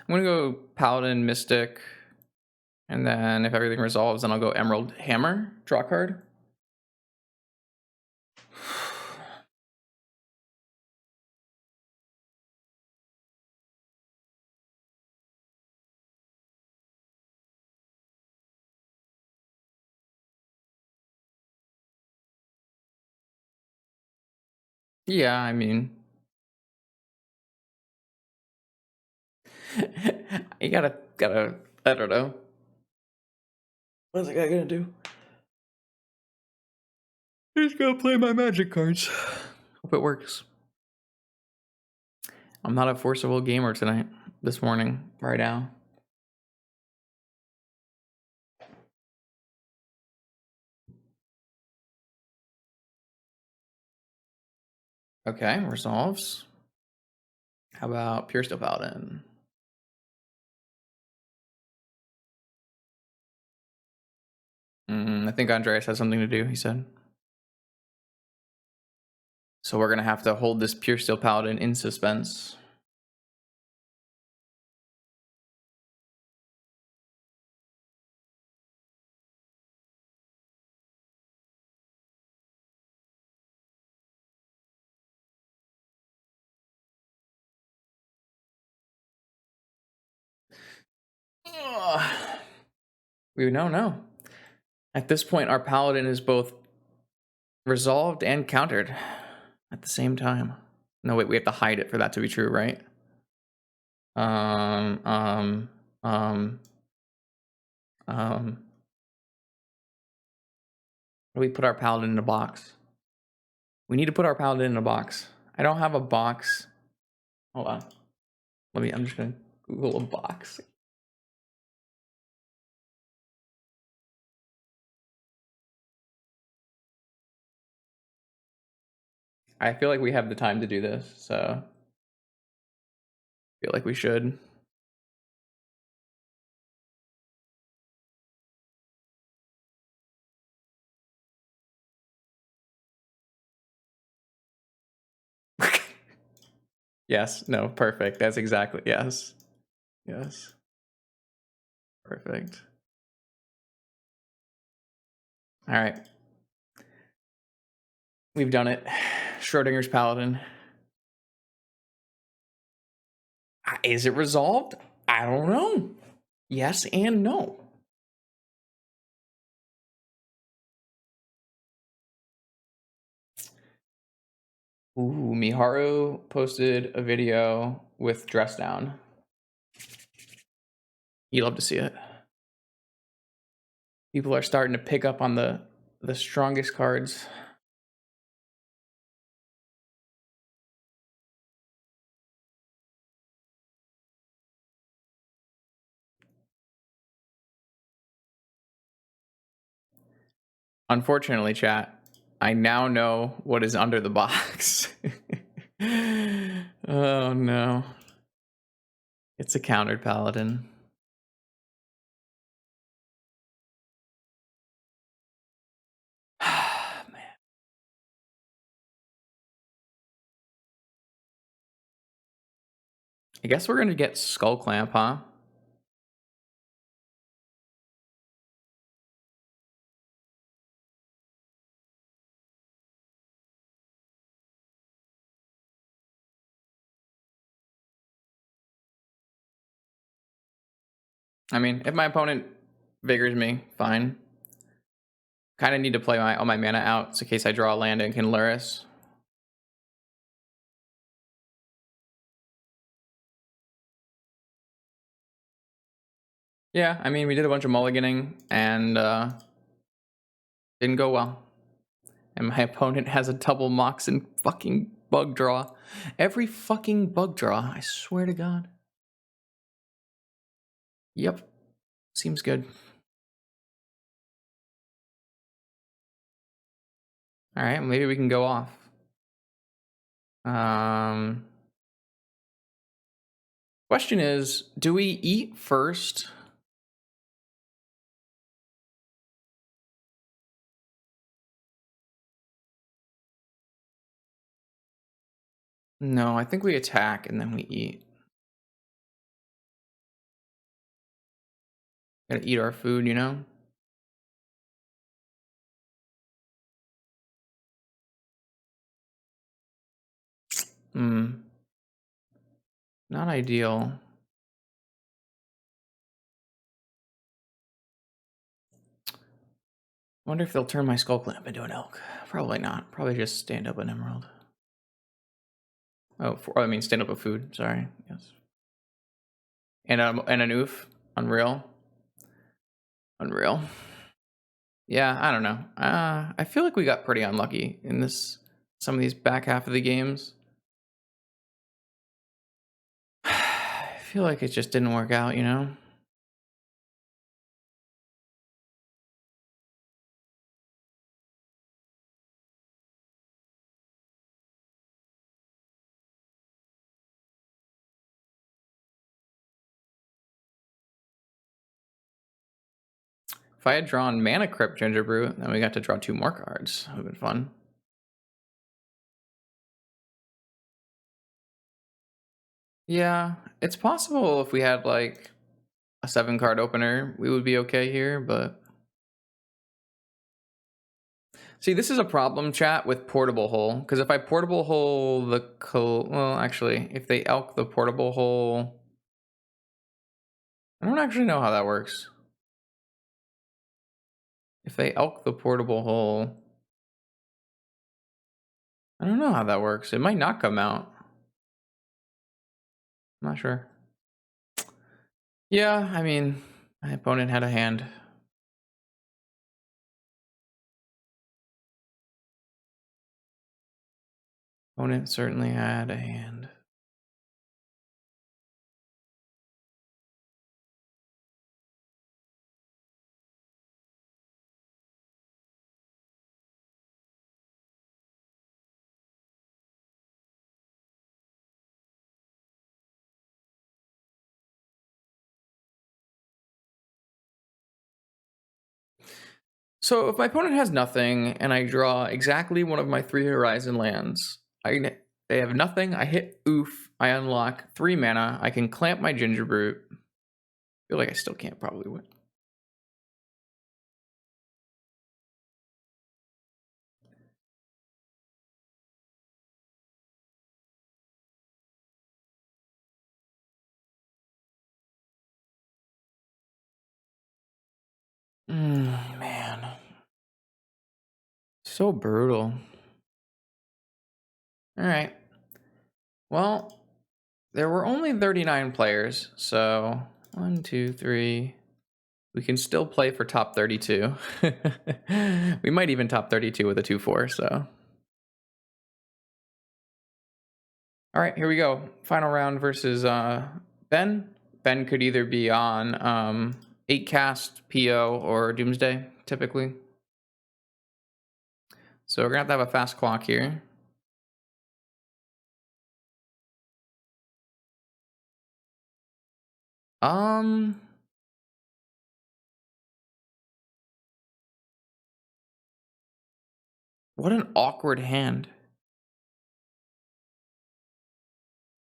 I'm gonna go Paladin, Mystic, and then if everything resolves, then I'll go Emerald Hammer, draw card. Yeah, I mean, you gotta, I don't know. What's the guy gonna do? He's gonna play my magic cards. Hope it works. I'm not a forcible gamer tonight, this morning, right now. Okay, resolves. How about Pure Steel Paladin? I think Andreas has something to do, he said. So we're gonna have to hold this Pure Steel Paladin in suspense. We don't know. At this point, our Paladin is both resolved and countered at the same time. No, wait, we have to hide it for that to be true, right? Um, um, um, How do we put our Paladin in a box? We need to put our Paladin in a box. I don't have a box. Hold on. I'm just gonna Google a box. I feel like we have the time to do this, so I feel like we should. Yes, no, perfect. That's exactly, yes. Yes. Perfect. All right. We've done it. Schrodinger's Paladin. Is it resolved? I don't know. Yes and no. Ooh, Miharu posted a video with dress down. You love to see it. People are starting to pick up on the strongest cards. Unfortunately, chat, I now know what is under the box. Oh no. It's a countered Paladin. Man. I guess we're gonna get Skull Clamp, huh? I mean, if my opponent vigors me, fine. Kind of need to play all my mana out so in case I draw a land and can Luris. Yeah, I mean, we did a bunch of mulliganing and didn't go well. And my opponent has a double Mox and fucking bug draw. Every fucking bug draw, I swear to God. Yep, seems good. All right, maybe we can go off. Question is, do we eat first? No, I think we attack and then we eat. Gotta eat our food, you know? Not ideal. Wonder if they'll turn my skull clamp into an elk. Probably not. Probably just stand up an emerald. Oh, I mean stand up a food. Sorry. Yes. And an oof. Unreal. Unreal. Yeah, I don't know. I feel like we got pretty unlucky in some of these back half of the games. I feel like it just didn't work out, you know? If I had drawn Mana Crypt Gingerbrew, then we got to draw 2 more cards. That would have been fun. Yeah, it's possible if we had like a 7-card opener, we would be okay here, but see, this is a problem, chat, with Portable Hole. Because if I Portable Hole well, actually, if they elk the Portable Hole, I don't actually know how that works. If they elk the Portable Hole, I don't know how that works. It might not come out. I'm not sure. Yeah, I mean, my opponent had a hand. Opponent certainly had a hand. So if my opponent has nothing and I draw exactly one of my 3 Horizon lands, they have nothing, I hit oof, I unlock 3 mana, I can clamp my Gingerbrute. I feel like I still can't probably win. Man. So brutal. Alright. Well, there were only 39 players, so 1, 2, 3. We can still play for top 32. We might even top 32 with a 2-4, so. Alright, here we go. Final round versus Ben. Ben could either be on 8 cast, PO, or Doomsday, typically. So we're gonna have to have a fast clock here. What an awkward hand.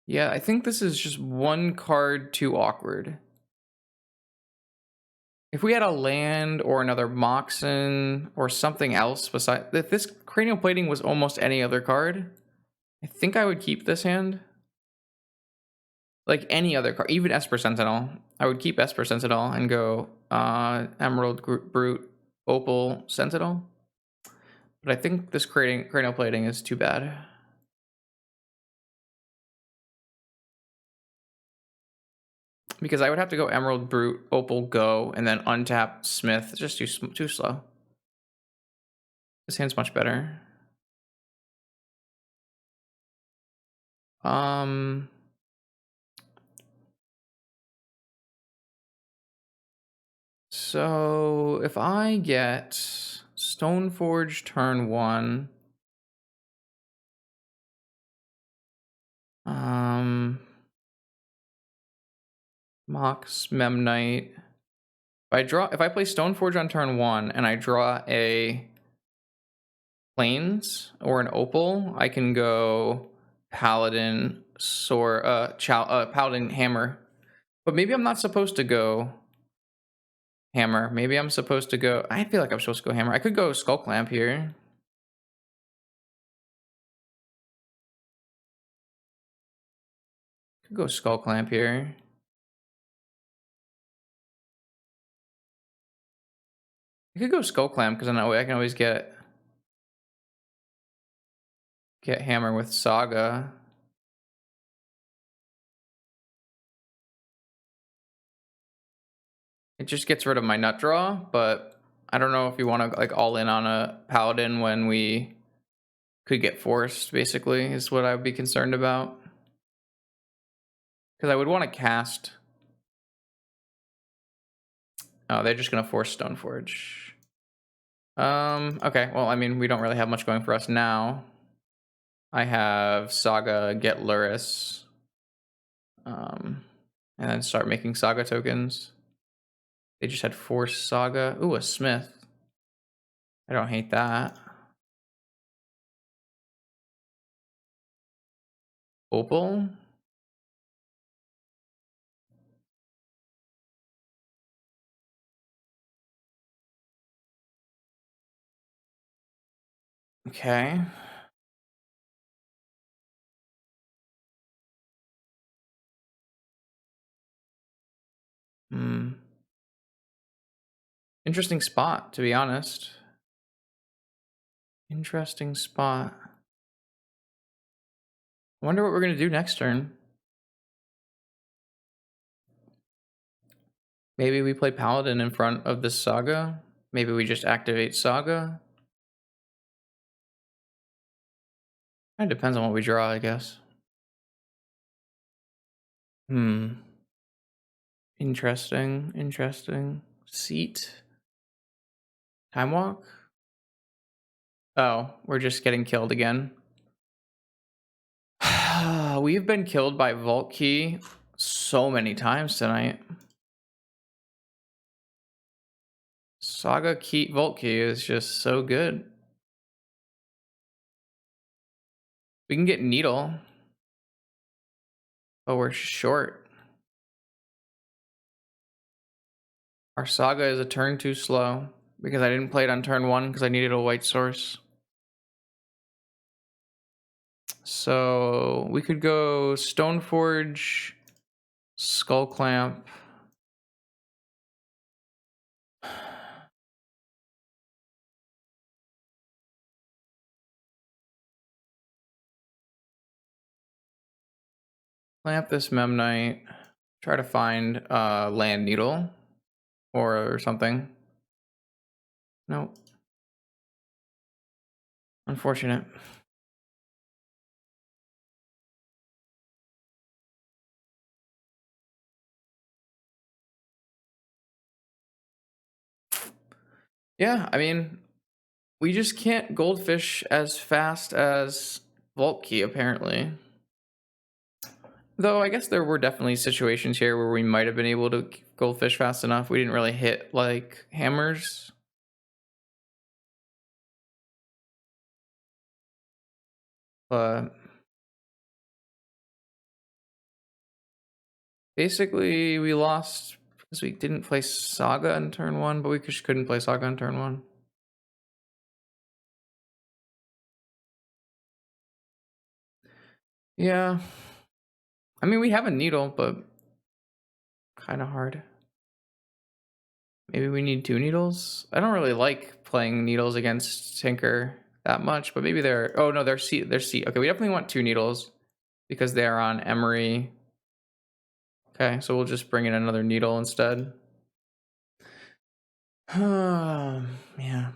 Yeah, I think this is just 1 card too awkward. If we had a land or another Moxen or something else besides, if this Cranial Plating was almost any other card, I think I would keep this hand. Like any other card, even Esper Sentinel. I would keep Esper Sentinel and go Emerald Brute Opal Sentinel. But I think this cranial plating is too bad. Because I would have to go Emerald Brute, Opal go, and then untap Smith. It's just too slow. This hand's much better. So if I get Stoneforge turn 1, Mox Memnite. If I play Stoneforge on turn 1 and I draw a Plains or an Opal, I can go Paladin Paladin Hammer. But maybe I'm not supposed to go Hammer. Maybe I'm supposed to go. I feel like I'm supposed to go Hammer. I could go Skull Clamp here. Could go Skull Clamp here. I could go Skull Clamp because then that way I can always get Hammer with Saga. It just gets rid of my nut draw, but I don't know if you want to like all in on a Paladin when we could get forced, basically, is what I would be concerned about. Because I would want to cast. Oh, they're just going to force Stoneforge. Okay, well, I mean, we don't really have much going for us now. I have Saga, get Luris. And then start making Saga tokens. They just had Force Saga. Ooh, a Smith. I don't hate that. Opal. Okay. Interesting spot, to be honest. Interesting spot. I wonder what we're going to do next turn. Maybe we play Paladin in front of this Saga. Maybe we just activate Saga. It depends on what we draw, I guess. Interesting. Seat. Time Walk? Oh, we're just getting killed again. We've been killed by Vault Key so many times tonight. Saga Key Vault Key is just so good. We can get Needle. Oh, we're short. Our Saga is a turn too slow because I didn't play it on turn 1 because I needed a white source. So we could go Stoneforge, Skull Clamp. Clamp this Memnite. Try to find Land Needle or something. Nope. Unfortunate. Yeah, I mean, we just can't goldfish as fast as Vault Key, apparently. Though I guess there were definitely situations here where we might have been able to goldfish fast enough. We didn't really hit like hammers. But basically we lost because we didn't play Saga on turn 1, but we just couldn't play Saga on turn 1. Yeah. I mean, we have a needle, but kind of hard. Maybe we need 2 needles? I don't really like playing needles against Tinker that much, but maybe they're... Oh, no, they're C. They're C. Okay, we definitely want 2 needles because they're on Emery. Okay, so we'll just bring in another needle instead. Yeah.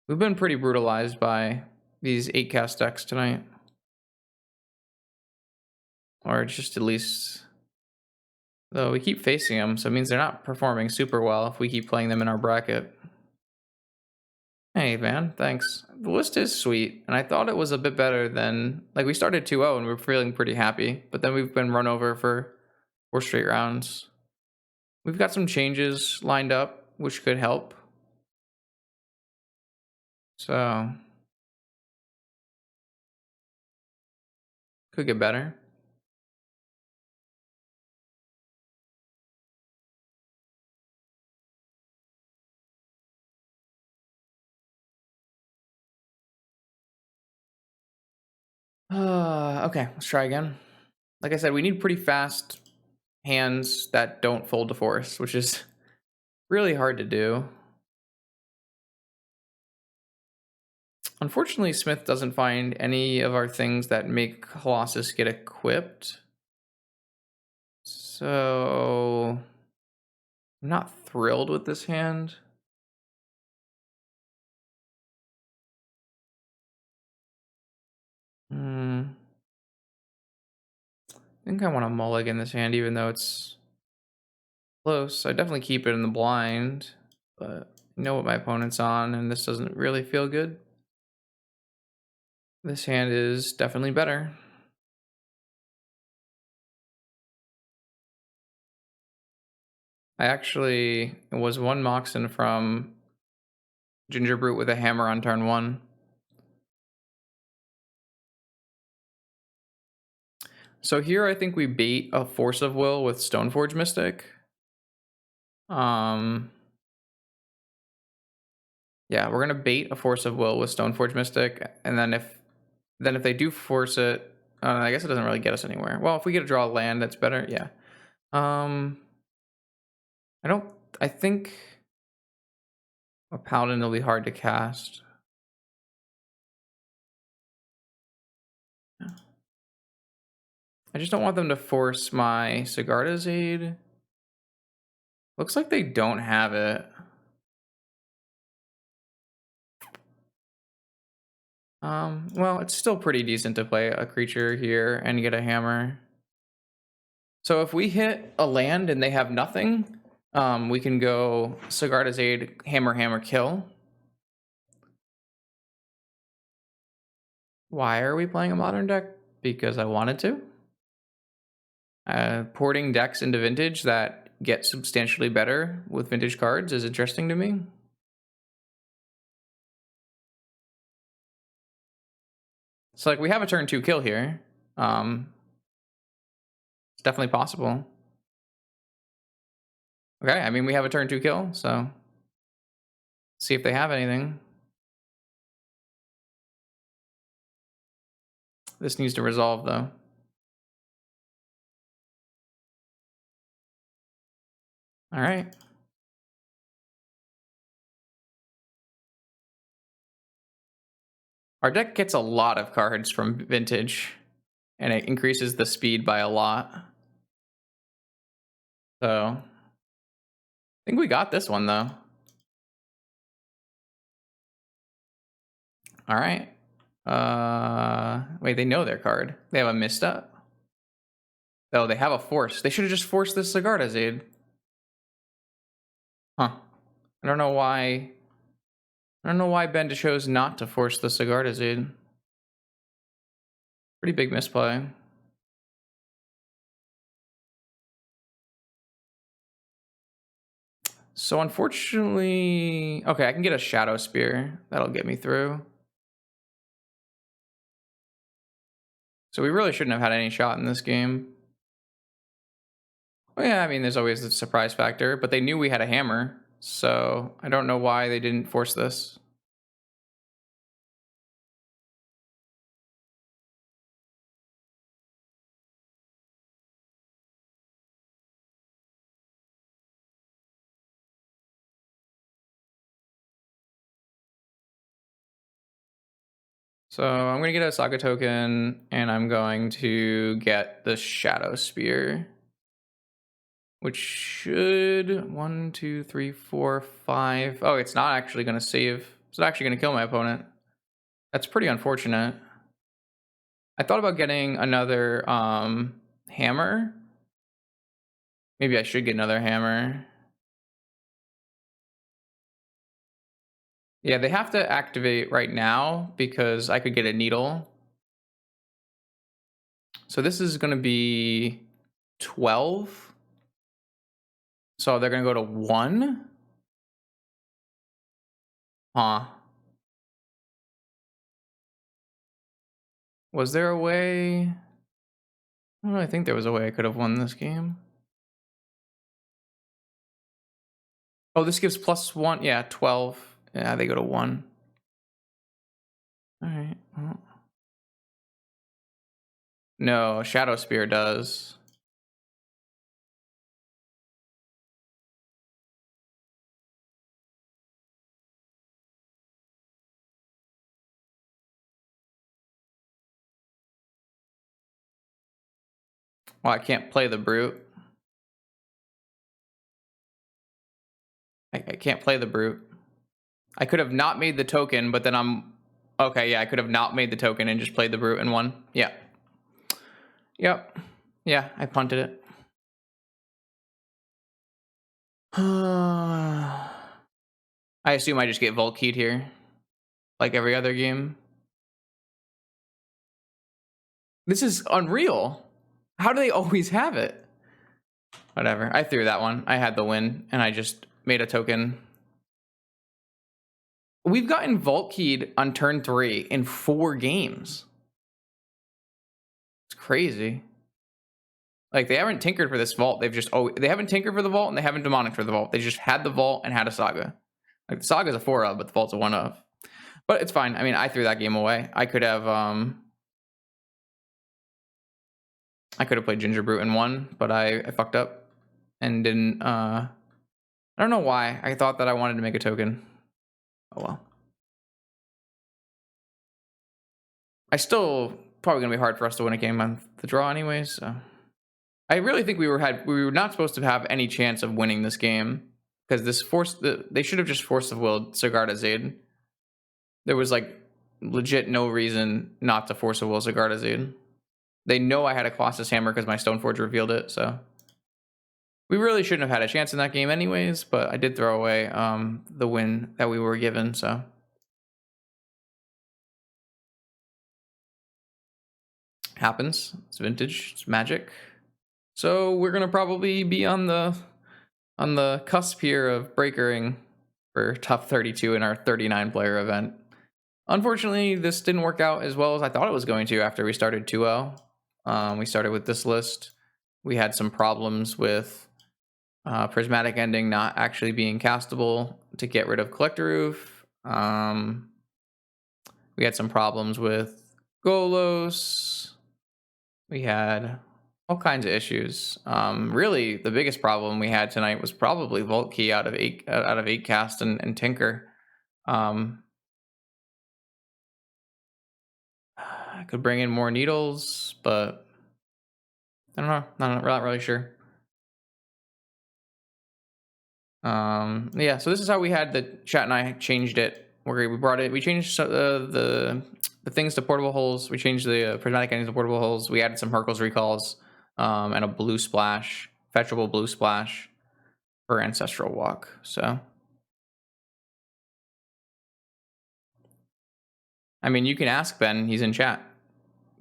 We've been pretty brutalized by these 8-cast decks tonight. Or just at least... Though we keep facing them, so it means they're not performing super well if we keep playing them in our bracket. Hey, man, thanks. The list is sweet, and I thought it was a bit better than... Like, we started 2-0 and we were feeling pretty happy, but then we've been run over for 4 straight rounds. We've got some changes lined up, which could help. So... Could get better. Okay, let's try again. Like I said, we need pretty fast hands that don't fold to force, which is really hard to do. Unfortunately, Smith doesn't find any of our things that make Colossus get equipped. So... I'm not thrilled with this hand. I think I want to mulligan this hand, even though it's close. I definitely keep it in the blind, but I know what my opponent's on, and this doesn't really feel good. This hand is definitely better. I actually was one Moxen from Ginger Brute with a hammer on turn 1. So here I think we bait a Force of Will with Stoneforge Mystic. Yeah, we're gonna bait a Force of Will with Stoneforge Mystic, and then if they do force it, I guess it doesn't really get us anywhere. Well, if we get to draw land, that's better. Yeah. I don't. I think a Paladin will be hard to cast. I just don't want them to force my Sigarda's Aid. Looks like they don't have it. Well, it's still pretty decent to play a creature here and get a hammer. So if we hit a land and they have nothing, we can go Sigarda's Aid, hammer, hammer, kill. Why are we playing a modern deck? Because I wanted to. Porting decks into Vintage that get substantially better with Vintage cards is interesting to me. So like we have a turn 2 kill here. It's definitely possible. Okay, I mean we have a turn 2 kill, so see if they have anything. This needs to resolve though. All right. Our deck gets a lot of cards from Vintage, and it increases the speed by a lot. So, I think we got this one though. All right. Wait, they know their card. They have a misstep. Oh, they have a force. They should have just forced this Sigarda's Aid. Huh. I don't know why. I don't know why Benda chose not to force the Sigarda's Aid. Pretty big misplay. So unfortunately, okay, I can get a Shadow Spear. That'll get me through. So we really shouldn't have had any shot in this game. Well, yeah, I mean, there's always the surprise factor, but they knew we had a hammer, so I don't know why they didn't force this. So I'm going to get a Saga token, and I'm going to get the Shadow Spear, which should 1, 2, 3, 4, 5. Oh, it's not actually going to save. It's not actually going to kill my opponent. That's pretty unfortunate. I thought about getting another hammer. Maybe I should get another hammer. Yeah, they have to activate right now because I could get a needle. So this is going to be 12. So they're going to go to 1. Huh. Was there a way? I don't really think there was a way I could have won this game. Oh, this gives +1. Yeah, 12. Yeah, they go to 1. All right. Well. No, Shadow Spear does. Well, I can't play the Brute. I can't play the Brute. I could have not made the token, but then I'm... Okay, yeah, I could have not made the token and just played the Brute and won. Yeah. Yep. Yeah, I punted it. I assume I just get Vault Keyed here. Like every other game. This is unreal. How do they always have it? Whatever. I threw that one. I had the win, and I just made a token. We've gotten Vault Keyed on turn 3 in 4 games. It's crazy. Like, they haven't tinkered for this vault. They've just... Oh, they haven't tinkered for the vault, and they haven't demonic for the vault. They just had the vault and had a Saga. Like, the Saga's a 4 of, but the vault's a 1 of. But it's fine. I mean, I threw that game away. I could have played Ginger Brute and won, but I fucked up and didn't. I don't know why. I thought that I wanted to make a token. Oh well. I still probably gonna be hard for us to win a game on the draw, anyways. So I really think we were not supposed to have any chance of winning this game because they should have just forced of willed Sigarda Zaid. There was like legit no reason not to force of will Sigarda Zaid. They know I had a Colossus Hammer because my Stoneforge revealed it, so we really shouldn't have had a chance in that game anyways, but I did throw away the win that we were given, so. Happens. It's vintage. It's magic. So we're gonna probably be on the cusp here of breakering for top 32 in our 39 player event. Unfortunately, this didn't work out as well as I thought it was going to after we started 2-0. We started with this list. We had some problems with Prismatic Ending not actually being castable to get rid of Collector Roof. We had some problems with Golos. We had all kinds of issues. Really, the biggest problem we had tonight was probably Vault Key out of 8 cast and Tinker. I could bring in more needles, but I don't know. I'm not really sure. Yeah, so this is how we had the chat and I changed it. We changed the things to portable holes. We changed the prismatic endings to portable holes. We added some Hercules recalls, and a blue splash, fetchable blue splash for Ancestral Walk. So, I mean, you can ask Ben. He's in chat.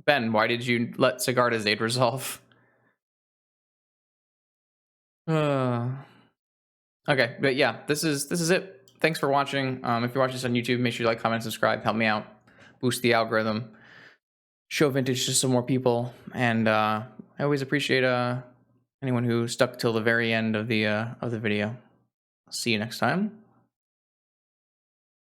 Ben, why did you let Sigarda's aid resolve? Okay, but yeah, this is it. Thanks for watching. If you're watching this on YouTube, make sure you like, comment, subscribe, help me out, boost the algorithm, show vintage to some more people, and I always appreciate anyone who stuck till the very end of the video. See you next time.